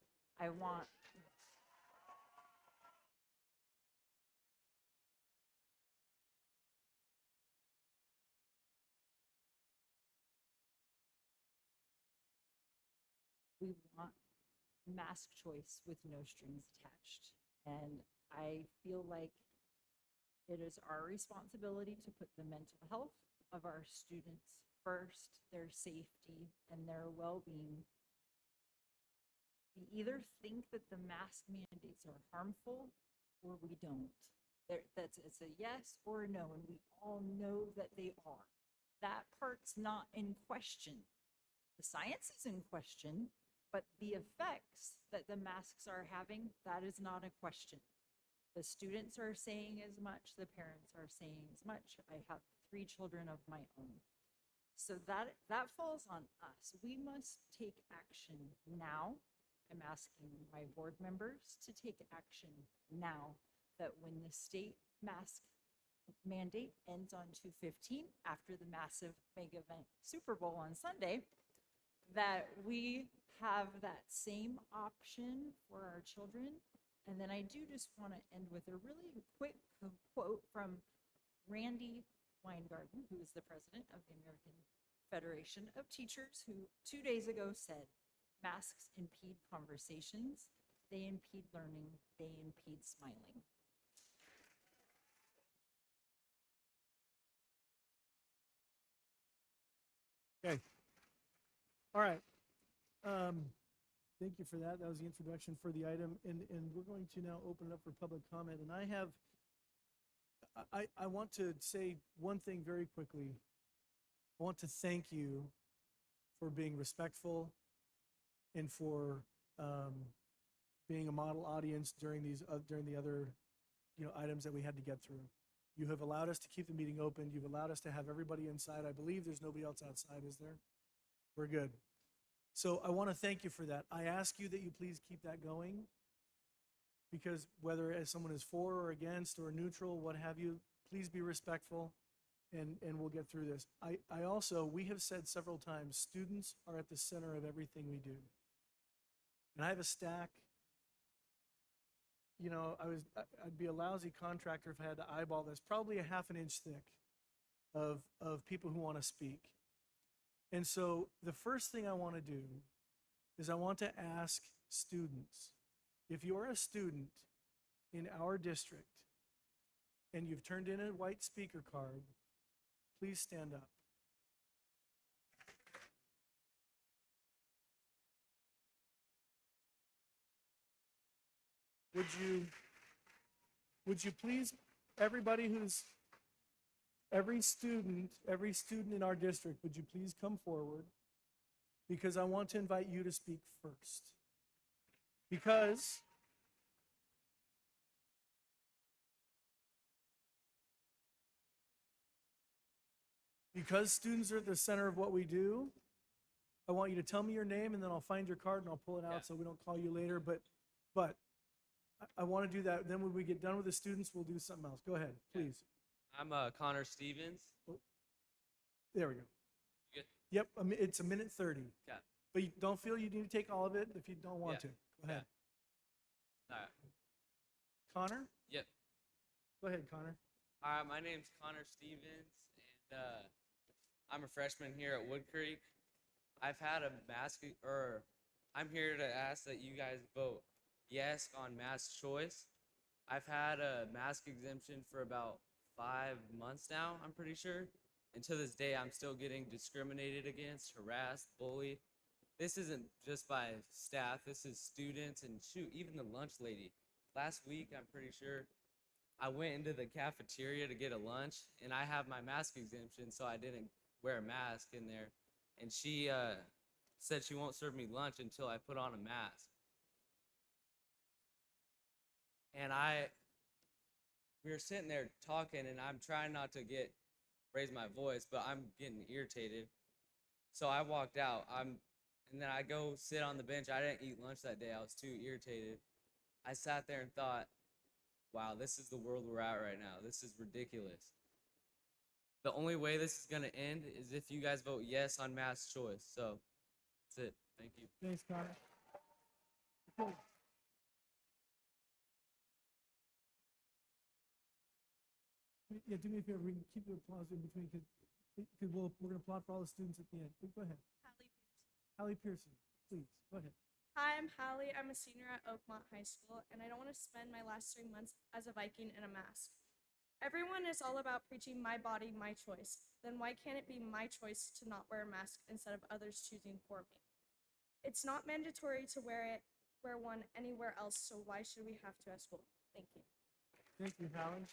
I want we want mask choice with no strings attached. And I feel like it is our responsibility to put the mental health of our students first, their safety and their well-being. We either think that the mask mandates are harmful or we don't. It's a yes or a no, and we all know that they are. That part's not in question. The science is in question, but the effects that the masks are having, that is not a question. The students are saying as much, the parents are saying as much. I have 3 children of my own. So that falls on us. We must take action now. I'm asking my board members to take action now, that when the state mask mandate ends on 2/15, after the massive mega event Super Bowl on Sunday, that we have that same option for our children. And then I do just want to end with a really quick quote from Randy Weingarten, who is the president of the American Federation of Teachers, who 2 days ago said, "Masks impede conversations, they impede learning, they impede smiling." Okay. All right. Thank you for that. That was the introduction for the item, and we're going to now open it up for public comment. And I want to say one thing very quickly. I want to thank you for being respectful and for being a model audience during the other items that we had to get through. You have allowed us to keep the meeting open. You've allowed us to have everybody inside. I believe there's nobody else outside, is there? We're good. So I want to thank you for that. I ask you that you please keep that going, because whether as someone is for or against or neutral, what have you, please be respectful, and we'll get through this. I also, we have said several times, students are at the center of everything we do. And I have a stack. I'd be a lousy contractor if I had to eyeball this, probably a ½ an inch thick of people who want to speak. And so the first thing I want to do is I want to ask students, if you're a student in our district and you've turned in a white speaker card, please stand up. Would you please, every student in our district, would you please come forward? Because I want to invite you to speak first. Because students are at the center of what we do, I want you to tell me your name, and then I'll find your card and I'll pull it out so we don't call you later. But I want to do that. Then when we get done with the students, we'll do something else. Go ahead, please. I'm Connor Stevens. There we go. Good. Yep, it's a minute 30. Yeah. But you don't feel you need to take all of it if you don't want to. Yeah. Go ahead. All right. Connor? Yep. Go ahead, Connor. All right. My name's Connor Stevens, and I'm a freshman here at Wood Creek. I've had a mask, or I'm here to ask that you guys vote yes on mask choice. I've had a mask exemption for about 5 months now, I'm pretty sure. And to this day, I'm still getting discriminated against, harassed, bullied. This isn't just by staff, this is students and shoot, even the lunch lady. Last week, I'm pretty sure, I went into the cafeteria to get a lunch, and I have my mask exemption, so I didn't wear a mask in there. And she said she won't serve me lunch until I put on a mask. And we were sitting there talking, and I'm trying not to raise my voice, but I'm getting irritated. So I walked out. And then I go sit on the bench. I didn't eat lunch that day. I was too irritated. I sat there and thought, wow, this is the world we're at right now. This is ridiculous. The only way this is going to end is if you guys vote yes on mask choice. So that's it. Thank you. Thanks, Connor. Okay. Yeah, do me a favor, we can keep the applause in between, because we're going to applaud for all the students at the end. Go ahead. Hallie Pearson, please, go ahead. Hi, I'm Hallie. I'm a senior at Oakmont High School, and I don't want to spend my last 3 months as a Viking in a mask. Everyone is all about preaching my body, my choice. Then why can't it be my choice to not wear a mask instead of others choosing for me? It's not mandatory to wear one anywhere else, so why should we have to at school? Thank you. Thank you, Hallie.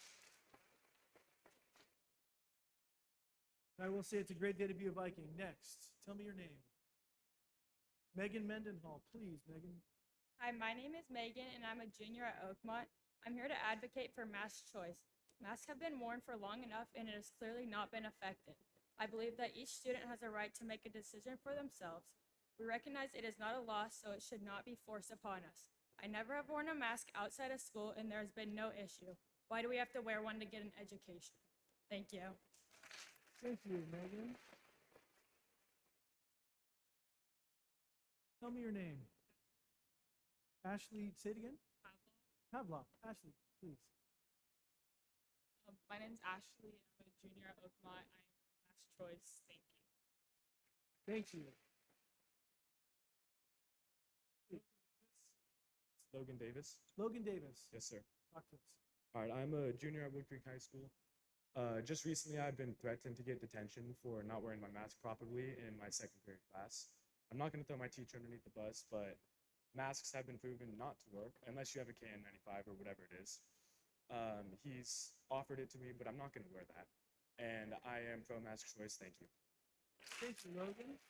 I will say it's a great day to be a Viking. Next, tell me your name. Megan Mendenhall, please, Megan. Hi, my name is Megan, and I'm a junior at Oakmont. I'm here to advocate for mask choice. Masks have been worn for long enough, and it has clearly not been effective. I believe that each student has a right to make a decision for themselves. We recognize it is not a law, so it should not be forced upon us. I never have worn a mask outside of school, and there has been no issue. Why do we have to wear one to get an education? Thank you. Thank you, Megan. Tell me your name. Ashley, say it again? Pavlov. Ashley, please. My name's Ashley. I'm a junior at Oakmont. I am mask choice. Thank you. Thank you. Logan Davis. Logan Davis. Yes, sir. Talk to us. All right, I'm a junior at Wood Creek High School. Just recently, I've been threatened to get detention for not wearing my mask properly in my second period class. I'm not going to throw my teacher underneath the bus, but masks have been proven not to work unless you have a KN95 or whatever it is. He's offered it to me, but I'm not going to wear that. And I am pro mask choice. Thank you. Thank you, Logan.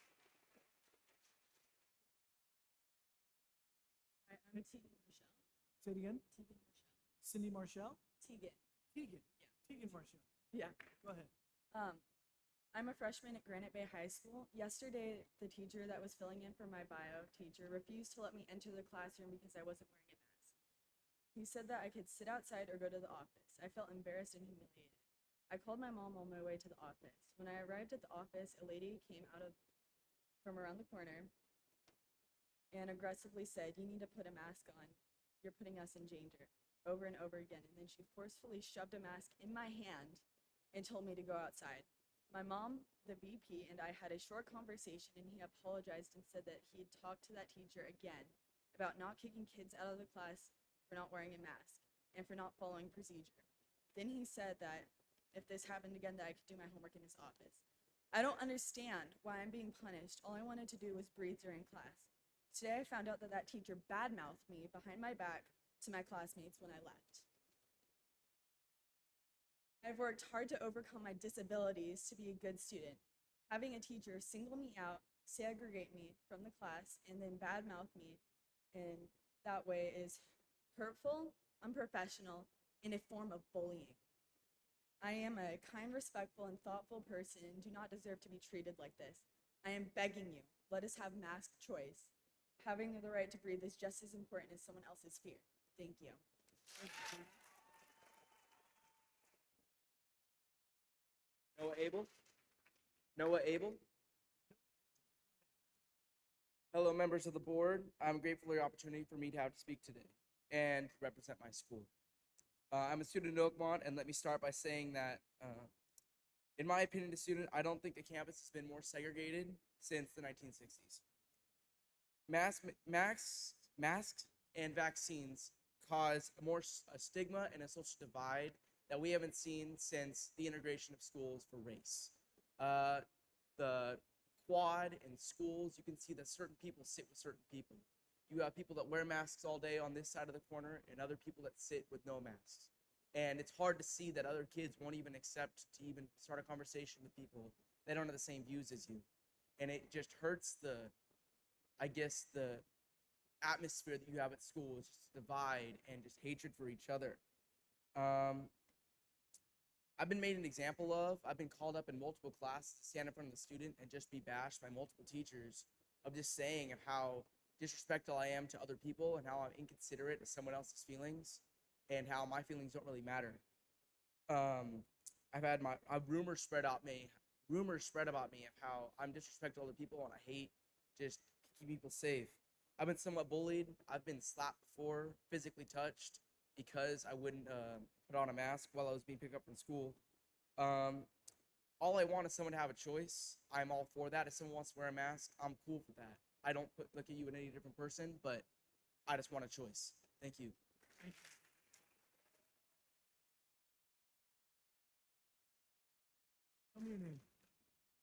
Hi, I'm Tegan Marshall. Say it again. Tegan Marshall. Cindy Marshall? Tegan. Tegan. Yeah. Tegan Marshall. Yeah. Go ahead. I'm a freshman at Granite Bay High School. Yesterday, the teacher that was filling in for my bio teacher refused to let me enter the classroom because I wasn't wearing a mask. He said that I could sit outside or go to the office. I felt embarrassed and humiliated. I called my mom on my way to the office. When I arrived at the office, a lady came from around the corner and aggressively said, "You need to put a mask on. You're putting us in danger," over and over again. And then she forcefully shoved a mask in my hand and told me to go outside. My mom, the VP, and I had a short conversation, and he apologized and said that he had talked to that teacher again about not kicking kids out of the class for not wearing a mask and for not following procedure. Then he said that if this happened again, that I could do my homework in his office. I don't understand why I'm being punished. All I wanted to do was breathe during class. Today I found out that that teacher badmouthed me behind my back to my classmates when I left. I've worked hard to overcome my disabilities to be a good student. Having a teacher single me out, segregate me from the class, and then badmouth me in that way is hurtful, unprofessional, and a form of bullying. I am a kind, respectful, and thoughtful person and do not deserve to be treated like this. I am begging you, let us have mask choice. Having the right to breathe is just as important as someone else's fear. Thank you. Noah Abel? Noah Abel? Hello, members of the board. I'm grateful for the opportunity for me to have to speak today and represent my school. I'm a student in Oakmont, and let me start by saying that, in my opinion, as a student, I don't think the campus has been more segregated since the 1960s. Masks and vaccines cause a stigma and a social divide that we haven't seen since the integration of schools for race. The quad in schools, you can see that certain people sit with certain people. You have people that wear masks all day on this side of the corner and other people that sit with no masks. And it's hard to see that other kids won't even accept to even start a conversation with people that don't have the same views as you. And it just hurts the atmosphere that you have at school. It's just divide and just hatred for each other. I've been made an example of. I've been called up in multiple classes to stand in front of the student and just be bashed by multiple teachers of just saying of how disrespectful I am to other people and how I'm inconsiderate of someone else's feelings and how my feelings don't really matter. I've had rumors spread about me of how I'm disrespectful to other people and I hate just keep people safe. I've been somewhat bullied. I've been slapped before, physically touched because I wouldn't put on a mask while I was being picked up from school. All I want is someone to have a choice. I'm all for that. If someone wants to wear a mask, I'm cool with that. I don't look at you in any different person, but I just want a choice. Thank you. Tell me your name.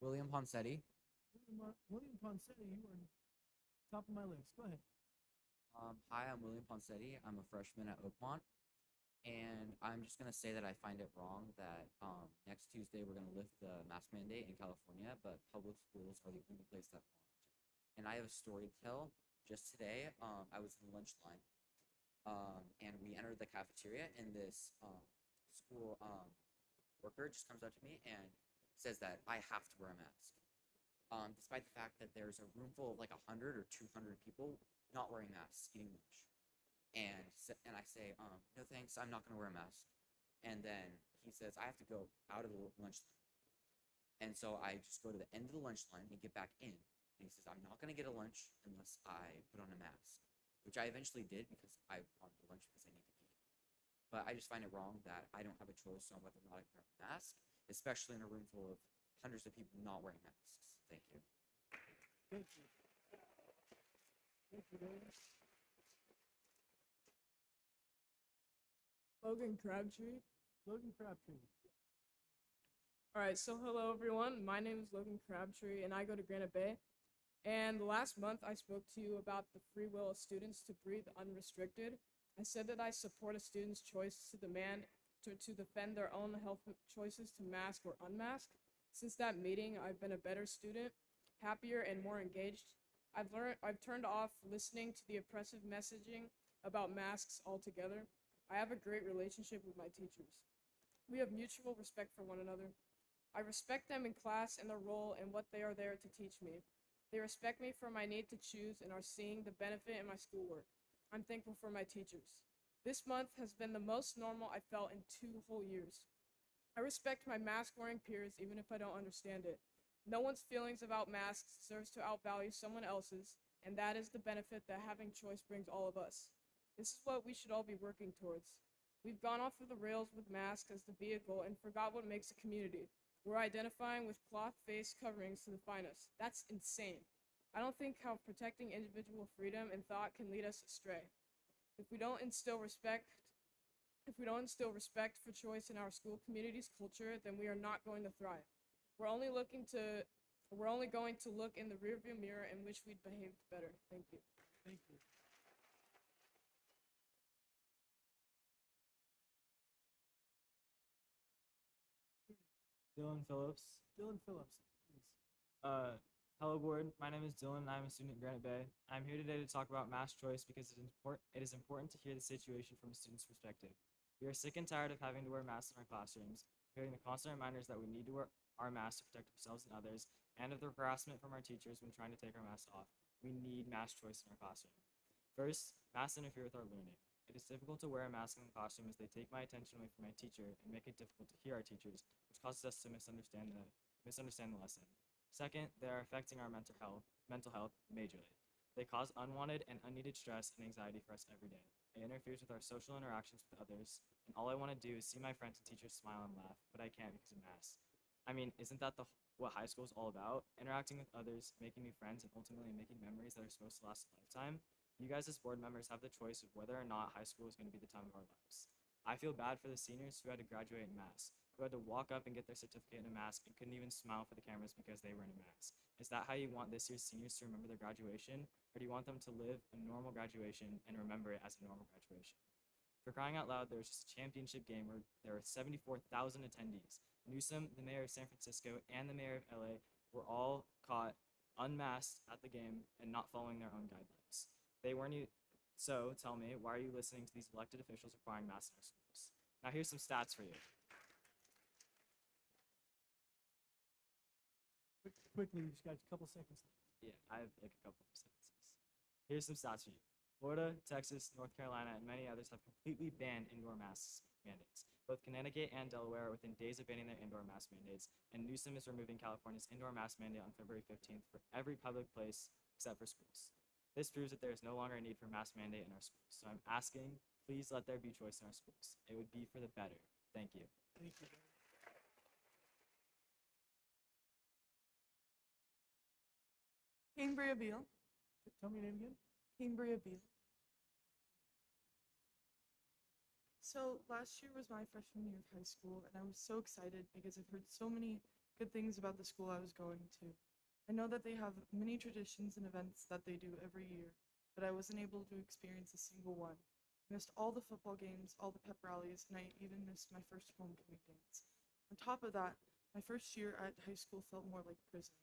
William Ponsetti. William Ponsetti, you are top of my list. Go ahead. Hi, I'm William Ponsetti. I'm a freshman at Oakmont. And I'm just going to say that I find it wrong that next Tuesday we're going to lift the mask mandate in California, but public schools are the only place that aren't. And I have a story to tell. Just today, I was in the lunch line, and we entered the cafeteria, and this school worker just comes up to me and says that I have to wear a mask. Despite the fact that there's a room full of like 100 or 200 people not wearing masks, eating lunch. And I say, no thanks, I'm not gonna wear a mask. And then he says, I have to go out of the lunch line. And so I just go to the end of the lunch line and get back in. And he says, I'm not gonna get a lunch unless I put on a mask, which I eventually did because I wanted the lunch because I need to eat. But I just find it wrong that I don't have a choice on whether or not I can wear a mask, especially in a room full of hundreds of people not wearing masks. Thank you. Thank you. Thank you, David. Logan Crabtree. Logan Crabtree. All right, so hello everyone. My name is Logan Crabtree and I go to Granite Bay. And last month I spoke to you about the free will of students to breathe unrestricted. I said that I support a student's choice to defend their own health choices to mask or unmask. Since that meeting, I've been a better student, happier and more engaged. I've turned off listening to the oppressive messaging about masks altogether. I have a great relationship with my teachers. We have mutual respect for one another. I respect them in class and their role and what they are there to teach me. They respect me for my need to choose and are seeing the benefit in my schoolwork. I'm thankful for my teachers. This month has been the most normal I felt in 2 whole years. I respect my mask-wearing peers even if I don't understand it. No one's feelings about masks serves to outvalue someone else's, and that is the benefit that having choice brings all of us. This is what we should all be working towards. We've gone off of the rails with masks as the vehicle and forgot what makes a community. We're identifying with cloth face coverings to define us. That's insane. I don't think how protecting individual freedom and thought can lead us astray. If we don't instill respect for choice in our school community's culture, then we are not going to thrive. We're only going to look in the rearview mirror and wish we'd behaved better. Thank you. Thank you. Dylan Phillips. Dylan Phillips, please. Hello, board. My name is Dylan, and I'm a student at Granite Bay. I'm here today to talk about mask choice because it is important to hear the situation from a student's perspective. We are sick and tired of having to wear masks in our classrooms, hearing the constant reminders that we need to wear our masks to protect ourselves and others, and of the harassment from our teachers when trying to take our masks off. We need mask choice in our classroom. First, masks interfere with our learning. It is difficult to wear a mask in the classroom as they take my attention away from my teacher and make it difficult to hear our teachers, which causes us to misunderstand the lesson. Second, they are affecting our mental health majorly. They cause unwanted and unneeded stress and anxiety for us every day. It interferes with our social interactions with others, and all I want to do is see my friends and teachers smile and laugh, but I can't because of masks. I mean, isn't that what high school is all about? Interacting with others, making new friends, and ultimately making memories that are supposed to last a lifetime? You guys as board members have the choice of whether or not high school is going to be the time of our lives. I feel bad for the seniors who had to graduate in masks, who had to walk up and get their certificate in a mask and couldn't even smile for the cameras because they were in a mask. Is that how you want this year's seniors to remember their graduation? Or do you want them to live a normal graduation and remember it as a normal graduation? For crying out loud, there was just a championship game where there were 74,000 attendees. Newsom, the mayor of San Francisco, and the mayor of LA were all caught unmasked at the game and not following their own guidelines. They weren't So tell me, why are you listening to these elected officials requiring masks in our schools? Now here's some stats for you. Quickly, you just got a couple seconds left. Yeah, I have like a couple of sentences. Here's some stats for you. Florida, Texas, North Carolina, and many others have completely banned indoor mask mandates. Both Connecticut and Delaware are within days of banning their indoor mask mandates, and Newsom is removing California's indoor mask mandate on February 15th for every public place except for schools. This proves that there is no longer a need for mask mandate in our schools. So I'm asking, please let there be choice in our schools. It would be for the better. Thank you. Thank you. Cambria Beal. Tell me your name again. Cambria Beal. So last year was my freshman year of high school, and I was so excited because I've heard so many good things about the school I was going to. I know that they have many traditions and events that they do every year, but I wasn't able to experience a single one. I missed all the football games, all the pep rallies, and I even missed my first homecoming dance. On top of that, my first year at high school felt more like prison.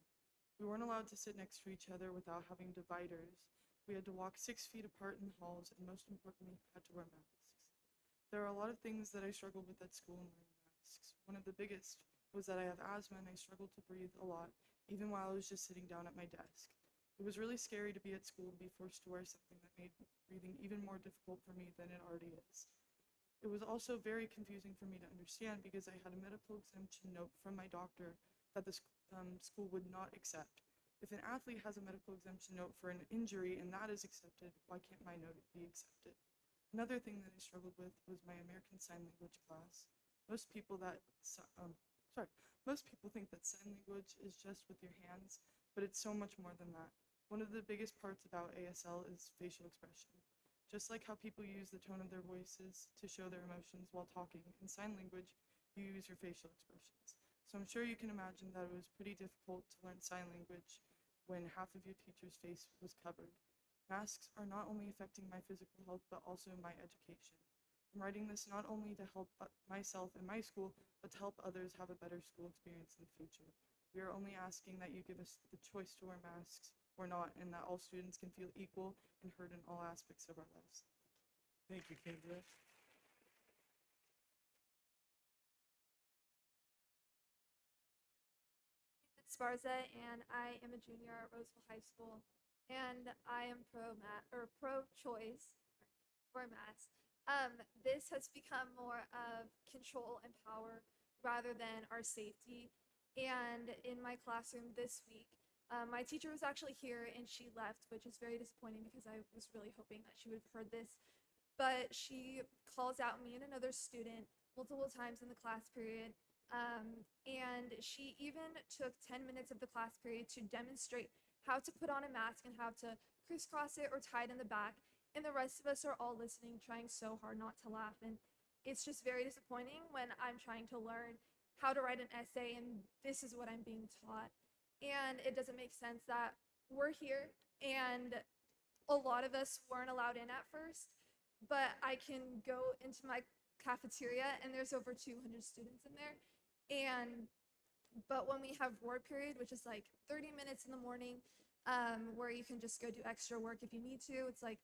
We weren't allowed to sit next to each other without having dividers. We had to walk 6 feet apart in the halls, and most importantly, had to wear masks. There are a lot of things that I struggled with at school in wearing masks. One of the biggest was that I have asthma and I struggled to breathe a lot, even while I was just sitting down at my desk. It was really scary to be at school and be forced to wear something that made breathing even more difficult for me than it already is. It was also very confusing for me to understand because I had a medical exemption note from my doctor that the school would not accept. If an athlete has a medical exemption note for an injury and that is accepted, why can't my note be accepted? Another thing that I struggled with was my American Sign Language class. Most people think that sign language is just with your hands, but it's so much more than that. One of the biggest parts about ASL is facial expression. Just like how people use the tone of their voices to show their emotions while talking, in sign language, you use your facial expressions. So I'm sure you can imagine that it was pretty difficult to learn sign language when half of your teacher's face was covered. Masks are not only affecting my physical health, but also my education. I'm writing this not only to help myself and my school, but to help others have a better school experience in the future. We are only asking that you give us the choice to wear masks or not, and that all students can feel equal and heard in all aspects of our lives. Thank you, Cambria. Sparza, and I am a junior at Roseville High School, and I am pro-choice for mass. This has become more of control and power rather than our safety. And in my classroom this week, my teacher was actually here and she left, which is very disappointing because I was really hoping that she would have heard this. But she calls out me and another student multiple times in the class period. And she even took 10 minutes of the class period to demonstrate how to put on a mask and how to crisscross it or tie it in the back. And the rest of us are all listening, trying so hard not to laugh. And it's just very disappointing when I'm trying to learn how to write an essay and this is what I'm being taught. And it doesn't make sense that we're here and a lot of us weren't allowed in at first, but I can go into my cafeteria and there's over 200 students in there. But when we have board period, which is like 30 minutes in the morning, where you can just go do extra work if you need to, it's like,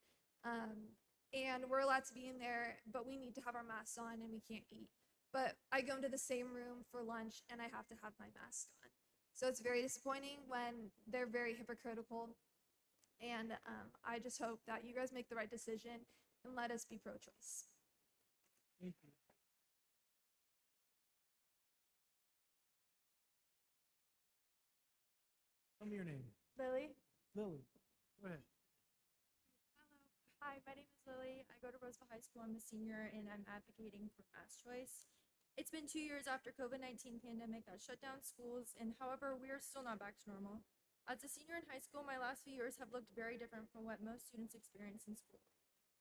and we're allowed to be in there, but we need to have our masks on and we can't eat. But I go into the same room for lunch and I have to have my mask on. So it's very disappointing when they're very hypocritical. And I just hope that you guys make the right decision and let us be pro-choice. Thank you. Tell me your name. Lily? Lily. Go ahead. my name is Lily. I go to Roseville High School. I'm a senior and I'm advocating for mass choice. It's been 2 years after COVID-19 pandemic that shut down schools, and however, we are still not back to normal. As a senior in high school, my last few years have looked very different from what most students experience in school.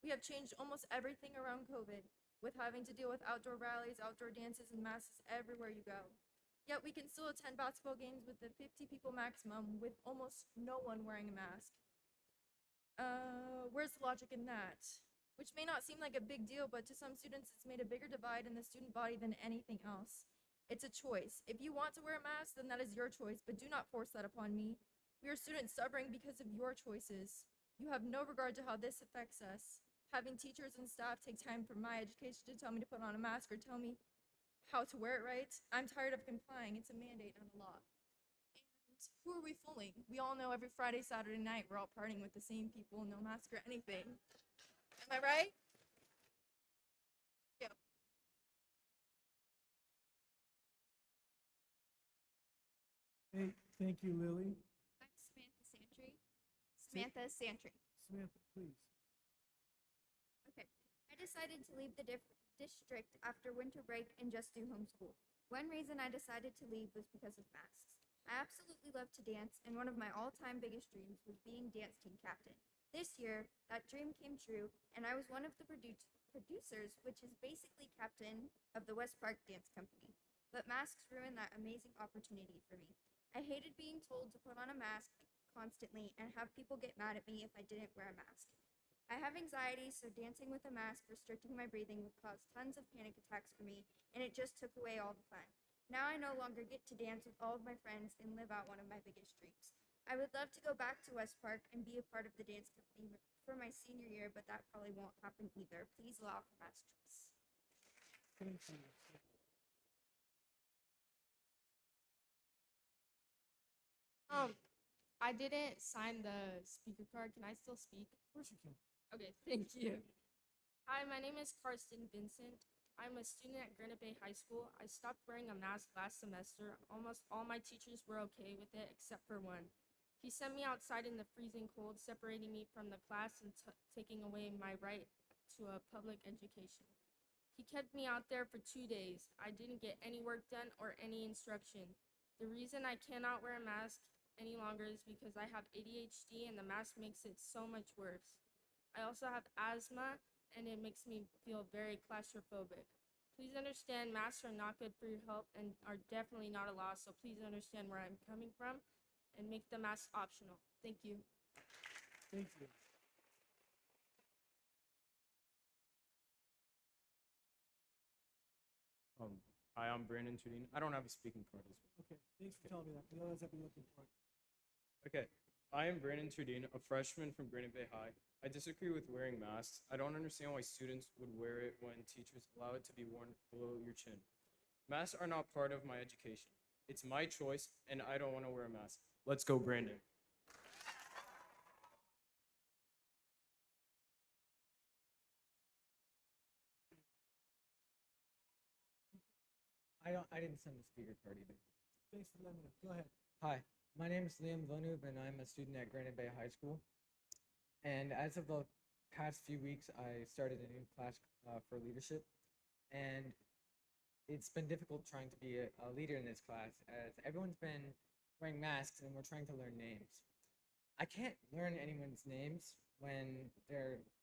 We have changed almost everything around COVID, with having to deal with outdoor rallies, outdoor dances, and masks everywhere you go. Yet we can still attend basketball games with the 50 people maximum with almost no one wearing a mask. Where's the logic in that? Which may not seem like a big deal, but to some students, it's made a bigger divide in the student body than anything else. It's a choice. If you want to wear a mask, then that is your choice, but do not force that upon me. We are students suffering because of your choices. You have no regard to how this affects us. Having teachers and staff take time from my education to tell me to put on a mask or tell me how to wear it right, I'm tired of complying. It's a mandate, not a law. Who are we fooling? We all know every Friday, Saturday night, we're all partying with the same people, no mask or anything. Am I right? Yeah. Hey, thank you, Lily. I'm Samantha Santry. Samantha Santry. Samantha, please. Okay. I decided to leave the district after winter break and just do homeschool. One reason I decided to leave was because of masks. I absolutely love to dance, and one of my all-time biggest dreams was being dance team captain. This year, that dream came true, and I was one of the producers, which is basically captain of the West Park Dance Company. But masks ruined that amazing opportunity for me. I hated being told to put on a mask constantly and have people get mad at me if I didn't wear a mask. I have anxiety, so dancing with a mask restricting my breathing would cause tons of panic attacks for me, and it just took away all the fun. Now I no longer get to dance with all of my friends and live out one of my biggest dreams. I would love to go back to West Park and be a part of the dance company for my senior year, but that probably won't happen either. Please allow for mass choice. Thank you. I didn't sign the speaker card. Can I still speak? Of course you can. Okay, thank you. Hi, my name is Karsten Vincent. I'm a student at Granite Bay High School. I stopped wearing a mask last semester. Almost all my teachers were okay with it, except for one. He sent me outside in the freezing cold, separating me from the class and taking away my right to a public education. He kept me out there for 2 days. I didn't get any work done or any instruction. The reason I cannot wear a mask any longer is because I have ADHD and the mask makes it so much worse. I also have asthma and it makes me feel very claustrophobic. Please understand masks are not good for your health and are definitely not a law, so please understand where I'm coming from and make the mask optional. Thank you. Thank you. Hi, I'm Brandon Tudine. I don't have a speaking card as well. Okay, thanks for telling me that, because otherwise I'd be looking for it. Okay, I am Brandon Tudine, a freshman from Granite Bay High. I disagree with wearing masks. I don't understand why students would wear it when teachers allow it to be worn below your chin. Masks are not part of my education. It's my choice, and I don't want to wear a mask. Let's go, Brandon. I didn't send a speaker card either. Thanks for letting me know. Go ahead. Hi, my name is Liam Villeneuve, and I'm a student at Granite Bay High School. And as of the past few weeks, I started a new class for leadership, and it's been difficult trying to be a leader in this class, as everyone's been wearing masks, and we're trying to learn names. I can't learn anyone's names when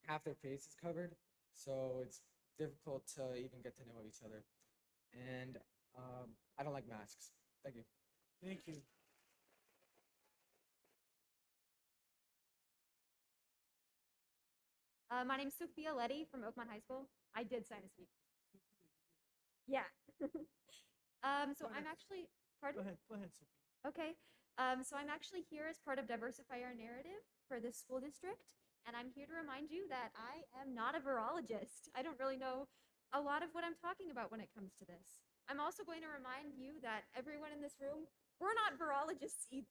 half their face is covered, so it's difficult to even get to know each other. And I don't like masks. Thank you. Thank you. My name's Sophia Letty from Oakmont High School. I did sign a speak. Yeah. So I'm actually, pardon? Go ahead, Sophia. Okay. So I'm actually here as part of Diversify Our Narrative for this school district, and I'm here to remind you that I am not a virologist. I don't really know a lot of what I'm talking about when it comes to this. I'm also going to remind you that everyone in this room, we're not virologists either.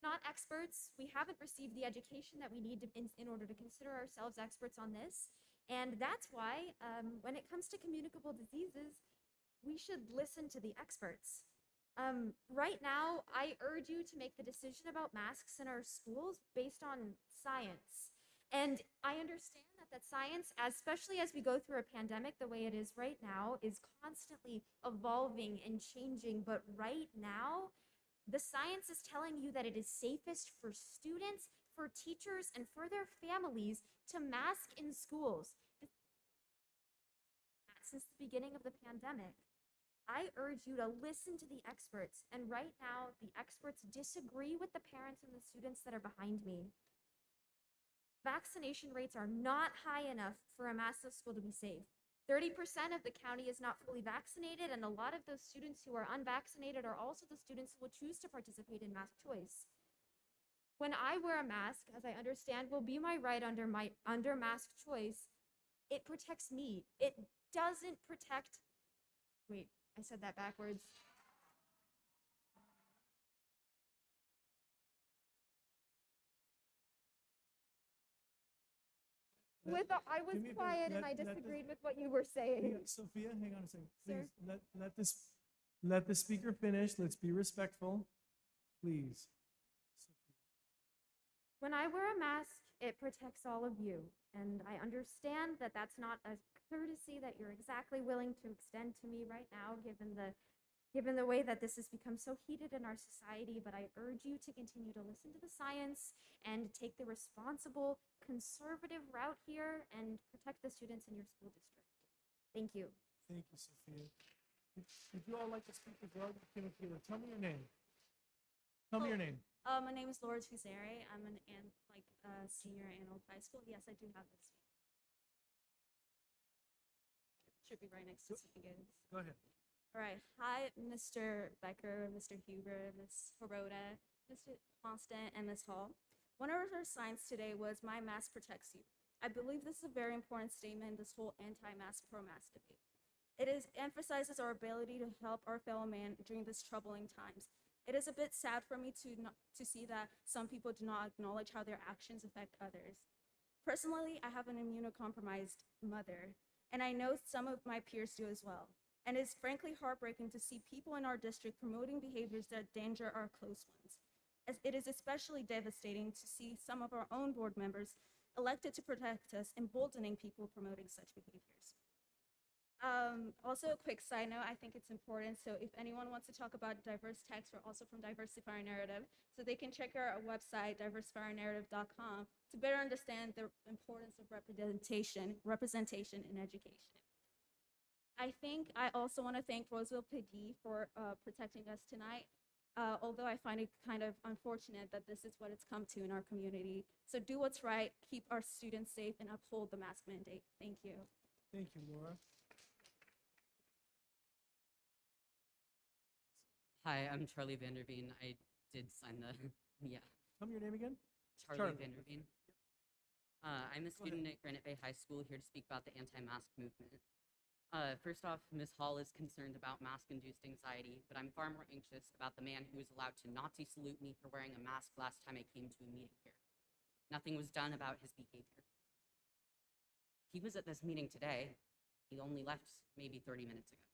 Not experts. We haven't received the education that we need in order to consider ourselves experts on this. And that's why when it comes to communicable diseases, we should listen to the experts. Right now, I urge you to make the decision about masks in our schools based on science. And I understand that science, especially as we go through a pandemic the way it is right now, is constantly evolving and changing. But right now, the science is telling you that it is safest for students, for teachers, and for their families to mask in schools. Since the beginning of the pandemic, I urge you to listen to the experts. And right now, the experts disagree with the parents and the students that are behind me. Vaccination rates are not high enough for a mask school to be safe. 30% of the county is not fully vaccinated, and a lot of those students who are unvaccinated are also the students who will choose to participate in mask choice. When I wear a mask, as I understand will be my right under mask choice, it protects me. It doesn't protect, wait, I said that backwards. I was Give me a minute. quiet and I Let this- disagreed with what you were saying. Sophia, hang on a second. Sir? Please, let the speaker finish. Let's be respectful. Please. When I wear a mask, it protects all of you. And I understand that that's not a courtesy that you're exactly willing to extend to me right now, given the way that this has become so heated in our society. But I urge you to continue to listen to the science and take the responsible, conservative route here and protect the students in your school district. Thank you. Thank you, Sophia. Would you all like to speak as well? Tell me your name. Tell me your name. My name is Laura Tuzere. I'm a senior at Antelope High School. Yes, I do have this. Should be right next to Sophia. Go ahead. All right. Hi, Mr. Becker, Mr. Huber, Ms. Hirota, Mr. Constant, and Ms. Hall. One of our signs today was "My mask protects you." I believe this is a very important statement in this whole anti-mask, pro-mask debate. It emphasizes our ability to help our fellow man during these troubling times. It is a bit sad for me to see that some people do not acknowledge how their actions affect others. Personally, I have an immunocompromised mother, and I know some of my peers do as well. And it's frankly heartbreaking to see people in our district promoting behaviors that endanger our close ones. As it is especially devastating to see some of our own board members elected to protect us, emboldening people promoting such behaviors. Also, a quick side note, I think it's important. So if anyone wants to talk about diverse text, we're also from Diversify Our Narrative. So they can check our website, diversifyournarrative.com, to better understand the importance of representation in education. I also want to thank Roseville PD for protecting us tonight. Although I find it kind of unfortunate that this is what it's come to in our community. So do what's right, keep our students safe, and uphold the mask mandate. Thank you. Thank you, Laura. Hi, I'm Charlie Vanderveen. I did sign the, yeah. Tell me your name again. Charlie Vanderveen. I'm a student at Granite Bay High School here to speak about the anti-mask movement. First off, Ms. Hall is concerned about mask-induced anxiety, but I'm far more anxious about the man who was allowed to Nazi salute me for wearing a mask last time I came to a meeting here. Nothing was done about his behavior. He was at this meeting today. He only left maybe 30 minutes ago.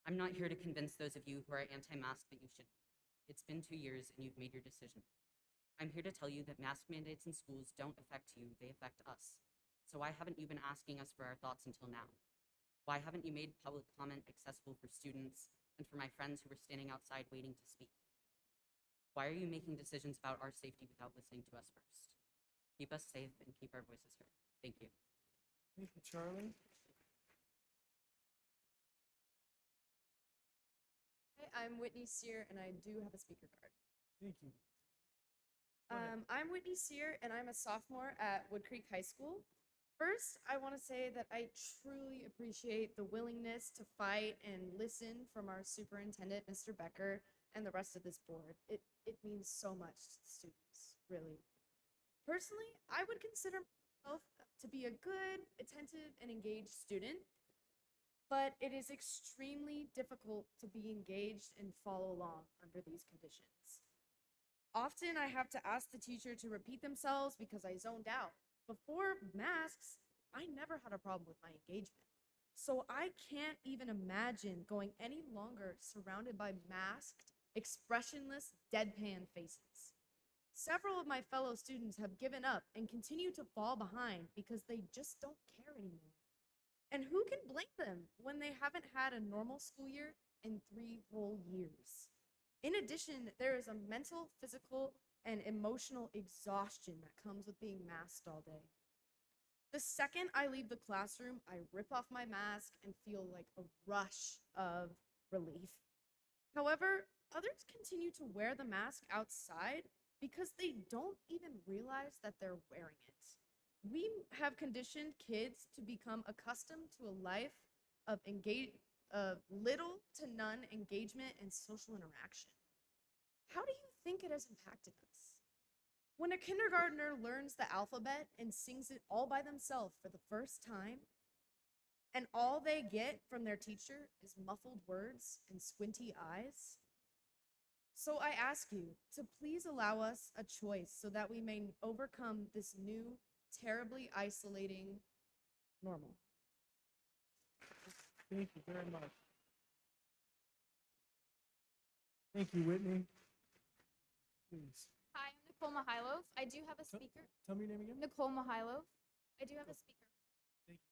I'm not here to convince those of you who are anti-mask that you should. It's been 2 years and you've made your decision. I'm here to tell you that mask mandates in schools don't affect you, they affect us. So why haven't you been asking us for our thoughts until now? Why haven't you made public comment accessible for students and for my friends who were standing outside waiting to speak? Why are you making decisions about our safety without listening to us first? Keep us safe and keep our voices heard. Thank you. Thank you, Charlie. Hi, I'm Whitney Sear, and I do have a speaker card. Thank you. I'm Whitney Sear, and I'm a sophomore at Wood Creek High School. First, I want to say that I truly appreciate the willingness to fight and listen from our superintendent, Mr. Becker, and the rest of this board. It means so much to the students, really. Personally, I would consider myself to be a good, attentive, and engaged student, but it is extremely difficult to be engaged and follow along under these conditions. Often I have to ask the teacher to repeat themselves because I zoned out. Before masks, I never had a problem with my engagement. So I can't even imagine going any longer surrounded by masked, expressionless, deadpan faces. Several of my fellow students have given up and continue to fall behind because they just don't care anymore. And who can blame them when they haven't had a normal school year in 3 whole years? In addition, there is a mental, physical, and emotional exhaustion that comes with being masked all day. The second I leave the classroom, I rip off my mask and feel like a rush of relief. However, others continue to wear the mask outside because they don't even realize that they're wearing it. We have conditioned kids to become accustomed to a life of little to none engagement and social interaction. How do you think it has impacted us? When a kindergartner learns the alphabet and sings it all by themselves for the first time, and all they get from their teacher is muffled words and squinty eyes. So I ask you to please allow us a choice so that we may overcome this new, terribly isolating normal. Thank you very much. Thank you, Whitney. Please. Hi, I'm Nicole Mihailov. I do have a speaker. Tell me your name again. Nicole Mihailov. I do have a speaker. Thank you.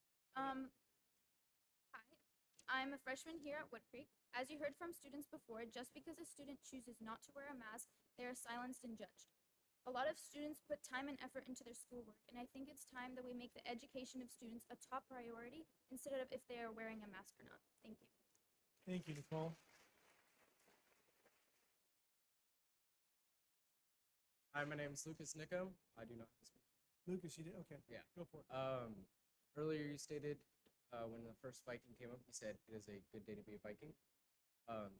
Hi, I'm a freshman here at Wood Creek. As you heard from students before, just because a student chooses not to wear a mask, they are silenced and judged. A lot of students put time and effort into their schoolwork, and I think it's time that we make the education of students a top priority instead of if they are wearing a mask or not. Thank you. Thank you, Nicole. Hi, my name is Lucas Nickum. I do not have a speaker. Lucas, you did? Okay. Yeah. Go for it. Earlier you stated when the first Viking came up, you said it is a good day to be a Viking.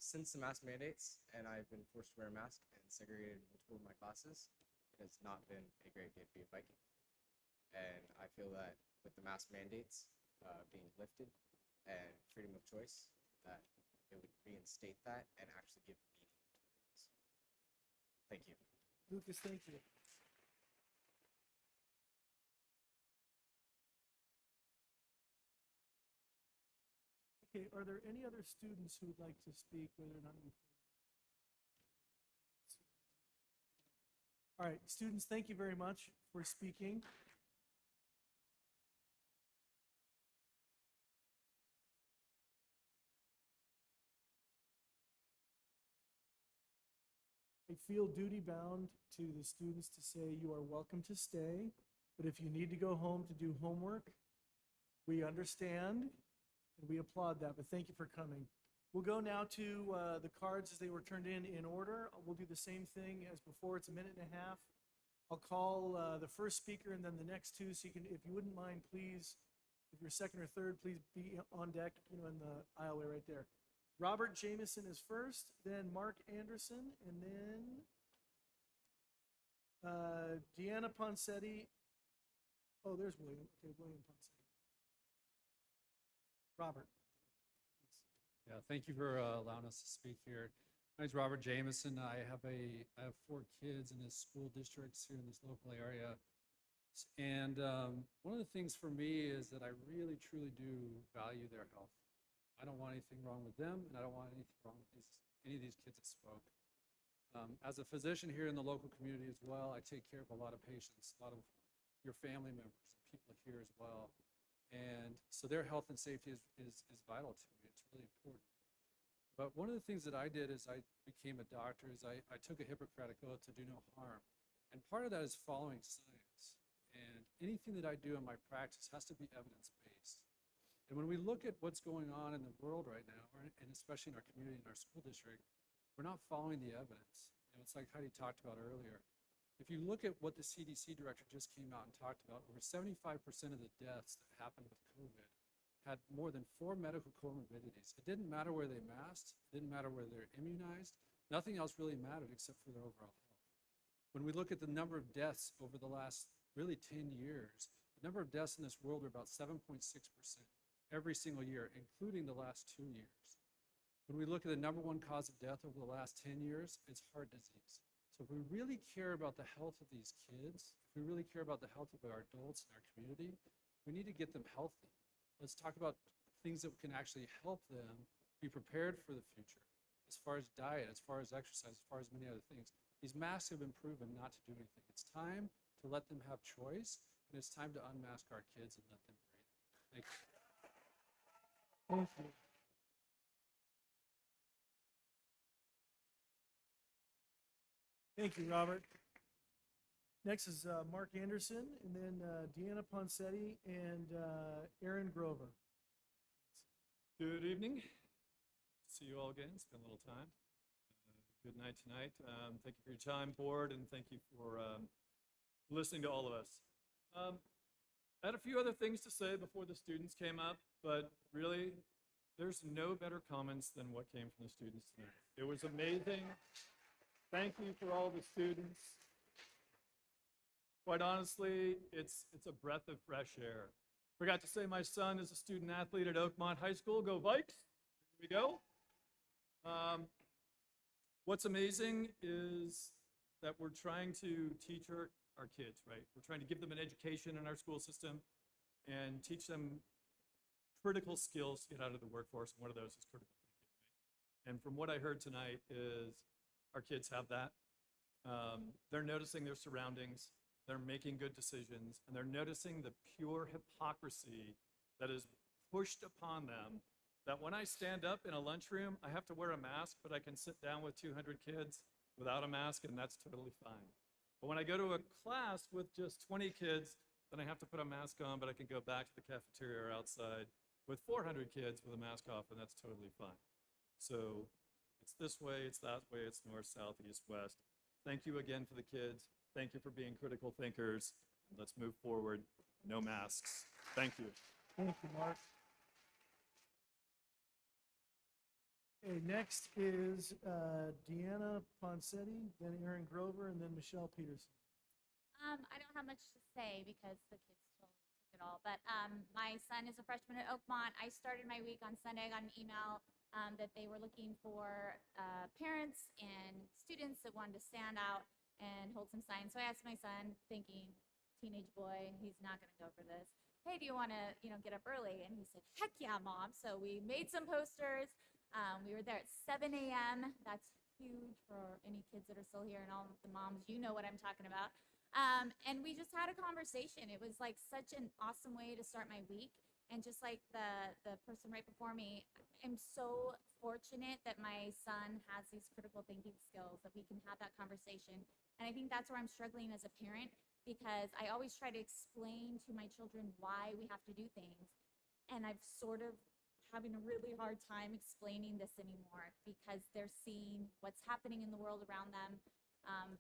Since the mask mandates and I've been forced to wear a mask and segregated in multiple of my classes, it has not been a great day to be a Viking. And I feel that with the mask mandates being lifted and freedom of choice, that it would reinstate that and actually give meaning to it. Thank you. Lucas, thank you. Okay, are there any other students who would like to speak, whether or not you? All right, students, thank you very much for speaking. I feel duty bound to the students to say you are welcome to stay, but if you need to go home to do homework, we understand and we applaud that, but thank you for coming. We'll go now to the cards as they were turned in order. We'll do the same thing as before. It's a minute and a half. I'll call the first speaker and then the next two, so you can, if you wouldn't mind, please, if you're second or third, please be on deck, in the aisleway right there. Robert Jameson is first, then Mark Anderson, and then Deanna Ponsetti. Oh, there's William. Okay, William Ponsetti. Robert. Yeah, thank you for allowing us to speak here. My name's Robert Jameson. I have 4 kids in this school districts here in this local area. And one of the things for me is that I really, truly do value their health. I don't want anything wrong with them, and I don't want anything wrong with any of these kids that spoke. As a physician here in the local community as well, I take care of a lot of patients, a lot of your family members, and people here as well. And so their health and safety is vital to me. It's really important. But one of the things that I did is I became a doctor, is I took a Hippocratic oath to do no harm. And part of that is following science. And anything that I do in my practice has to be evidence-based. And when we look at what's going on in the world right now, and especially in our community, in our school district, we're not following the evidence. It's like Heidi talked about earlier. If you look at what the CDC director just came out and talked about, over 75% of the deaths that happened with COVID had more than 4 medical comorbidities. It didn't matter where they masked, it didn't matter where they're immunized, nothing else really mattered except for their overall health. When we look at the number of deaths over the last really 10 years, the number of deaths in this world are about 7.6% every single year, including the last 2 years. When we look at the number 1 cause of death over the last 10 years, it's heart disease. So if we really care about the health of these kids, if we really care about the health of our adults in our community, we need to get them healthy. Let's talk about things that can actually help them be prepared for the future, as far as diet, as far as exercise, as far as many other things. These masks have been proven not to do anything. It's time to let them have choice, and it's time to unmask our kids and let them breathe. Thank you. Thank you. Thank you, Robert. Next is Mark Anderson, and then Deanna Ponsetti and Aaron Grover. Good evening. See you all again. It's been a little time. Good night tonight. Thank you for your time, board, and thank you for listening to all of us. I had a few other things to say before the students came up, but really, there's no better comments than what came from the students tonight. It was amazing. Thank you for all the students. Quite honestly, it's a breath of fresh air. Forgot to say my son is a student athlete at Oakmont High School. Go Vikes! Here we go. What's amazing is that we're trying to teach our kids, right? We're trying to give them an education in our school system and teach them critical skills to get out of the workforce, and one of those is critical thinking, right? And from what I heard tonight is our kids have that. They're noticing their surroundings, they're making good decisions, and they're noticing the pure hypocrisy that is pushed upon them, that when I stand up in a lunchroom, I have to wear a mask, but I can sit down with 200 kids without a mask, and that's totally fine. But when I go to a class with just 20 kids, then I have to put a mask on, but I can go back to the cafeteria or outside with 400 kids with a mask off, and that's totally fine. So it's this way, it's that way, it's north, south, east, west. Thank you again for the kids. Thank you for being critical thinkers. Let's move forward. No masks. Thank you. Thank you, Mark. Okay, next is Deanna Ponsetti, then Aaron Grover, and then Michelle Peterson. I don't have much to say because the kids totally took it all. But my son is a freshman at Oakmont. I started my week on Sunday. I got an email that they were looking for parents and students that wanted to stand out and hold some signs. So I asked my son, thinking, teenage boy, he's not going to go for this. Hey, do you want to, get up early? And he said, heck yeah, Mom. So we made some posters. We were there at 7 a.m. That's huge for any kids that are still here, and all of the moms, you know what I'm talking about. And we just had a conversation. It was like such an awesome way to start my week. And just like the person right before me, I'm so fortunate that my son has these critical thinking skills, that we can have that conversation. And I think that's where I'm struggling as a parent, because I always try to explain to my children why we have to do things. And I've sort of having a really hard time explaining this anymore, because they're seeing what's happening in the world around them,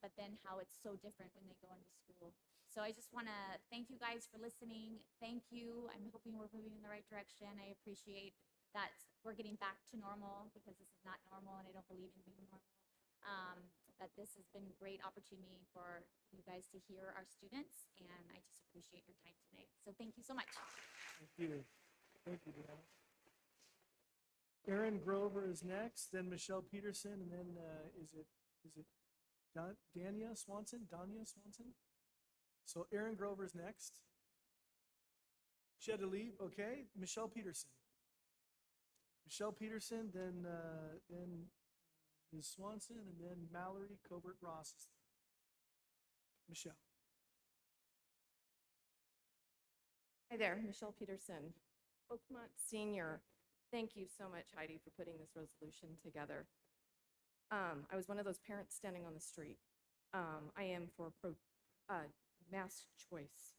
but then how it's so different when they go into school. So I just want to thank you guys for listening. Thank you. I'm hoping we're moving in the right direction. I appreciate that we're getting back to normal, because this is not normal, and I don't believe in being normal. That this has been a great opportunity for you guys to hear our students, and I just appreciate your time tonight. So thank you so much. Thank you. Thank you, Deanna. Aaron Grover is next, then Michelle Peterson, and then is it Dania Swanson? So Aaron Grover's next. She had to leave. Okay, Michelle Peterson. Michelle Peterson, then Ms. Swanson, and then Mallory Covert Ross. Michelle. Hi there, Michelle Peterson, Oakmont Senior. Thank you so much, Heidi, for putting this resolution together. I was one of those parents standing on the street. I am for mask choice.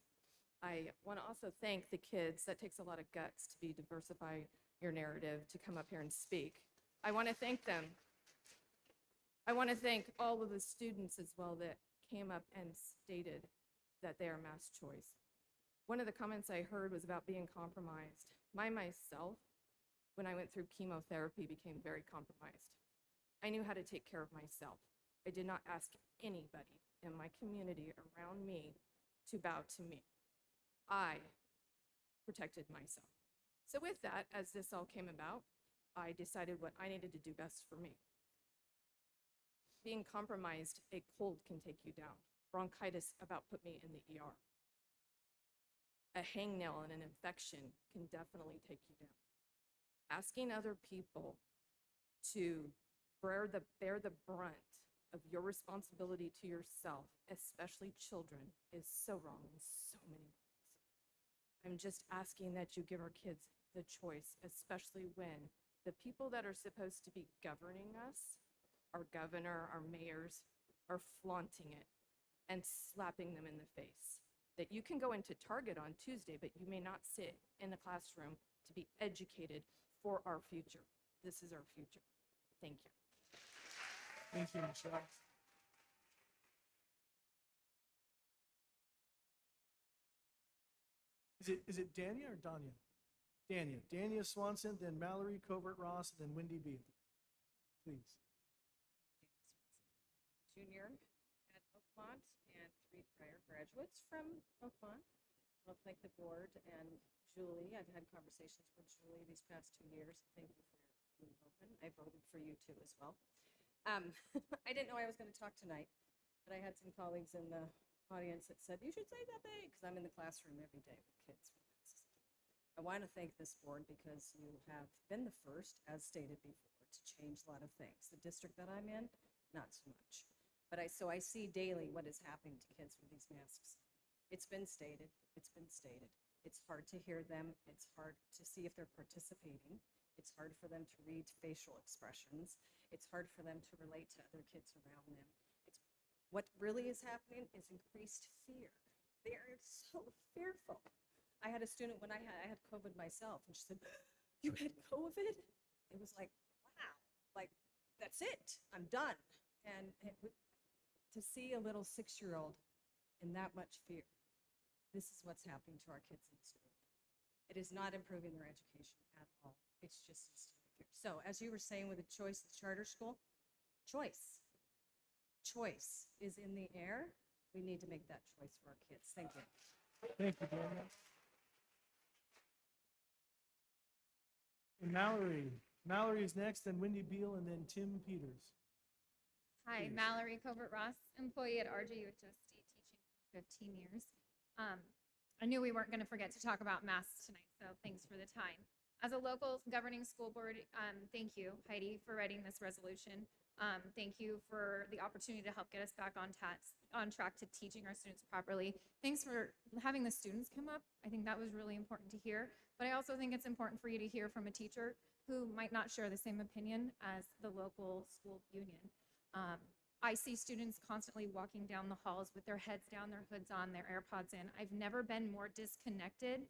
I want to also thank the kids. That takes a lot of guts to diversify your narrative, to come up here and speak. I want to thank them. I want to thank all of the students as well that came up and stated that they are mask choice. One of the comments I heard was about being compromised. Myself, when I went through chemotherapy, became very compromised. I knew how to take care of myself. I did not ask anybody in my community around me to bow to me. I protected myself. So with that, as this all came about, I decided what I needed to do best for me. Being compromised, a cold can take you down. Bronchitis about put me in the ER. A hangnail and an infection can definitely take you down. Asking other people to bear the brunt of your responsibility to yourself, especially children, is so wrong in so many ways. I'm just asking that you give our kids the choice, especially when the people that are supposed to be governing us, our governor, our mayors, are flaunting it and slapping them in the face. That you can go into Target on Tuesday, but you may not sit in the classroom to be educated for our future. This is our future. Thank you. Thank you, Michelle. Is it Dania or Danya? Dania. Dania Swanson, then Mallory Covert Ross, and then Wendy Beal. Please. Junior at Oakmont and 3 prior graduates from Oakmont. I'll thank the board and Julie. I've had conversations with Julie these past 2 years. Thank you for being open. I voted for you too as well. I didn't know I was going to talk tonight, but I had some colleagues in the audience that said, you should say something, because I'm in the classroom every day with kids with masks. I want to thank this board because you have been the first, as stated before, to change a lot of things. The district that I'm in, not so much. But so I see daily what is happening to kids with these masks. It's been stated, it's been stated. It's hard to hear them, it's hard to see if they're participating. It's hard for them to read facial expressions. It's hard for them to relate to other kids around them. What really is happening is increased fear. They are so fearful. I had a student when I had COVID myself, and she said, "You had COVID?" It was like, wow, like that's it, I'm done. And to see a little 6-year-old in that much fear, this is what's happening to our kids in school. It is not improving their education at all. It's just instilling fear. So as you were saying with the choice of charter school, choice is in the air. We need to make that choice for our kids. Thank you. Thank you, Dania. And Mallory. Mallory is next, then Wendy Beal, and then Tim Peters. Hi, Please. Mallory Covert Ross, employee at RJUHSD, teaching for 15 years. I knew we weren't going to forget to talk about masks tonight, so thanks for the time. As a local governing school board, thank you, Heidi, for writing this resolution. Thank you for the opportunity to help get us back on track to teaching our students properly. Thanks for having the students come up. I think that was really important to hear. But I also think it's important for you to hear from a teacher who might not share the same opinion as the local school union. I see students constantly walking down the halls with their heads down, their hoods on, their AirPods in. I've never been more disconnected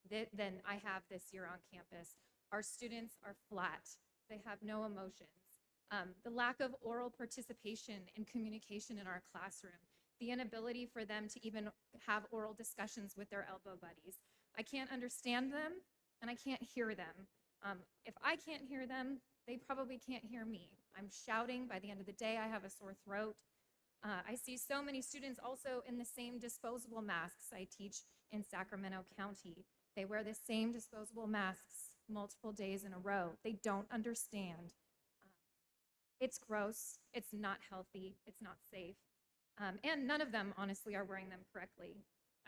than I have this year on campus. Our students are flat. They have no emotions. The lack of oral participation and communication in our classroom, the inability for them to even have oral discussions with their elbow buddies. I can't understand them and I can't hear them. If I can't hear them, they probably can't hear me. I'm shouting. By the end of the day, I have a sore throat. I see so many students also in the same disposable masks I teach in Sacramento County. They wear the same disposable masks multiple days in a row. They don't understand. It's gross, it's not healthy, it's not safe. And none of them, honestly, are wearing them correctly.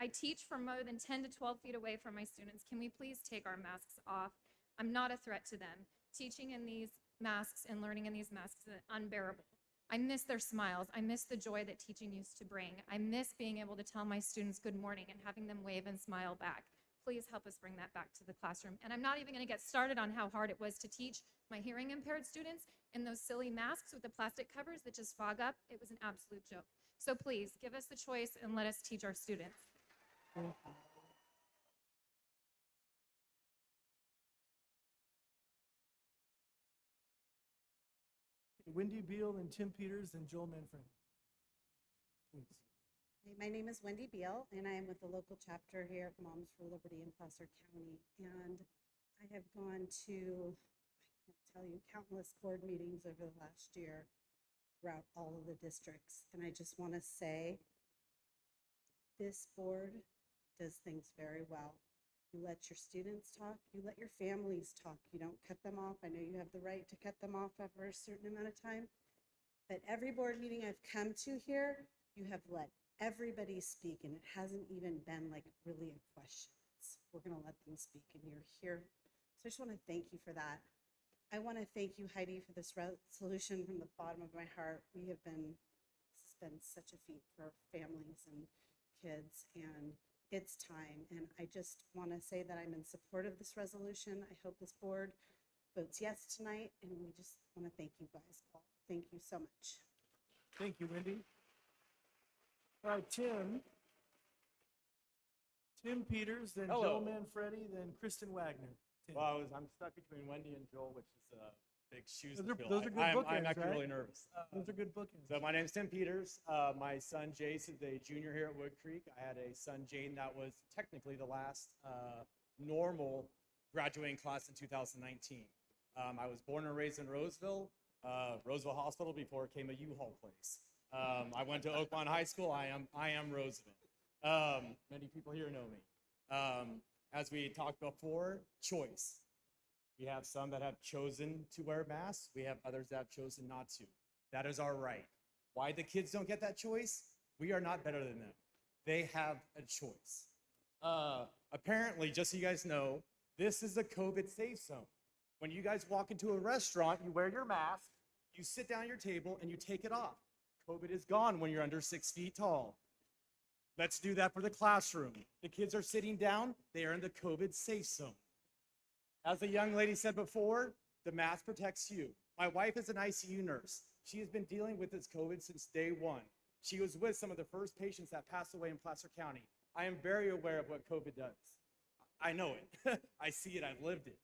I teach from more than 10 to 12 feet away from my students. Can we please take our masks off? I'm not a threat to them. Teaching in these masks and learning in these masks is unbearable. I miss their smiles. I miss the joy that teaching used to bring. I miss being able to tell my students good morning and having them wave and smile back. Please help us bring that back to the classroom. And I'm not even going to get started on how hard it was to teach my hearing impaired students in those silly masks with the plastic covers that just fog up. It was an absolute joke. So please give us the choice and let us teach our students. Wendy Beal, and Tim Peters, and Joel Manfred. Please. Hey, my name is Wendy Beal, and I am with the local chapter here of Moms for Liberty in Placer County. And I have gone to, I can't tell you, countless board meetings over the last year throughout all of the districts. And I just want to say, this board does things very well. You let your students talk, you let your families talk. You don't cut them off. I know you have the right to cut them off after a certain amount of time. But every board meeting I've come to here, you have let everybody speak, and it hasn't even been like really a question. We're going to let them speak, and you're here. So I just want to thank you for that. I want to thank you, Heidi, for this resolution from the bottom of my heart. This has been such a feat for families and kids, and it's time. And I just want to say that I'm in support of this resolution. I hope this board votes yes tonight, and we just want to thank you guys all. Thank you so much. Thank you, Wendy. All right, Tim Peters, then Hello. Joel Manfredi, then Kristen Wagner. Tim. Well, I'm stuck between Wendy and Joel, which is big shoes to fill. Those are good I'm bookends, actually right? really nervous. Those are good bookends. So my name's Tim Peters. My son Jace is a junior here at Wood Creek. I had a son Jane that was technically the last normal graduating class in 2019. I was born and raised in Roseville Hospital before it became a U-Haul place. I went to Oakmont High School. I am Roseville. Many people here know me. As we talked before, choice. We have some that have chosen to wear masks. We have others that have chosen not to. That is our right. Why the kids don't get that choice? We are not better than them. They have a choice. Apparently, just so you guys know, this is a COVID safe zone. When you guys walk into a restaurant, you wear your mask, you sit down at your table, and you take it off. COVID is gone when you're under 6 feet tall. Let's do that for the classroom. The kids are sitting down, they are in the COVID safe zone. As the young lady said before, the mask protects you. My wife is an ICU nurse. She has been dealing with this COVID since day one. She was with some of the first patients that passed away in Placer County. I am very aware of what COVID does. I know it. I see it, I've lived it.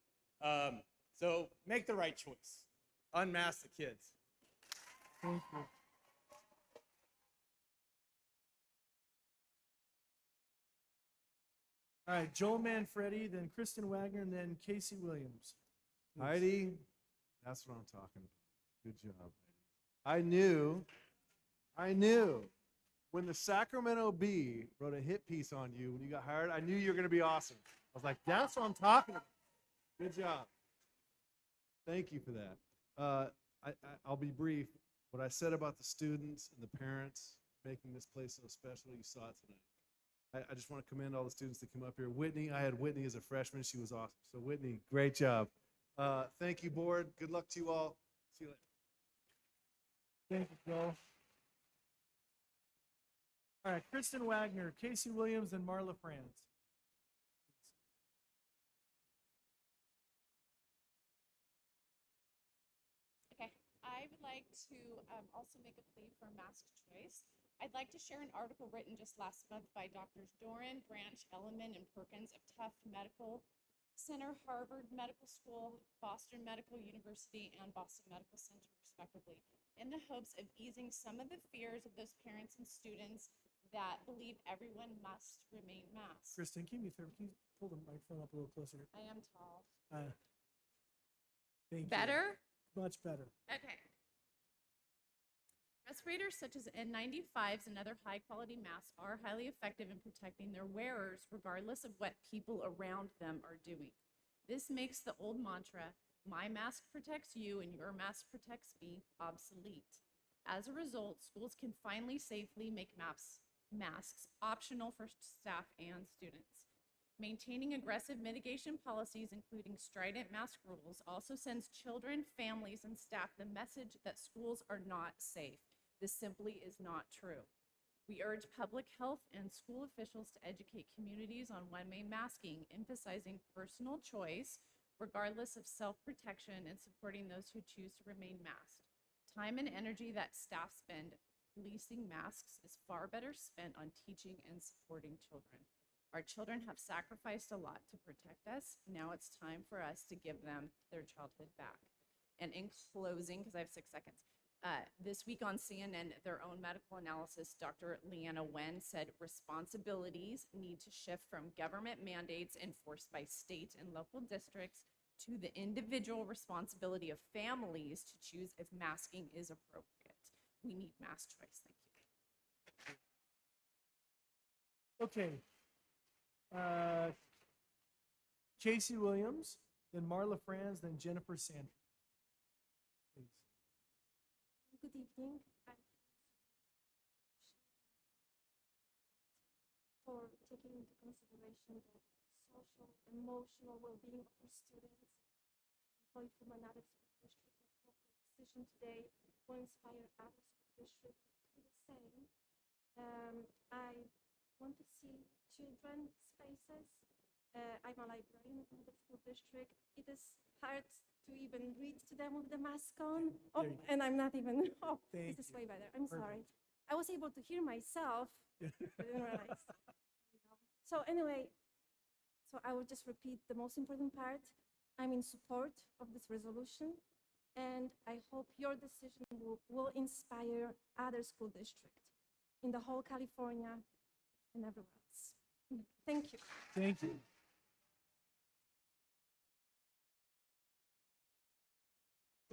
So make the right choice. Unmask the kids. Thank you. All right, Joel Manfredi, then Kristen Wagner, and then Casey Williams. Heidi, that's what I'm talking about. Good job, Heidi. I knew when the Sacramento Bee wrote a hit piece on you when you got hired, I knew you were going to be awesome. I was like, that's what I'm talking about. Good job. Thank you for that. I'll be brief. What I said about the students and the parents making this place so special, you saw it tonight. I just want to commend all the students that came up here. Whitney, I had Whitney as a freshman. She was awesome. So Whitney, great job. Thank you, board. Good luck to you all. See you later. Thank you, Joel. All right, Kristen Wagner, Casey Williams, and Marla Franz. Okay, I would like to also make a plea for mask choice. I'd like to share an article written just last month by Drs. Doran, Branch, Elliman, and Perkins of Tufts Medical Center, Harvard Medical School, Boston Medical University, and Boston Medical Center, respectively, in the hopes of easing some of the fears of those parents and students that believe everyone must remain masked. Kristen, can you pull the microphone up a little closer? I am tall. Thank you. Better? Much better. Okay. Respirators such as N95s and other high-quality masks are highly effective in protecting their wearers regardless of what people around them are doing. This makes the old mantra, my mask protects you and your mask protects me, obsolete. As a result, schools can finally safely make masks optional for staff and students. Maintaining aggressive mitigation policies, including strident mask rules, also sends children, families, and staff the message that schools are not safe. This simply is not true. We urge public health and school officials to educate communities on one-way masking, emphasizing personal choice, regardless of self-protection, and supporting those who choose to remain masked. Time and energy that staff spend policing masks is far better spent on teaching and supporting children. Our children have sacrificed a lot to protect us. Now it's time for us to give them their childhood back. And in closing, because I have 6 seconds, this week on CNN, their own medical analysis, Dr. Leanna Wen said responsibilities need to shift from government mandates enforced by state and local districts to the individual responsibility of families to choose if masking is appropriate. We need mask choice. Thank you. Okay. Casey Williams, then Marla Franz, then Jennifer Sanders. Please. Good evening. For taking into consideration the social, emotional well-being of our students, employee from another school district. I hope your decision today will inspire other school districts to do the same. I want to see children's faces. I'm a librarian in the school district. It is hard to even read to them with the mask on. Oh, and I'm not even, oh, this is way better. I'm sorry. I was able to hear myself. I didn't realize. So anyway, so I will just repeat the most important part. I'm in support of this resolution, and I hope your decision will inspire other school districts in the whole California and everywhere else. Thank you. Thank you.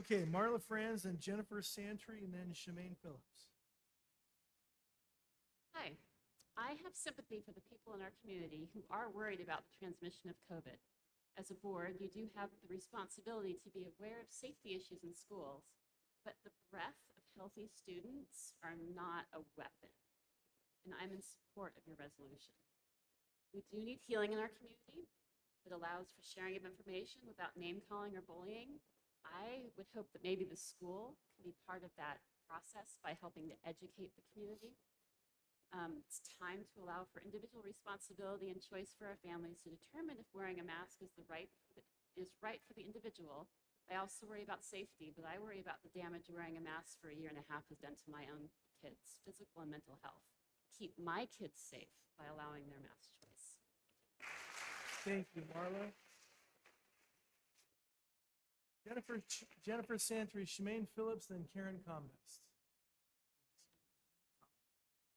Okay, Marla Franz and Jennifer Santry, and then Shemaine Phillips. Hi, I have sympathy for the people in our community who are worried about the transmission of COVID. As a board, you do have the responsibility to be aware of safety issues in schools, but the breath of healthy students are not a weapon, and I'm in support of your resolution. We do need healing in our community that allows for sharing of information without name-calling or bullying. I would hope that maybe the school can be part of that process by helping to educate the community. It's time to allow for individual responsibility and choice for our families to determine if wearing a mask is right for the individual. I also worry about safety, but I worry about the damage wearing a mask for a year and a half has done to my own kids' physical and mental health. Keep my kids safe by allowing their mask choice. Thank you, Marla. Jennifer Santry, Shemaine Phillips, then Karen Combest.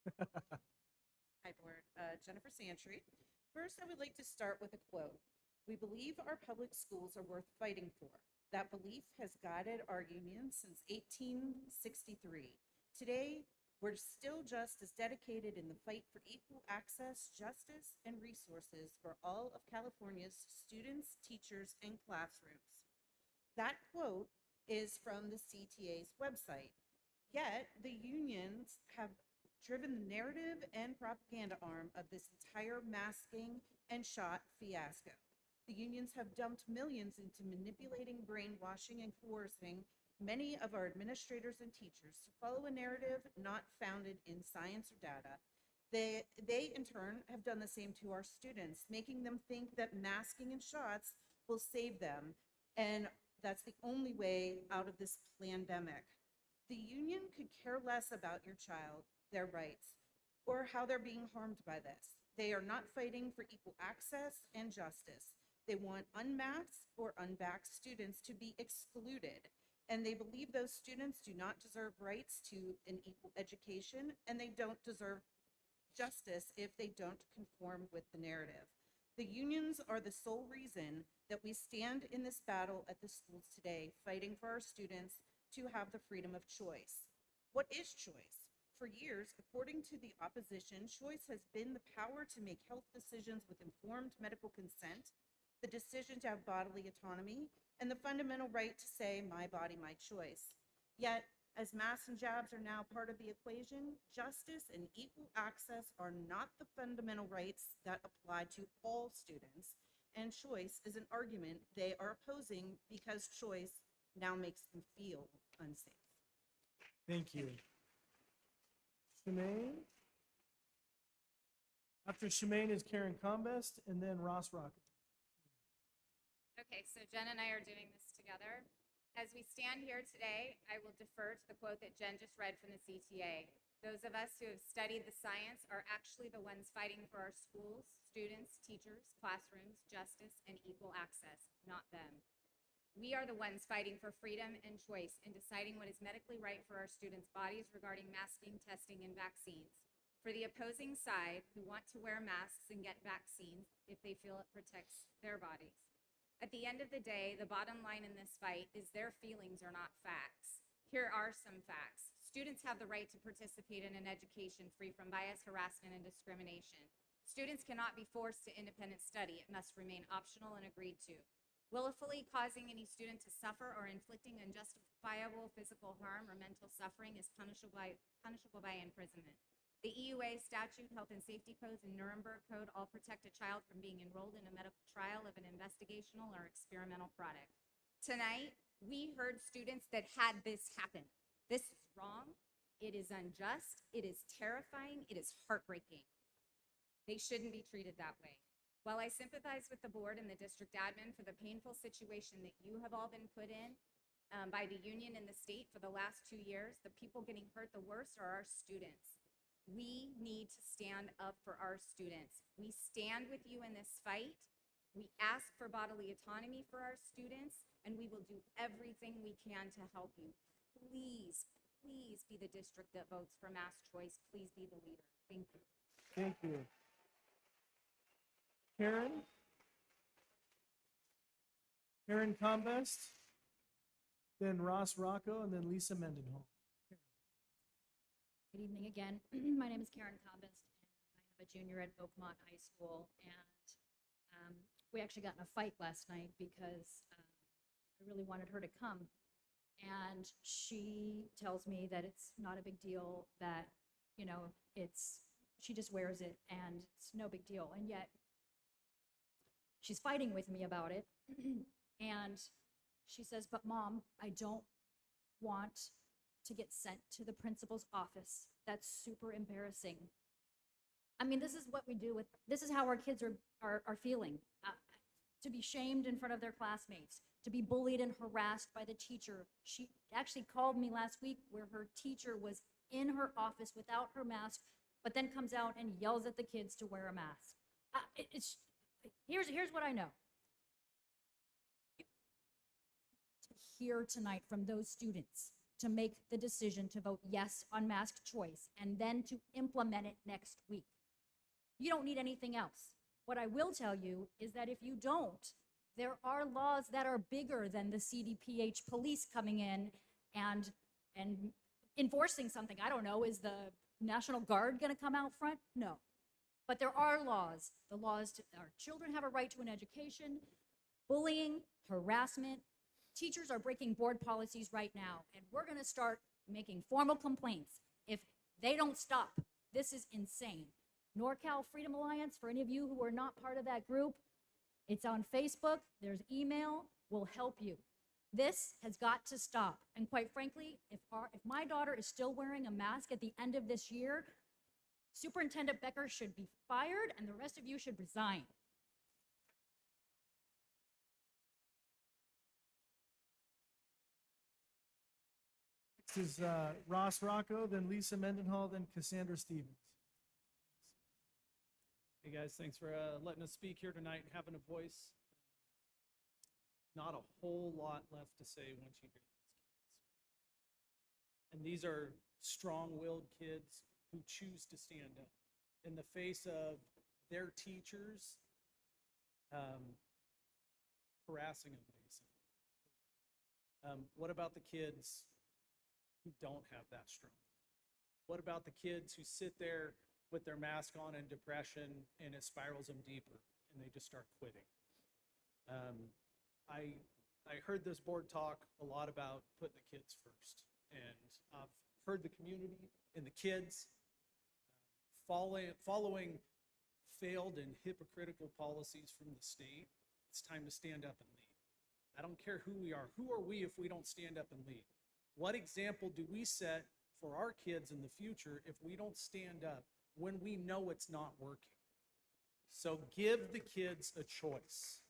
Hi, Board. Jennifer Santry. First, I would like to start with a quote. We believe our public schools are worth fighting for. That belief has guided our union since 1863. Today, we're still just as dedicated in the fight for equal access, justice, and resources for all of California's students, teachers, and classrooms. That quote is from the CTA's website. Yet, the unions have driven the narrative and propaganda arm of this entire masking and shot fiasco. The unions have dumped millions into manipulating, brainwashing, and coercing many of our administrators and teachers to follow a narrative not founded in science or data. They in turn have done the same to our students, making them think that masking and shots will save them, and that's the only way out of this pandemic. The union could care less about your child, their rights, or how they're being harmed by this. They are not fighting for equal access and justice. They want unmasked or unvaxxed students to be excluded, and they believe those students do not deserve rights to an equal education, and they don't deserve justice if they don't conform with the narrative. The unions are the sole reason that we stand in this battle at the schools today, fighting for our students to have the freedom of choice. What is choice? For years, according to the opposition, choice has been the power to make health decisions with informed medical consent, the decision to have bodily autonomy, and the fundamental right to say, my body, my choice. Yet, as masks and jabs are now part of the equation, justice and equal access are not the fundamental rights that apply to all students, and choice is an argument they are opposing because choice now makes them feel unsafe. Thank you. Shemaine. After Shemaine is Karen Combest, and then Ross Rocket. Okay, so Jen and I are doing this together. As we stand here today, I will defer to the quote that Jen just read from the CTA. Those of us who have studied the science are actually the ones fighting for our schools, students, teachers, classrooms, justice, and equal access, not them. We are the ones fighting for freedom and choice in deciding what is medically right for our students' bodies regarding masking, testing, and vaccines. For the opposing side, who want to wear masks and get vaccines if they feel it protects their bodies. At the end of the day, the bottom line in this fight is their feelings are not facts. Here are some facts. Students have the right to participate in an education free from bias, harassment, and discrimination. Students cannot be forced to independent study. It must remain optional and agreed to. Willfully causing any student to suffer or inflicting unjustifiable physical harm or mental suffering is punishable by imprisonment. The EUA statute, health and safety codes, and Nuremberg Code all protect a child from being enrolled in a medical trial of an investigational or experimental product. Tonight, we heard students that had this happen. This is wrong. It is unjust. It is terrifying. It is heartbreaking. They shouldn't be treated that way. While I sympathize with the board and the district admin for the painful situation that you have all been put in by the union and the state for the last 2 years, the people getting hurt the worst are our students. We need to stand up for our students. We stand with you in this fight. We ask for bodily autonomy for our students, and we will do everything we can to help you. Please, please be the district that votes for mass choice. Please be the leader. Thank you. Thank you. Karen Combest, then Ross Rocco, and then Lisa Mendenhall. Good evening again. My name is Karen Combest, and I have a junior at Oakmont High School. And we actually got in a fight last night because I really wanted her to come. And she tells me that it's not a big deal, that, you know, she just wears it and it's no big deal. And yet she's fighting with me about it. And she says, but Mom, I don't want to get sent to the principal's office. That's super embarrassing. I mean, this is what we do this is how our kids are feeling. To be shamed in front of their classmates, to be bullied and harassed by the teacher. She actually called me last week where her teacher was in her office without her mask, but then comes out and yells at the kids to wear a mask. Here's what I know. Here tonight from those students to make the decision to vote yes on mask choice and then to implement it next week. You don't need anything else. What I will tell you is that if you don't, there are laws that are bigger than the CDPH police coming in and enforcing something. I don't know, is the National Guard gonna come out front? No. But there are laws. The laws to, our children have a right to an education, bullying, harassment. Teachers are breaking board policies right now, and we're gonna start making formal complaints if they don't stop. This is insane. NorCal Freedom Alliance, for any of you who are not part of that group, it's on Facebook, there's email, we'll help you. This has got to stop. And quite frankly, if my daughter is still wearing a mask at the end of this year, Superintendent Becker should be fired and the rest of you should resign. This is Ross Rocco, then Lisa Mendenhall, then Cassandra Stevens. Hey guys, thanks for letting us speak here tonight and having a voice. Not a whole lot left to say once you hear these kids. And these are strong-willed kids who choose to stand up in the face of their teachers harassing them, basically. What about the kids who don't have that strong? What about the kids who sit there with their mask on in depression and it spirals them deeper and they just start quitting? I heard this board talk a lot about putting the kids first, and I've heard the community and the kids following failed and hypocritical policies from the state. It's time to stand up and lead. I don't care who we are. Who are we if we don't stand up and lead? What example do we set for our kids in the future if we don't stand up when we know it's not working? So give the kids a choice.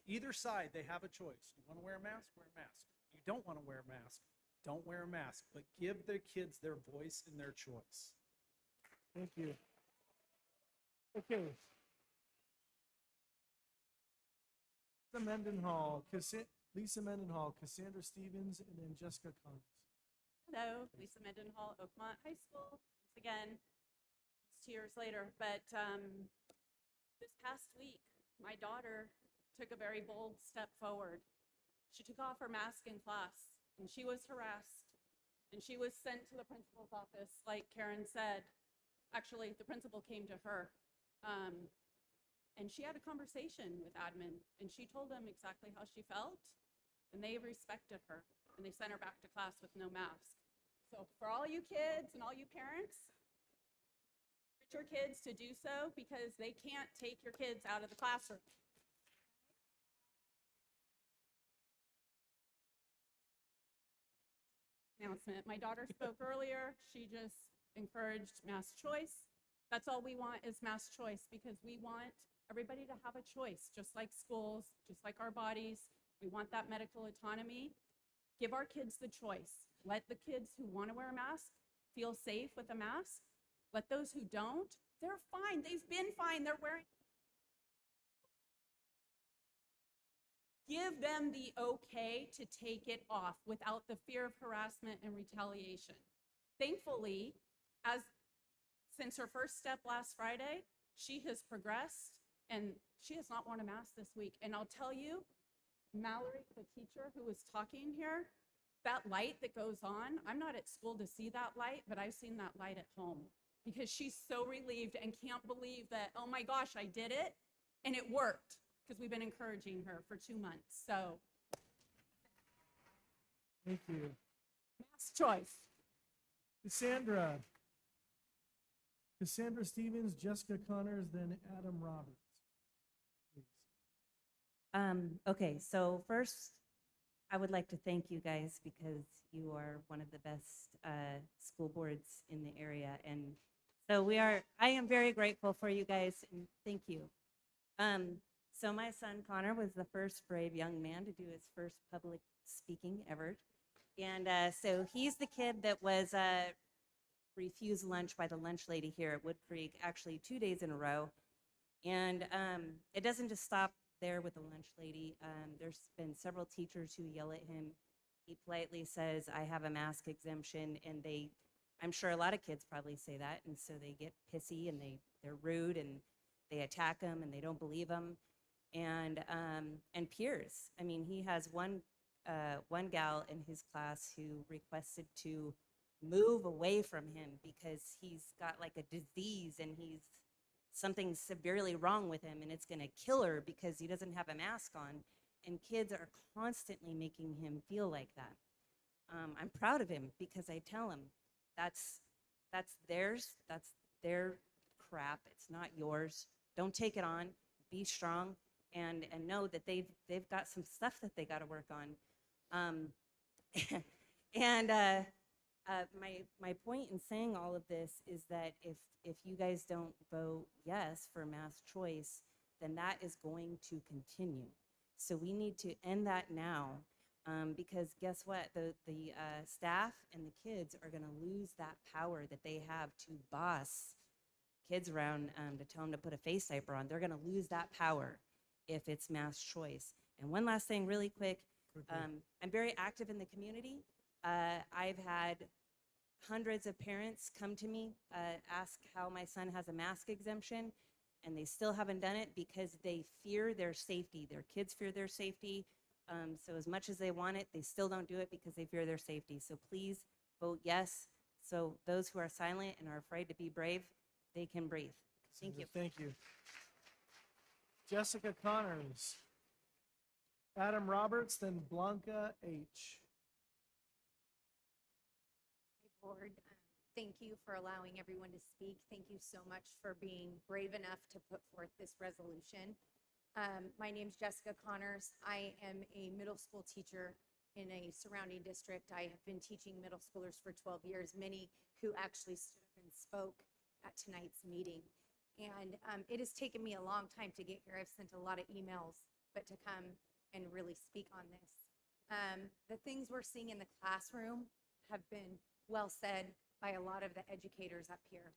Either side, they have a choice. You want to wear a mask? Wear a mask. You don't want to wear a mask? Don't wear a mask. But give the kids their voice and their choice. Thank you. Okay. Lisa Mendenhall, Cassandra Stevens, and then Jessica Connors. Hello, Lisa Mendenhall, Oakmont High School. Once again, almost 2 years later, but this past week, my daughter took a very bold step forward. She took off her mask in class, and she was harassed, and she was sent to the principal's office, like Karen said. Actually, the principal came to her, and she had a conversation with admin, and she told them exactly how she felt, and they respected her, and they sent her back to class with no mask. So for all you kids and all you parents, encourage your kids to do so, because they can't take your kids out of the classroom. announcement. My daughter spoke earlier. She just encouraged mass choice. That's all we want is mass choice because we want everybody to have a choice, just like schools, just like our bodies. We want that medical autonomy. Give our kids the choice. Let the kids who want to wear a mask feel safe with a mask. Let those who don't, they're fine. They've been fine. They're wearing. Give them the okay to take it off without the fear of harassment and retaliation. Thankfully, since her first step last Friday, she has progressed and she has not worn a mask this week. And I'll tell you, Mallory, the teacher who was talking here, that light that goes on, I'm not at school to see that light, but I've seen that light at home because she's so relieved and can't believe that, oh my gosh, I did it and it worked because we've been encouraging her for 2 months. So, Thank you. mass choice. Cassandra Stevens, Jessica Connors, then Adam Roberts. Okay, so first, I would like to thank you guys because you are one of the best school boards in the area. And so I am very grateful for you guys and thank you. So my son Connor was the first brave young man to do his first public speaking ever. And so he's the kid that was refused lunch by the lunch lady here at Wood Creek, actually 2 days in a row. And it doesn't just stop there with the lunch lady. There's been several teachers who yell at him. He politely says, I have a mask exemption, and I'm sure a lot of kids probably say that, and so they get pissy and they're rude and they attack him and they don't believe him. And peers. I mean, he has one gal in his class who requested to move away from him because he's got like a disease and something severely wrong with him and it's going to kill her because he doesn't have a mask on. And kids are constantly making him feel like that. I'm proud of him because I tell him that's theirs, that's their crap, it's not yours. Don't take it on, be strong, and know that they've got some stuff that they got to work on. My point in saying all of this is that if you guys don't vote yes for mass choice, then that is going to continue. So we need to end that now, because guess what? The staff and the kids are going to lose that power that they have to boss kids around to tell them to put a face diaper on. They're going to lose that power if it's mass choice. And one last thing really quick. I'm very active in the community. I've had hundreds of parents come to me, ask how my son has a mask exemption, and they still haven't done it because they fear their safety. Their kids fear their safety. So as much as they want it, they still don't do it because they fear their safety. So please vote yes. So those who are silent and are afraid to be brave, they can breathe. Thank you. Thank you. Jessica Connors, Adam Roberts, then Blanca H. Board. Thank you for allowing everyone to speak. Thank you so much for being brave enough to put forth this resolution. My name's Jessica Connors. I am a middle school teacher in a surrounding district. I have been teaching middle schoolers for 12 years, many who actually stood up and spoke at tonight's meeting. And it has taken me a long time to get here. I've sent a lot of emails, but to come and really speak on this. The things we're seeing in the classroom have been well said by a lot of the educators up here.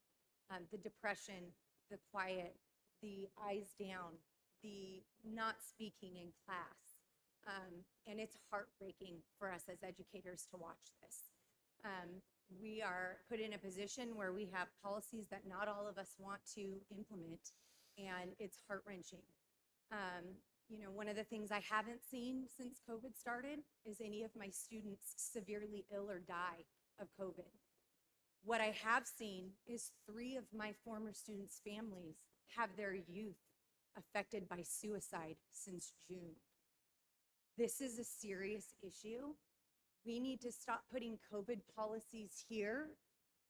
The depression, the quiet, the eyes down, the not speaking in class. And it's heartbreaking for us as educators to watch this. We are put in a position where we have policies that not all of us want to implement, and it's heart-wrenching. You know, one of the things I haven't seen since COVID started is any of my students severely ill or die of COVID. What I have seen is 3 of my former students' families have their youth affected by suicide since June. This is a serious issue. We need to stop putting COVID policies here,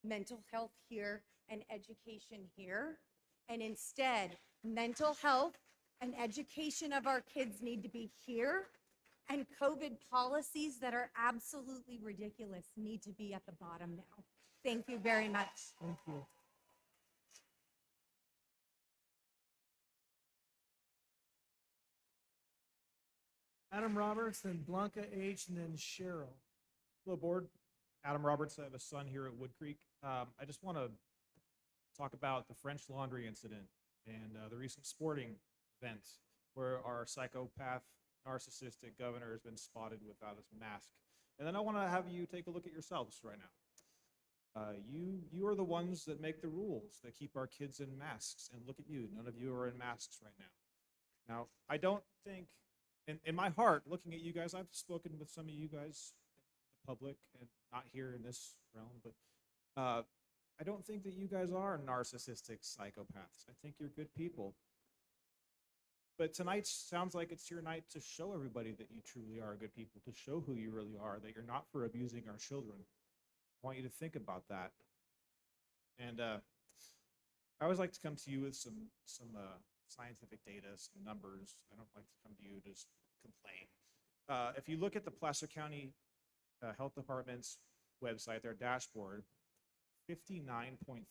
mental health here, and education here. And instead, mental health and education of our kids need to be here, and COVID policies that are absolutely ridiculous need to be at the bottom now. Thank you very much. Thank you. Adam Roberts, then Blanca H., and then Cheryl. Hello, board. Adam Roberts. I have a son here at Wood Creek. I just want to talk about the French Laundry incident and the recent sporting event where our psychopath, narcissistic governor has been spotted without his mask. And then I want to have you take a look at yourselves right now. You are the ones that make the rules that keep our kids in masks. And look at you. None of you are in masks right now. Now, I don't think, in my heart, looking at you guys, I've spoken with some of you guys in the public and not here in this realm, but I don't think that you guys are narcissistic psychopaths. I think you're good people. But tonight sounds like it's your night to show everybody that you truly are good people, to show who you really are, that you're not for abusing our children. I want you to think about that. And I always like to come to you with some scientific data, some numbers. I don't like to come to you to just complain. If you look at the Placer County Health Department's website, their dashboard, 59.3%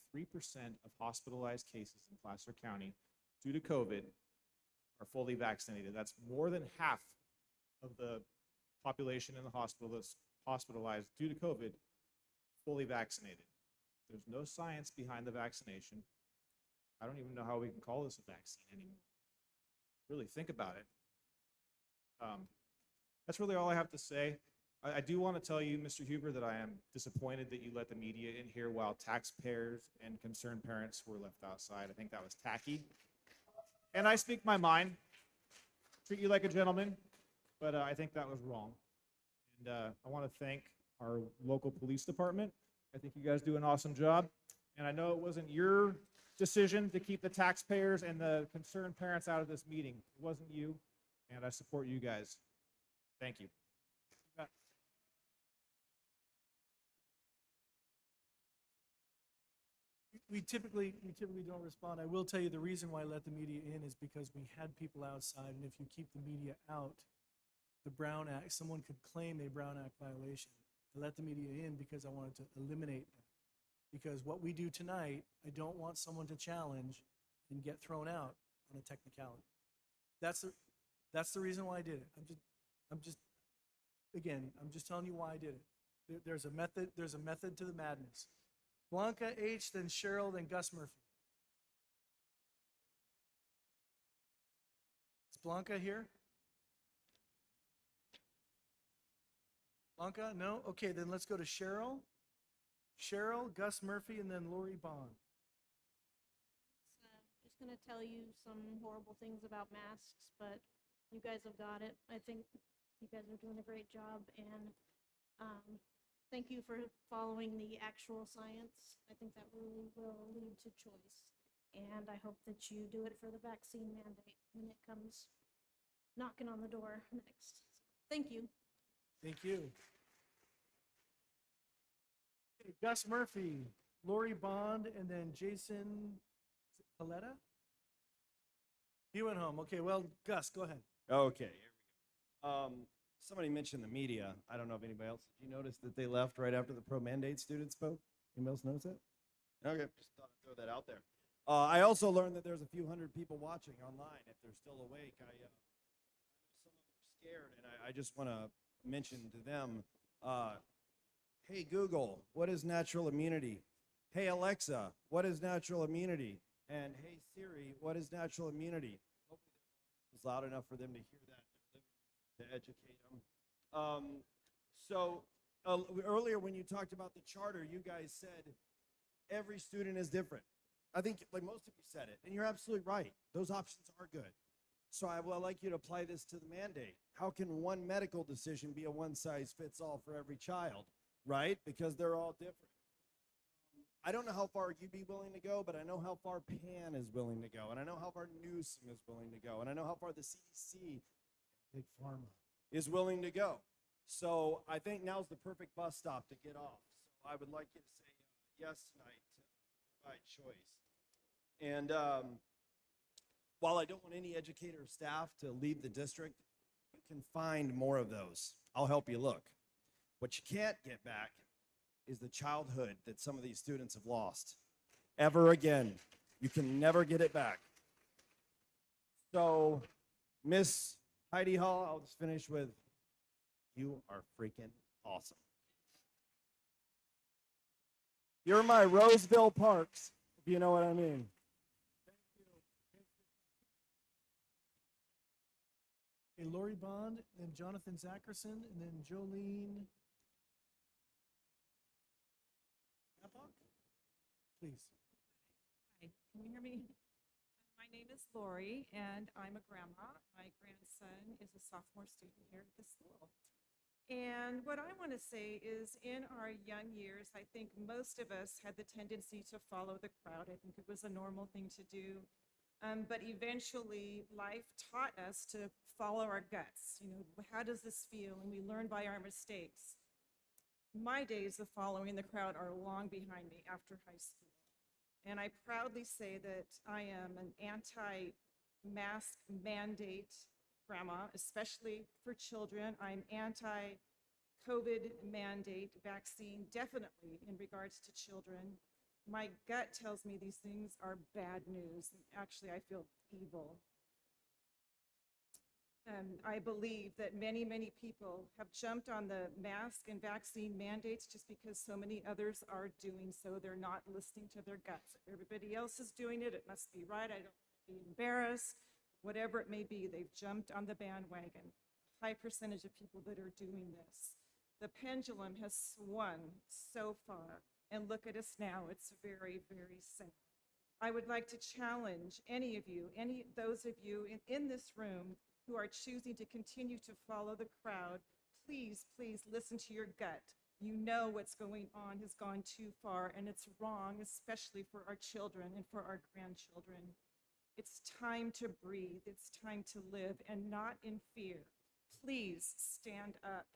of hospitalized cases in Placer County due to COVID are fully vaccinated. That's more than half of the population in the hospital that's hospitalized due to COVID fully vaccinated. There's no science behind the vaccination. I don't even know how we can call this a vaccine anymore. Really think about it. That's really all I have to say. I do want to tell you, Mr. Huber, that I am disappointed that you let the media in here while taxpayers and concerned parents were left outside. I think that was tacky. And I speak my mind, treat you like a gentleman, but I think that was wrong. And I want to thank our local police department. I think you guys do an awesome job. And I know it wasn't your decision to keep the taxpayers and the concerned parents out of this meeting. It wasn't you, and I support you guys. Thank you. We typically don't respond. I will tell you the reason why I let the media in is because we had people outside, and if you keep the media out, the Brown Act, someone could claim a Brown Act violation. I let the media in because I wanted to eliminate that. Because what we do tonight, I don't want someone to challenge and get thrown out on a technicality. That's the reason why I did it. I'm just telling you why I did it. There's a method to the madness. Blanca H., then Cheryl, then Gus Murphy. Is Blanca here? Blanca? No? Okay, then let's go to Cheryl. Cheryl, Gus Murphy, and then Lori Bond. Just going to tell you some horrible things about masks, but you guys have got it. I think you guys are doing a great job, and thank you for following the actual science. I think that really will lead to choice, and I hope that you do it for the vaccine mandate when it comes knocking on the door next. Thank you. Thank you. Okay, Gus Murphy, Lori Bond, and then Jason Paletta? He went home. Okay, well, Gus, go ahead. Okay, here we go. Somebody mentioned the media. I don't know if anybody else, did you notice that they left right after the pro-mandate student spoke? Anybody else notice that? Okay, just thought I'd throw that out there. I also learned that there's a few hundred people watching online. If they're still awake, I know some of them are scared, and I just want to mention to them, hey Google, what is natural immunity? Hey Alexa, what is natural immunity? And hey Siri, what is natural immunity? Hopefully it's loud enough for them to hear that to educate them. Earlier when you talked about the charter, you guys said every student is different. I think like most of you said it, and you're absolutely right. Those options are good. So I would like you to apply this to the mandate. How can one medical decision be a one-size-fits-all for every child, right? Because they're all different. I don't know how far you'd be willing to go, but I know how far PAN is willing to go, and I know how far Newsom is willing to go, and I know how far the CDC, Big Pharma, is willing to go. So I think now's the perfect bus stop to get off. So I would like you to say yes tonight to provide choice. And while I don't want any educator or staff to leave the district, you can find more of those. I'll help you look. What you can't get back is the childhood that some of these students have lost. Ever again. You can never get it back. So, Miss Heidi Hall, I'll just finish with, you are freaking awesome. You're my Roseville Parks, if you know what I mean. Okay, Lori Bond, then Jonathan Zackerson, and then Jolene. Babcock? Please. Hi, can you hear me? My name is Lori, and I'm a grandma. My grandson is a sophomore student here at the school. And what I want to say is, in our young years, I think most of us had the tendency to follow the crowd. I think it was a normal thing to do. But eventually, life taught us to follow our guts. You know, how does this feel? And we learn by our mistakes. My days of following the crowd are long behind me after high school. And I proudly say that I am an anti-mask mandate grandma, especially for children. I'm anti-COVID mandate vaccine, definitely in regards to children. My gut tells me these things are bad news. Actually, I feel evil. I believe that many, many people have jumped on the mask and vaccine mandates just because so many others are doing so. They're not listening to their guts. If everybody else is doing it, it must be right. I don't want to be embarrassed. Whatever it may be, they've jumped on the bandwagon. A high percentage of people that are doing this. The pendulum has swung so far, and look at us now. It's very, very sad. I would like to challenge any of you, those of you in this room who are choosing to continue to follow the crowd, please, please listen to your gut. You know what's going on has gone too far, and it's wrong, especially for our children and for our grandchildren. It's time to breathe. It's time to live, and not in fear. Please stand up.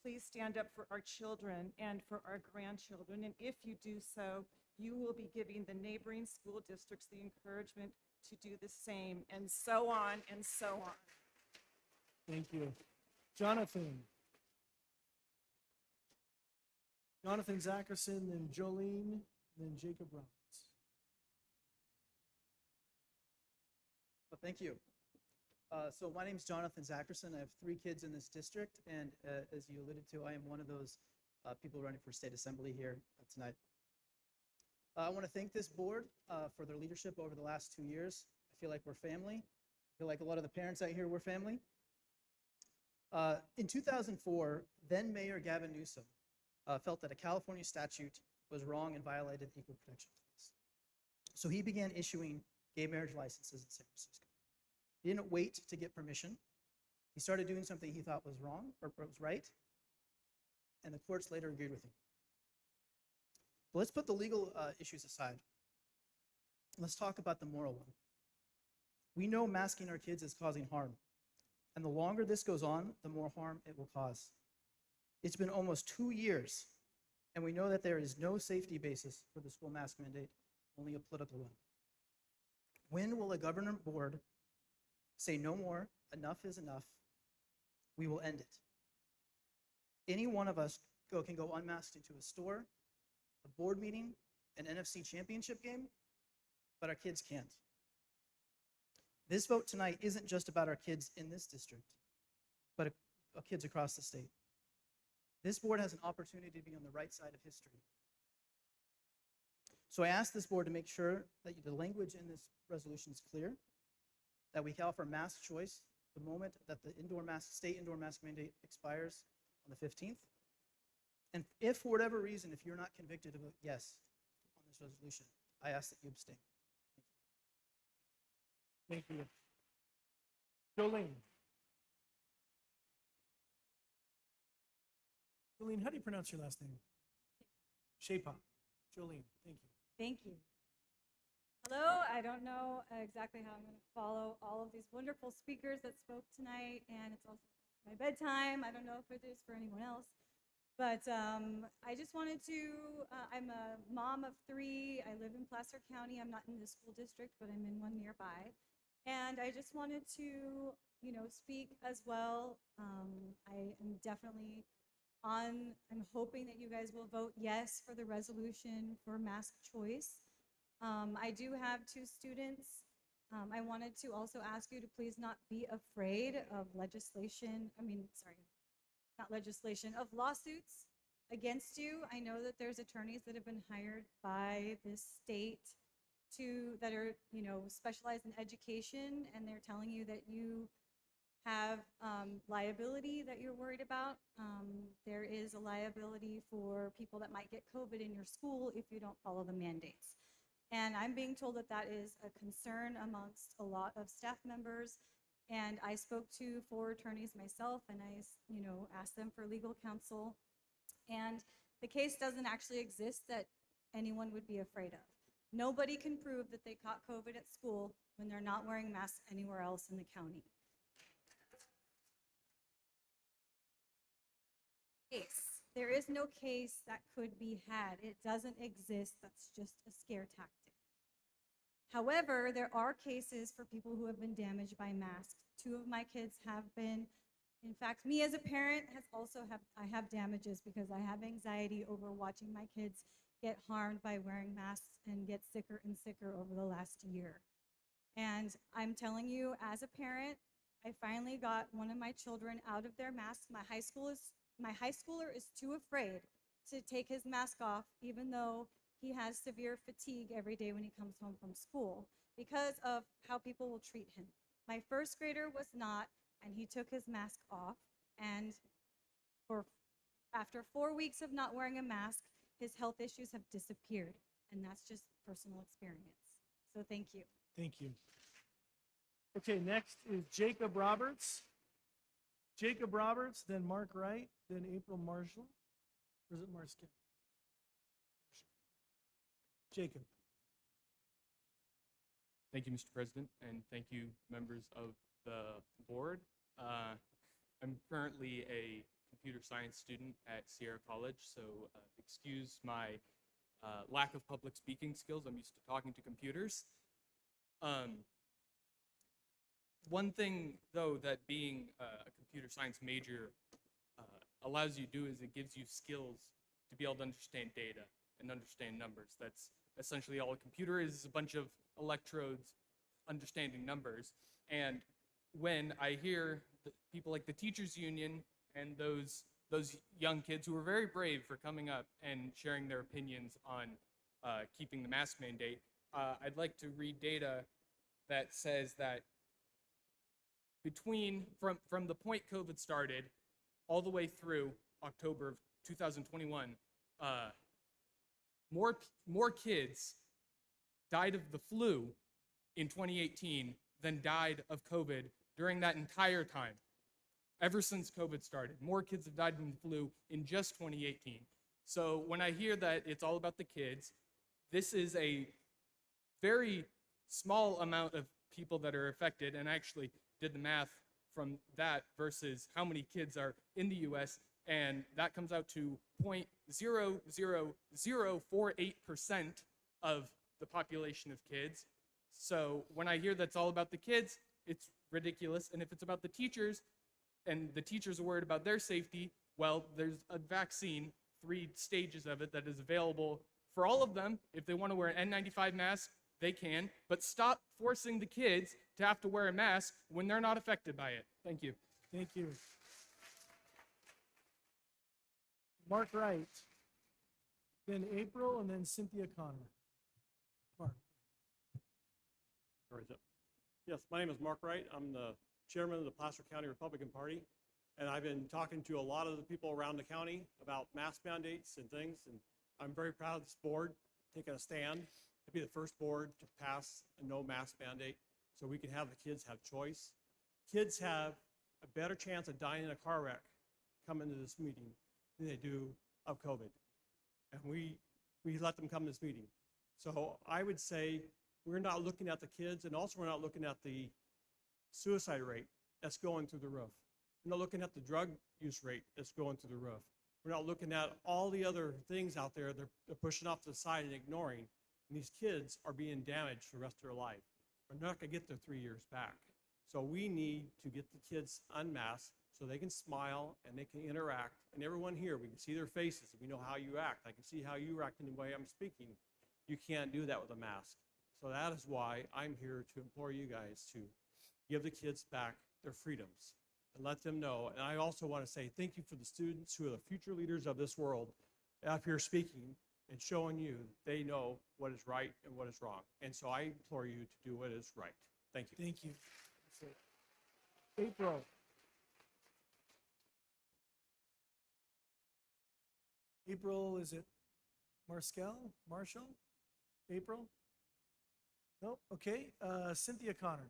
Please stand up for our children and for our grandchildren. And if you do so, you will be giving the neighboring school districts the encouragement to do the same, and so on and so on. Thank you. Jonathan. Jonathan Zackerson, then Jolene, then Jacob Roberts. Well, thank you. So my name is Jonathan Zackerson. I have 3 kids in this district, and as you alluded to, I am one of those people running for state assembly here tonight. I want to thank this board for their leadership over the last 2 years. I feel like we're family. I feel like a lot of the parents out here, we're family. In 2004, then Mayor Gavin Newsom felt that a California statute was wrong and violated the Equal Protection Clause. So he began issuing gay marriage licenses in San Francisco. He didn't wait to get permission. He started doing something he thought was wrong or was right, and the courts later agreed with him. But let's put the legal issues aside. Let's talk about the moral one. We know masking our kids is causing harm, and the longer this goes on, the more harm it will cause. It's been almost 2 years, and we know that there is no safety basis for the school mask mandate, only a political one. When will a governing board say no more, enough is enough, we will end it? Any one of us can go unmasked into a store, a board meeting, an NFC championship game, but our kids can't. This vote tonight isn't just about our kids in this district, but kids across the state. This board has an opportunity to be on the right side of history. So I ask this board to make sure that the language in this resolution is clear, that we can offer mask choice the moment that the state indoor mask mandate expires on the 15th. And if for whatever reason, if you're not convicted to vote yes on this resolution, I ask that you abstain. Thank you. Jolene. Jolene, how do you pronounce your last name? Shapop. Jolene, thank you. Thank you. Hello, I don't know exactly how I'm going to follow all of these wonderful speakers that spoke tonight, and it's also my bedtime. I don't know if it is for anyone else, but I just wanted to, I'm a mom of 3. I live in Placer County. I'm not in the school district, but I'm in one nearby. And And I just wanted to, speak as well. I am definitely I'm hoping that you guys will vote yes for the resolution for mask choice. I do have 2 students. I wanted to also ask you to please not be afraid of of lawsuits against you. I know that there's attorneys that have been hired by this state that are, specialized in education, and they're telling you that you have liability that you're worried about. There is a liability for people that might get COVID in your school if you don't follow the mandates. And I'm being told that that is a concern amongst a lot of staff members. And I spoke to 4 attorneys myself, and I, asked them for legal counsel. And the case doesn't actually exist that anyone would be afraid of. Nobody can prove that they caught COVID at school when they're not wearing masks anywhere else in the county. There is no case that could be had. It doesn't exist. That's just a scare tactic. However, there are cases for people who have been damaged by masks. 2 of my kids have been. In fact, me as a parent I have damages because I have anxiety over watching my kids get harmed by wearing masks and get sicker and sicker over the last year. And I'm telling you, as a parent, I finally got one of my children out of their masks. My high schooler is too afraid to take his mask off, even though he has severe fatigue every day when he comes home from school, because of how people will treat him. My 1st grader was not, and he took his mask off, and after 4 weeks of not wearing a mask, his health issues have disappeared, and that's just personal experience. So thank you. Thank you. Okay, next is Jacob Roberts. Jacob Roberts, then Mark Wright, then April Marshall. Or is it Marskin? Jacob. Thank you, Mr. President, and thank you, members of the board. I'm currently a computer science student at Sierra College, so excuse my lack of public speaking skills. I'm used to talking to computers. One thing, though, that being a computer science major allows you to do is it gives you skills to be able to understand data and understand numbers. That's essentially all a computer is a bunch of electrodes understanding numbers. And when I hear people like the teachers union and those young kids who are very brave for coming up and sharing their opinions on keeping the mask mandate, I'd like to read data that says that from the point COVID started all the way through October of 2021, more kids died of the flu in 2018 than died of COVID during that entire time. Ever since COVID started, more kids have died from the flu in just 2018. So when I hear that it's all about the kids, this is a very small amount of people that are affected, and I actually did the math from that versus how many kids are in the US, and that comes out to 0.00048% of the population of kids. So when I hear that's all about the kids, it's ridiculous. And if it's about the teachers, and the teachers are worried about their safety, well, there's a vaccine, 3 stages of it, that is available for all of them. If they want to wear an N95 mask, they can, but stop forcing the kids to have to wear a mask when they're not affected by it. Thank you. Thank you. Mark Wright, then April, and then Cynthia Connor. Mark. Or is it? Yes, my name is Mark Wright. I'm the chairman of the Placer County Republican Party, and I've been talking to a lot of the people around the county about mask mandates and things, and I'm very proud of this board taking a stand to be the first board to pass a no mask mandate so we can have the kids have choice. Kids have a better chance of dying in a car wreck coming to this meeting than they do of COVID. And we let them come to this meeting. So I would say we're not looking at the kids, and also we're not looking at the suicide rate that's going through the roof. We're not looking at the drug use rate that's going through the roof. We're not looking at all the other things out there they're pushing off to the side and ignoring. And these kids are being damaged for the rest of their life. are not going to get their 3 years back. So we need to get the kids unmasked so they can smile and they can interact. And everyone here, we can see their faces. We know how you act. I can see how you act in the way I'm speaking. You can't do that with a mask. So that is why I'm here to implore you guys to give the kids back their freedoms and let them know. And I also want to say thank you for the students who are the future leaders of this world up here speaking and showing you they know what is right and what is wrong. And so I implore you to do what is right. Thank you. Thank you. April. April, is it Marshall? April? Nope, okay. Cynthia Connor.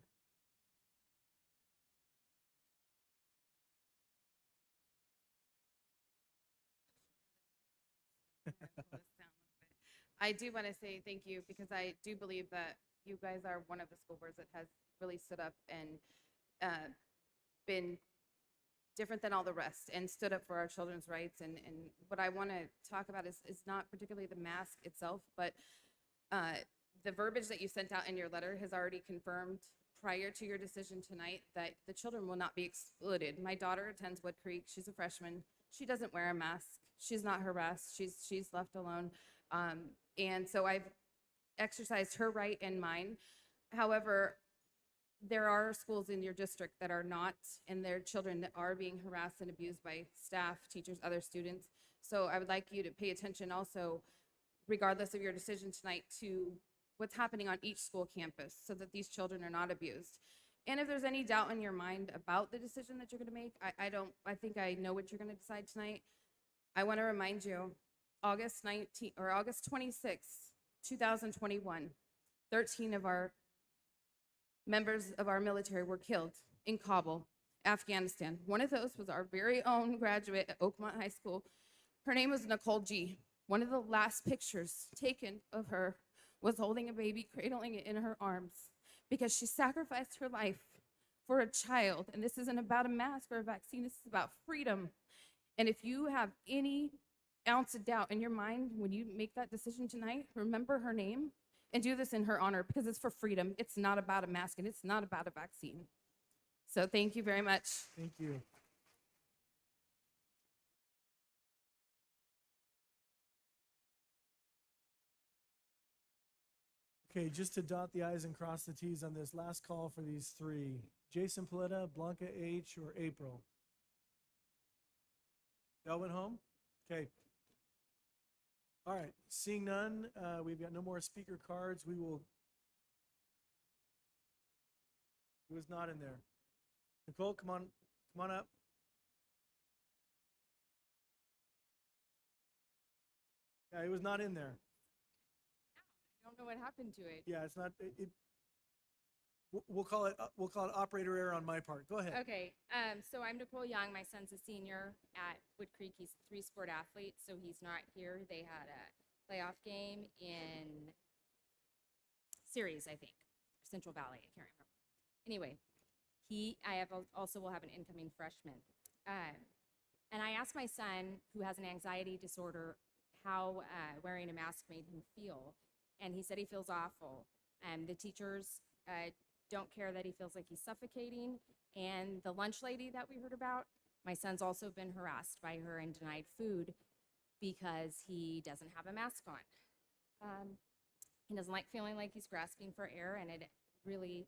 I do want to say thank you because I do believe that you guys are one of the school boards that has really stood up and been different than all the rest and stood up for our children's rights. And what I want to talk about is not particularly the mask itself, but the verbiage that you sent out in your letter has already confirmed prior to your decision tonight that the children will not be excluded. My daughter attends Wood Creek. She's a freshman. She doesn't wear a mask. She's not harassed. She's left alone. And so I've exercised her right and mine. However, there are schools in your district that are not, and their children that are being harassed and abused by staff, teachers, other students. So I would like you to pay attention also, regardless of your decision tonight, to what's happening on each school campus so that these children are not abused. And if there's any doubt in your mind about the decision that you're going to make, I think I know what you're going to decide tonight. I want to remind you, August 26, 2021, 13 of our members of our military were killed in Kabul, Afghanistan. One of those was our very own graduate at Oakmont High School. Her name was Nicole G. One of the last pictures taken of her was holding a baby, cradling it in her arms, because she sacrificed her life for a child. And this isn't about a mask or a vaccine, this is about freedom. And if you have any ounce of doubt in your mind when you make that decision tonight, remember her name and do this in her honor, because it's for freedom. It's not about a mask and it's not about a vaccine. So thank you very much. Thank you. Okay, just to dot the i's and cross the t's on this last call for these three. Jason Paletta, Blanca H., or April? Y'all went home? Okay. All right, seeing none, we've got no more speaker cards. We will. It was not in there. Nicole, come on up. Yeah, it was not in there. I don't know what happened to it. Yeah, it's not. We'll call it operator error on my part. Go ahead. Okay, so I'm Nicole Young. My son's a senior at Wood Creek. He's a three-sport athlete, so he's not here. They had a playoff game in series, I think, Central Valley. I can't remember. Anyway, also will have an incoming freshman. And I asked my son, who has an anxiety disorder, how wearing a mask made him feel. And he said he feels awful. The teachers don't care that he feels like he's suffocating. And the lunch lady that we heard about, my son's also been harassed by her and denied food because he doesn't have a mask on. He doesn't like feeling like he's grasping for air, and it really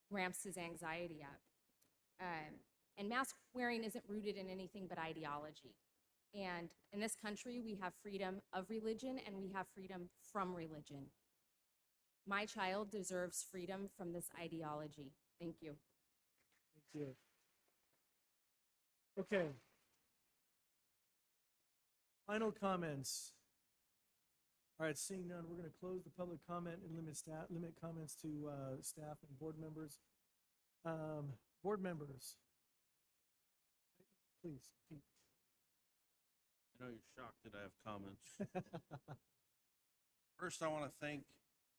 ramps his anxiety up. And mask wearing isn't rooted in anything but ideology. And in this country, we have freedom of religion and we have freedom from religion. My child deserves freedom from this ideology. Thank you. Thank you. Okay. Final comments. All right, seeing none, we're going to close the public comment and limit comments to staff and board members. Board members, please. Pete. I know you're shocked that I have comments. First, I want to thank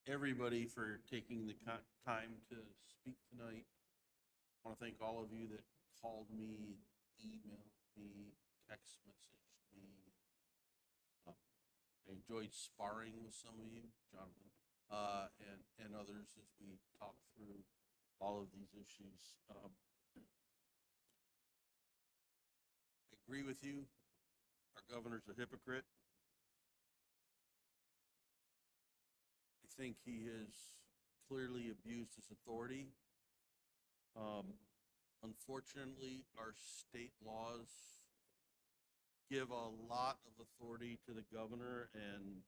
everybody for taking the time to speak tonight. I want to thank all of you that called me, emailed me, text messaged me. I enjoyed sparring with some of you, Jonathan. and others as we talk through all of these issues. I agree with you. Our governor's a hypocrite. I think he has clearly abused his authority. Unfortunately, our state laws give a lot of authority to the governor, and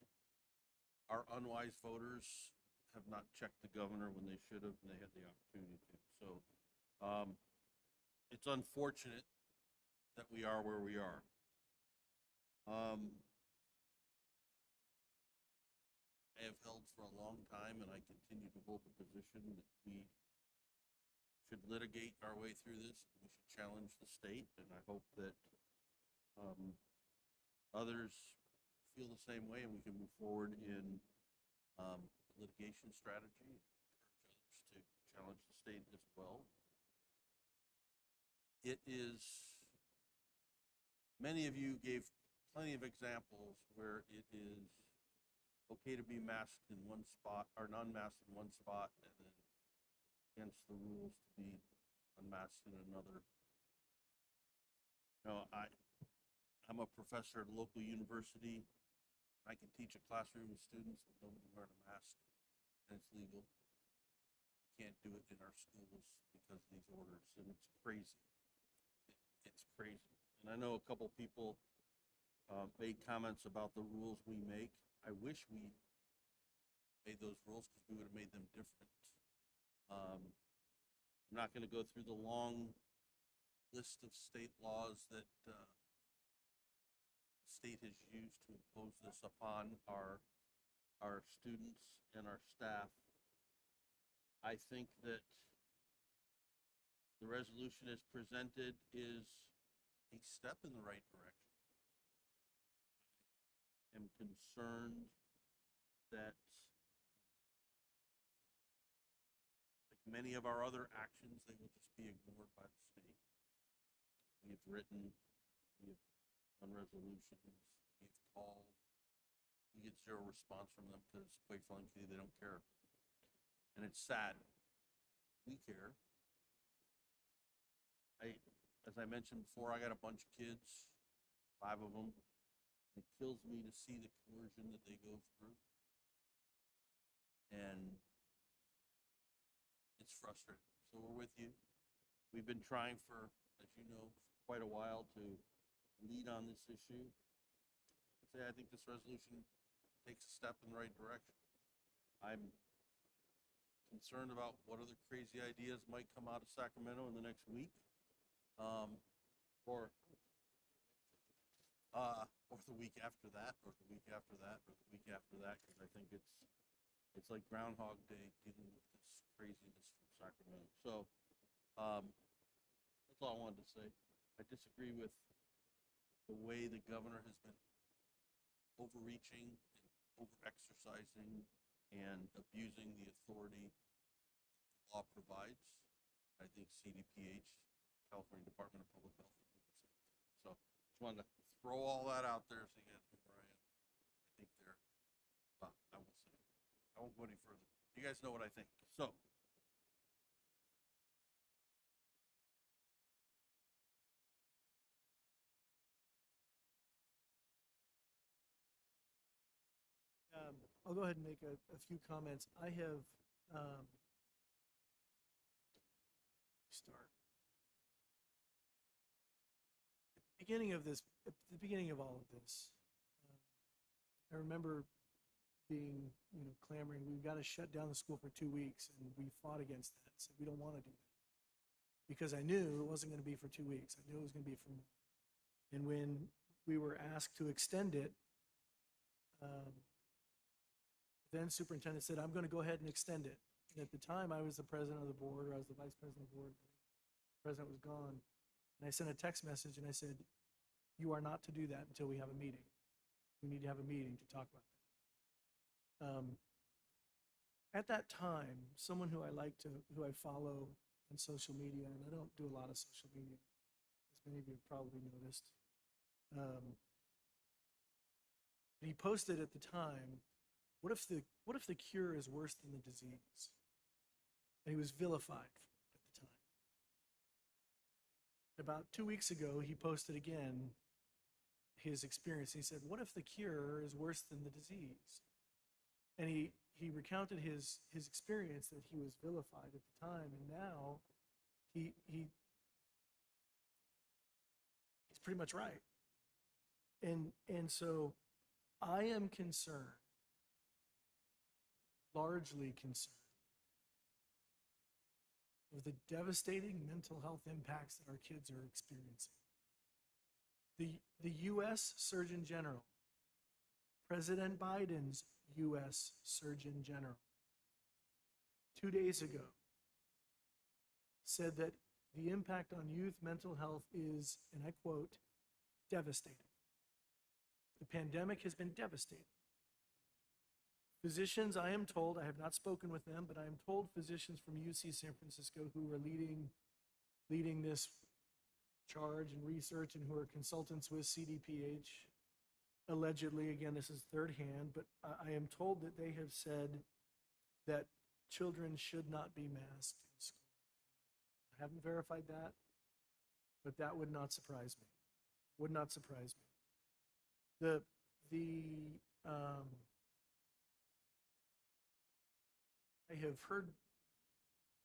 our unwise voters have not checked the governor when they should have, and they had the opportunity to. So it's unfortunate that we are where we are. I have held for a long time, and I continue to hold the position that we should litigate our way through this. We should challenge the state, and I hope that others feel the same way, and we can move forward in litigation strategy. Encourage others to challenge the state as well. It is, many of you gave plenty of examples where it is okay to be masked in one spot or non-masked in one spot and then against the rules to be unmasked in another. You know, I'm a professor at a local university. I can teach a classroom of students with nobody wearing a mask, and it's legal. We can't do it in our schools because of these orders, and it's crazy. It's crazy. And I know a couple people made comments about the rules we make. I wish we made those rules because we would have made them different. I'm not going to go through the long list of state laws that the state has used to impose this upon our students and our staff. I think that the resolution as presented is a step in the right direction. I am concerned that, like many of our other actions, they will just be ignored by the state. We have written, we have done resolutions, we have called, we get zero response from them because, quite frankly, they don't care. And it's sad. We care. As I mentioned before, I got a bunch of kids, 5 of them. It kills me to see the coercion that they go through. And it's frustrating. So we're with you. We've been trying for, as you know, quite a while to lead on this issue. I think this resolution takes a step in the right direction. I'm concerned about what other crazy ideas might come out of Sacramento in the next week. Or the week after that, or the week after that, or the week after that, because I think it's like Groundhog Day dealing with this craziness from Sacramento. So that's all I wanted to say. I disagree with the way the governor has been overreaching and over-exercising and abusing the authority the law provides. I think CDPH, California Department of Public Health, is doing the same thing. So just wanted to throw all that out there so you guys know where I am. I think they're, I won't say, I won't go any further. You guys know what I think. So. I'll go ahead and make a few comments. I have, start. At the beginning of all of this, I remember being, clamoring, we've got to shut down the school for 2 weeks, and we fought against that. Said we don't want to do that because I knew it wasn't going to be for 2 weeks. I knew it was going to be for more. And when we were asked to extend it, then superintendent said, I'm going to go ahead and extend it. And at the time, I was the president of the board, or I was the vice president of the board. The president was gone. And I sent a text message and I said, you are not to do that until we have a meeting. We need to have a meeting to talk about that. At that time, someone who I follow on social media, and I don't do a lot of social media, as many of you have probably noticed, he posted at the time what if the cure is worse than the disease? And he was vilified for it at the time. About 2 weeks ago, he posted again his experience. He said, what if the cure is worse than the disease? And he recounted his experience that he was vilified at the time, and now he's pretty much right. And so I am concerned, largely concerned, of the devastating mental health impacts that our kids are experiencing. The U.S. Surgeon General, President Biden's U.S. Surgeon General, 2 days ago, said that the impact on youth mental health is, and I quote, devastating. The pandemic has been devastating. Physicians, I am told, I have not spoken with them, but I am told physicians from UC San Francisco who are leading this charge and research and who are consultants with CDPH, allegedly, again, this is third hand, but I am told that they have said that children should not be masked in school. I haven't verified that, but that would not surprise me. Would not surprise me.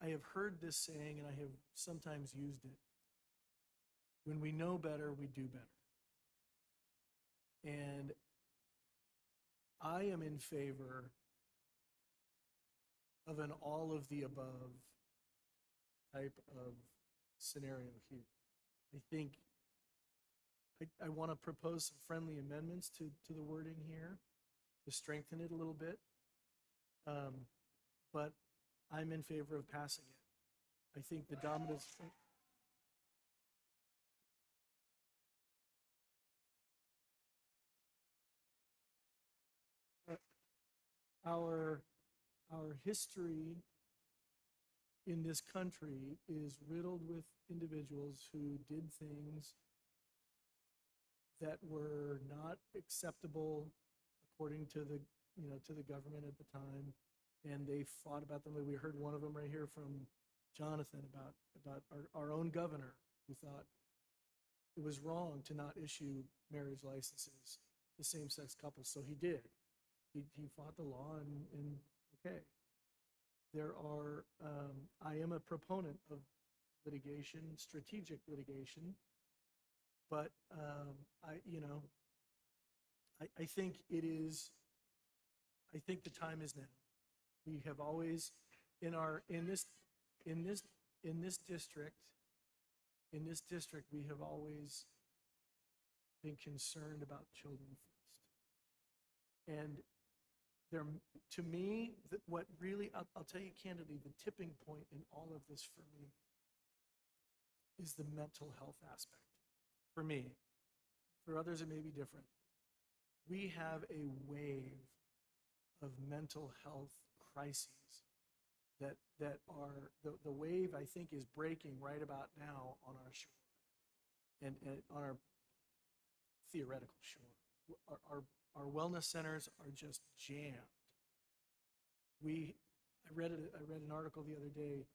I have heard this saying, and I have sometimes used it. When we know better, we do better. And I am in favor of an all of the above type of scenario here. I think I want to propose some friendly amendments to the wording here to strengthen it a little bit. But I'm in favor of passing it. I think the dominant. Our history in this country is riddled with individuals who did things that were not acceptable according to the government at the time, and they fought about them. We heard one of them right here from Jonathan about our own governor, who thought it was wrong to not issue marriage licenses to same-sex couples, so he did. He fought the law, and okay. There are, I am a proponent of litigation, strategic litigation, but I think it is, I think the time is now. We have always, in this district, we have always been concerned about children first. And there, to me, what really, I'll tell you candidly, the tipping point in all of this for me is the mental health aspect. For me, for others it may be different. We have a wave of mental health crises that are, the wave I think is breaking right about now on our shore and on our theoretical shore. Our wellness centers are just jammed. I read an article the other day.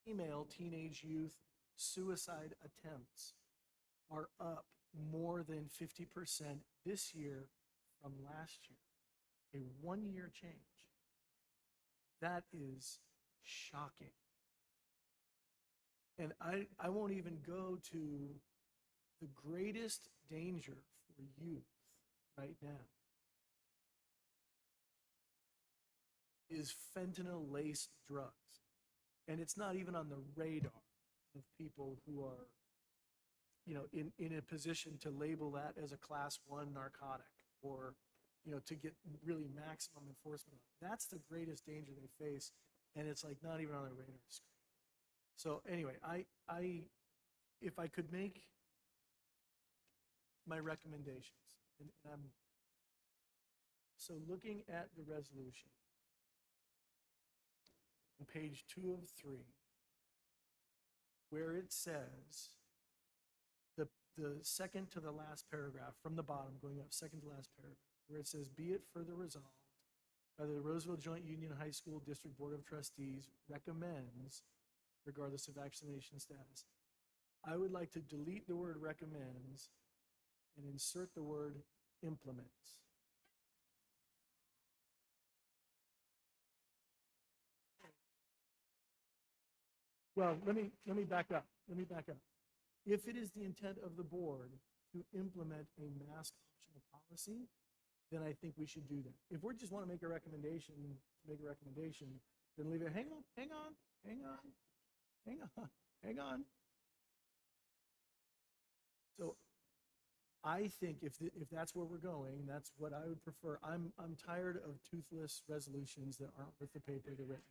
Female teenage youth suicide attempts are up more than 50% this year from last year. A 1-year change. That is shocking. And I won't even go to the greatest danger for youth right now is fentanyl-laced drugs. And it's not even on the radar of people who are, in a position to label that as a class 1 narcotic or, to get really maximum enforcement. That's the greatest danger they face, and it's like not even on their radar screen. So anyway, if I could make my recommendations, and so looking at the resolution, on page 2 of 3, where it says the second to the last paragraph, from the bottom, going up, second to last paragraph, where it says, "Be it further resolved by the Roseville Joint Union High School District Board of Trustees recommends, regardless of vaccination status." I would like to delete the word recommends and insert the word implements. Well, let me back up. Let me back up. If it is the intent of the board to implement a mask optional policy, then I think we should do that. If we just want to make a recommendation, then leave it. Hang on. So I think if that's where we're going, that's what I would prefer. I'm tired of toothless resolutions that aren't worth the paper they're written.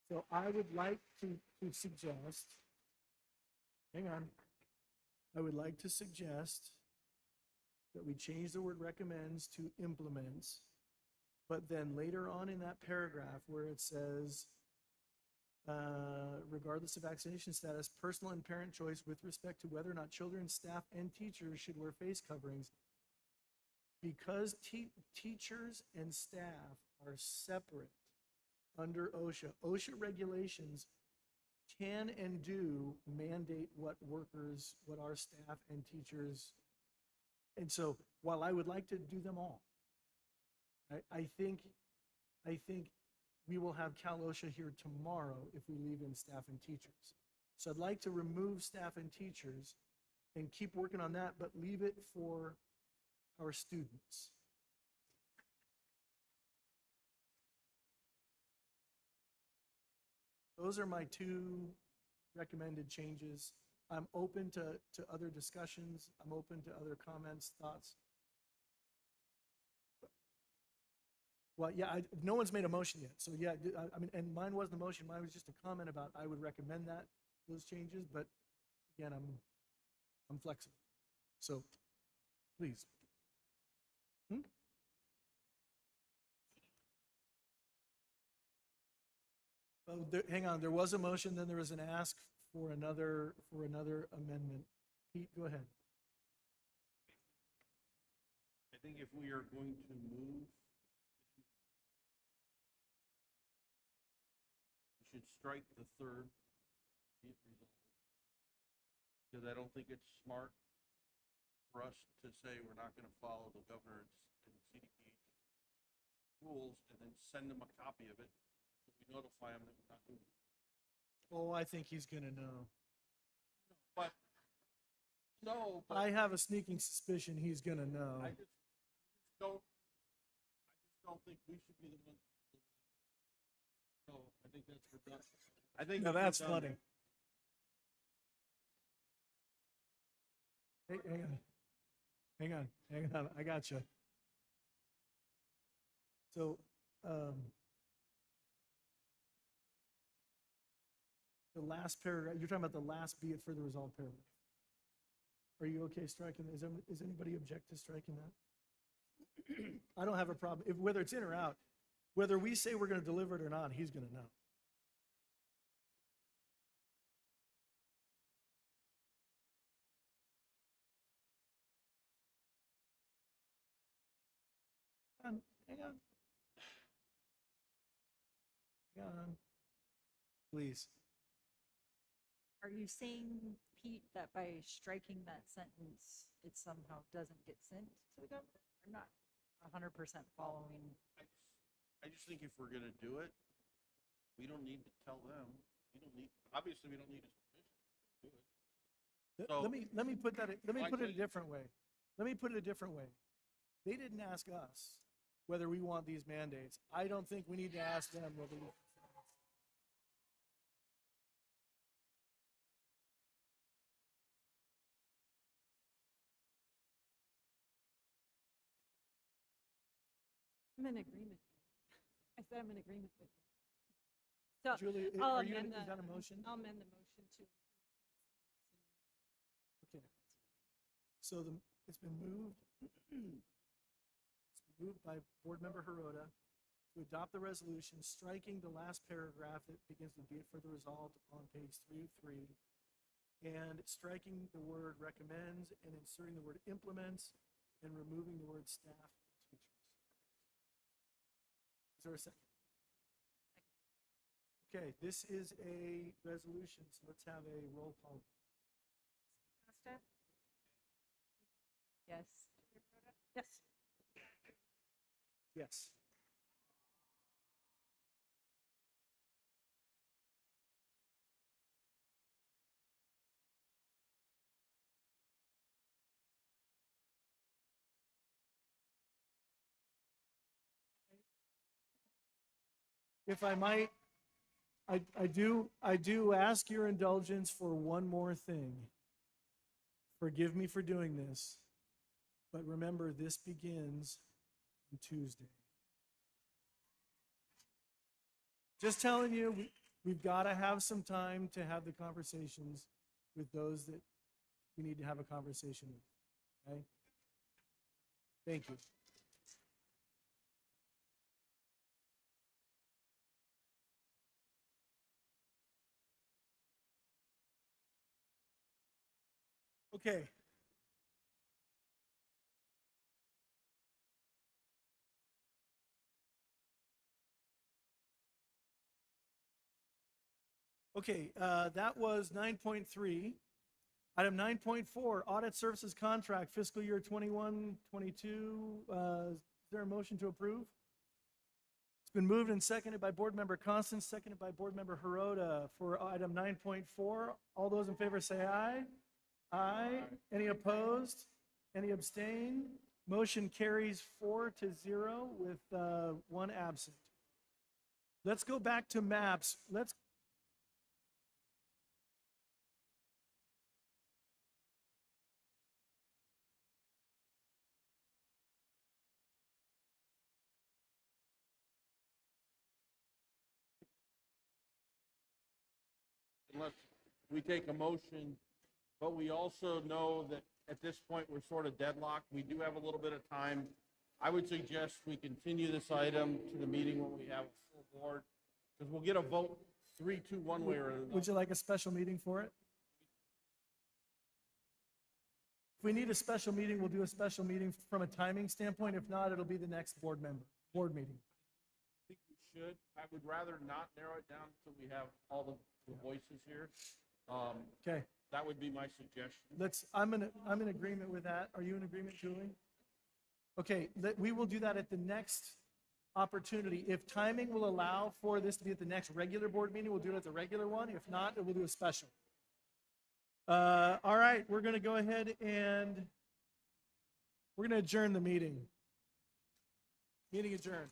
So I would like to suggest, I would like to suggest that we change the word recommends to implements, but then later on in that paragraph where it says, regardless of vaccination status, personal and parent choice with respect to whether or not children, staff, and teachers should wear face coverings, because teachers and staff are separate under OSHA. OSHA regulations can and do mandate what our staff and teachers, and so while I would like to do them all, I think we will have Cal OSHA here tomorrow if we leave in staff and teachers. So I'd like to remove staff and teachers and keep working on that, but leave it for our students. Those are my two recommended changes. I'm open to other discussions. I'm open to other comments, thoughts. Well, yeah, no one's made a motion yet. So yeah, I mean, and mine wasn't a motion. Mine was just a comment about I would recommend those changes. But again, I'm flexible. So please. Well, hang on. There was a motion. Then there was an ask for another amendment. Pete, go ahead. I think if we are going to move, we should strike the third be it resolved. Because I don't think it's smart for us to say we're not going to follow the governor's and CDPH rules and then send them a copy of it so we notify them that we're not doing it. Oh, I think he's gonna know. But I have a sneaking suspicion he's gonna know. I just don't think we should be the ones. So I think that's redundant. I think Now that's redundant. funny. Hey, hang on. I got you. So, the last paragraph, you're talking about the last be it further resolved paragraph. Are you okay striking? Is anybody object to striking that? I don't have a problem. Whether it's in or out, whether we say we're going to deliver it or not, he's going to know. Hang on. Please. Are you saying, Pete, that by striking that sentence, it somehow doesn't get sent to the governor? I'm not 100% following. I just think if we're gonna do it, we don't need to tell them. Obviously, we don't need his permission to do it. So, Let me put it a you- different way. They didn't ask us whether we want these mandates. I don't think we need to ask them whether we. I'm in agreement. I said I'm in agreement with you. So Julie, I'll is amend that a motion? I'll amend the motion to. Okay. So it's been moved. It's been moved by Board Member Hirota to adopt the resolution, striking the last paragraph that begins with "be it further resolved" on page 3 of 3, and striking the word recommends and inserting the word implements and removing the word staff and teachers. Is there a second? Okay, this is a resolution, so let's have a roll call. Costa? Yes. Yes. Yes. If I might, I do ask your indulgence for one more thing. Forgive me for doing this, but remember, this begins on Tuesday. Just telling you, we've got to have some time to have the conversations with those that we need to have a conversation with, okay? Thank you. Okay. Okay, that was 9.3. Item 9.4, audit services contract, fiscal year 21, 22. Is there a motion to approve? It's been moved and seconded by Board Member Constance, seconded by Board Member Hirota for item 9.4. All those in favor say aye. Aye. Any opposed? Any abstain? Motion carries 4-0 with one absent. Let's go back to maps. Unless we take a motion, but we also know that at this point, we're sort of deadlocked. We do have a little bit of time. I would suggest we continue this item to the meeting when we have a full board, because we'll get a vote 3-2 one way or another. Would you like a special meeting for it? If we need a special meeting, we'll do a special meeting from a timing standpoint. If not, it'll be the next board meeting. I think we should. I would rather not narrow it down until we have all the voices here. Okay. That would be my suggestion. I'm in agreement with that. Are you in agreement, Julie? Okay, we will do that at the next opportunity. If timing will allow for this to be at the next regular board meeting, we'll do it at the regular one. If not, we'll do a special. All right, we're going to go ahead and we're going to adjourn the meeting. Meeting adjourned.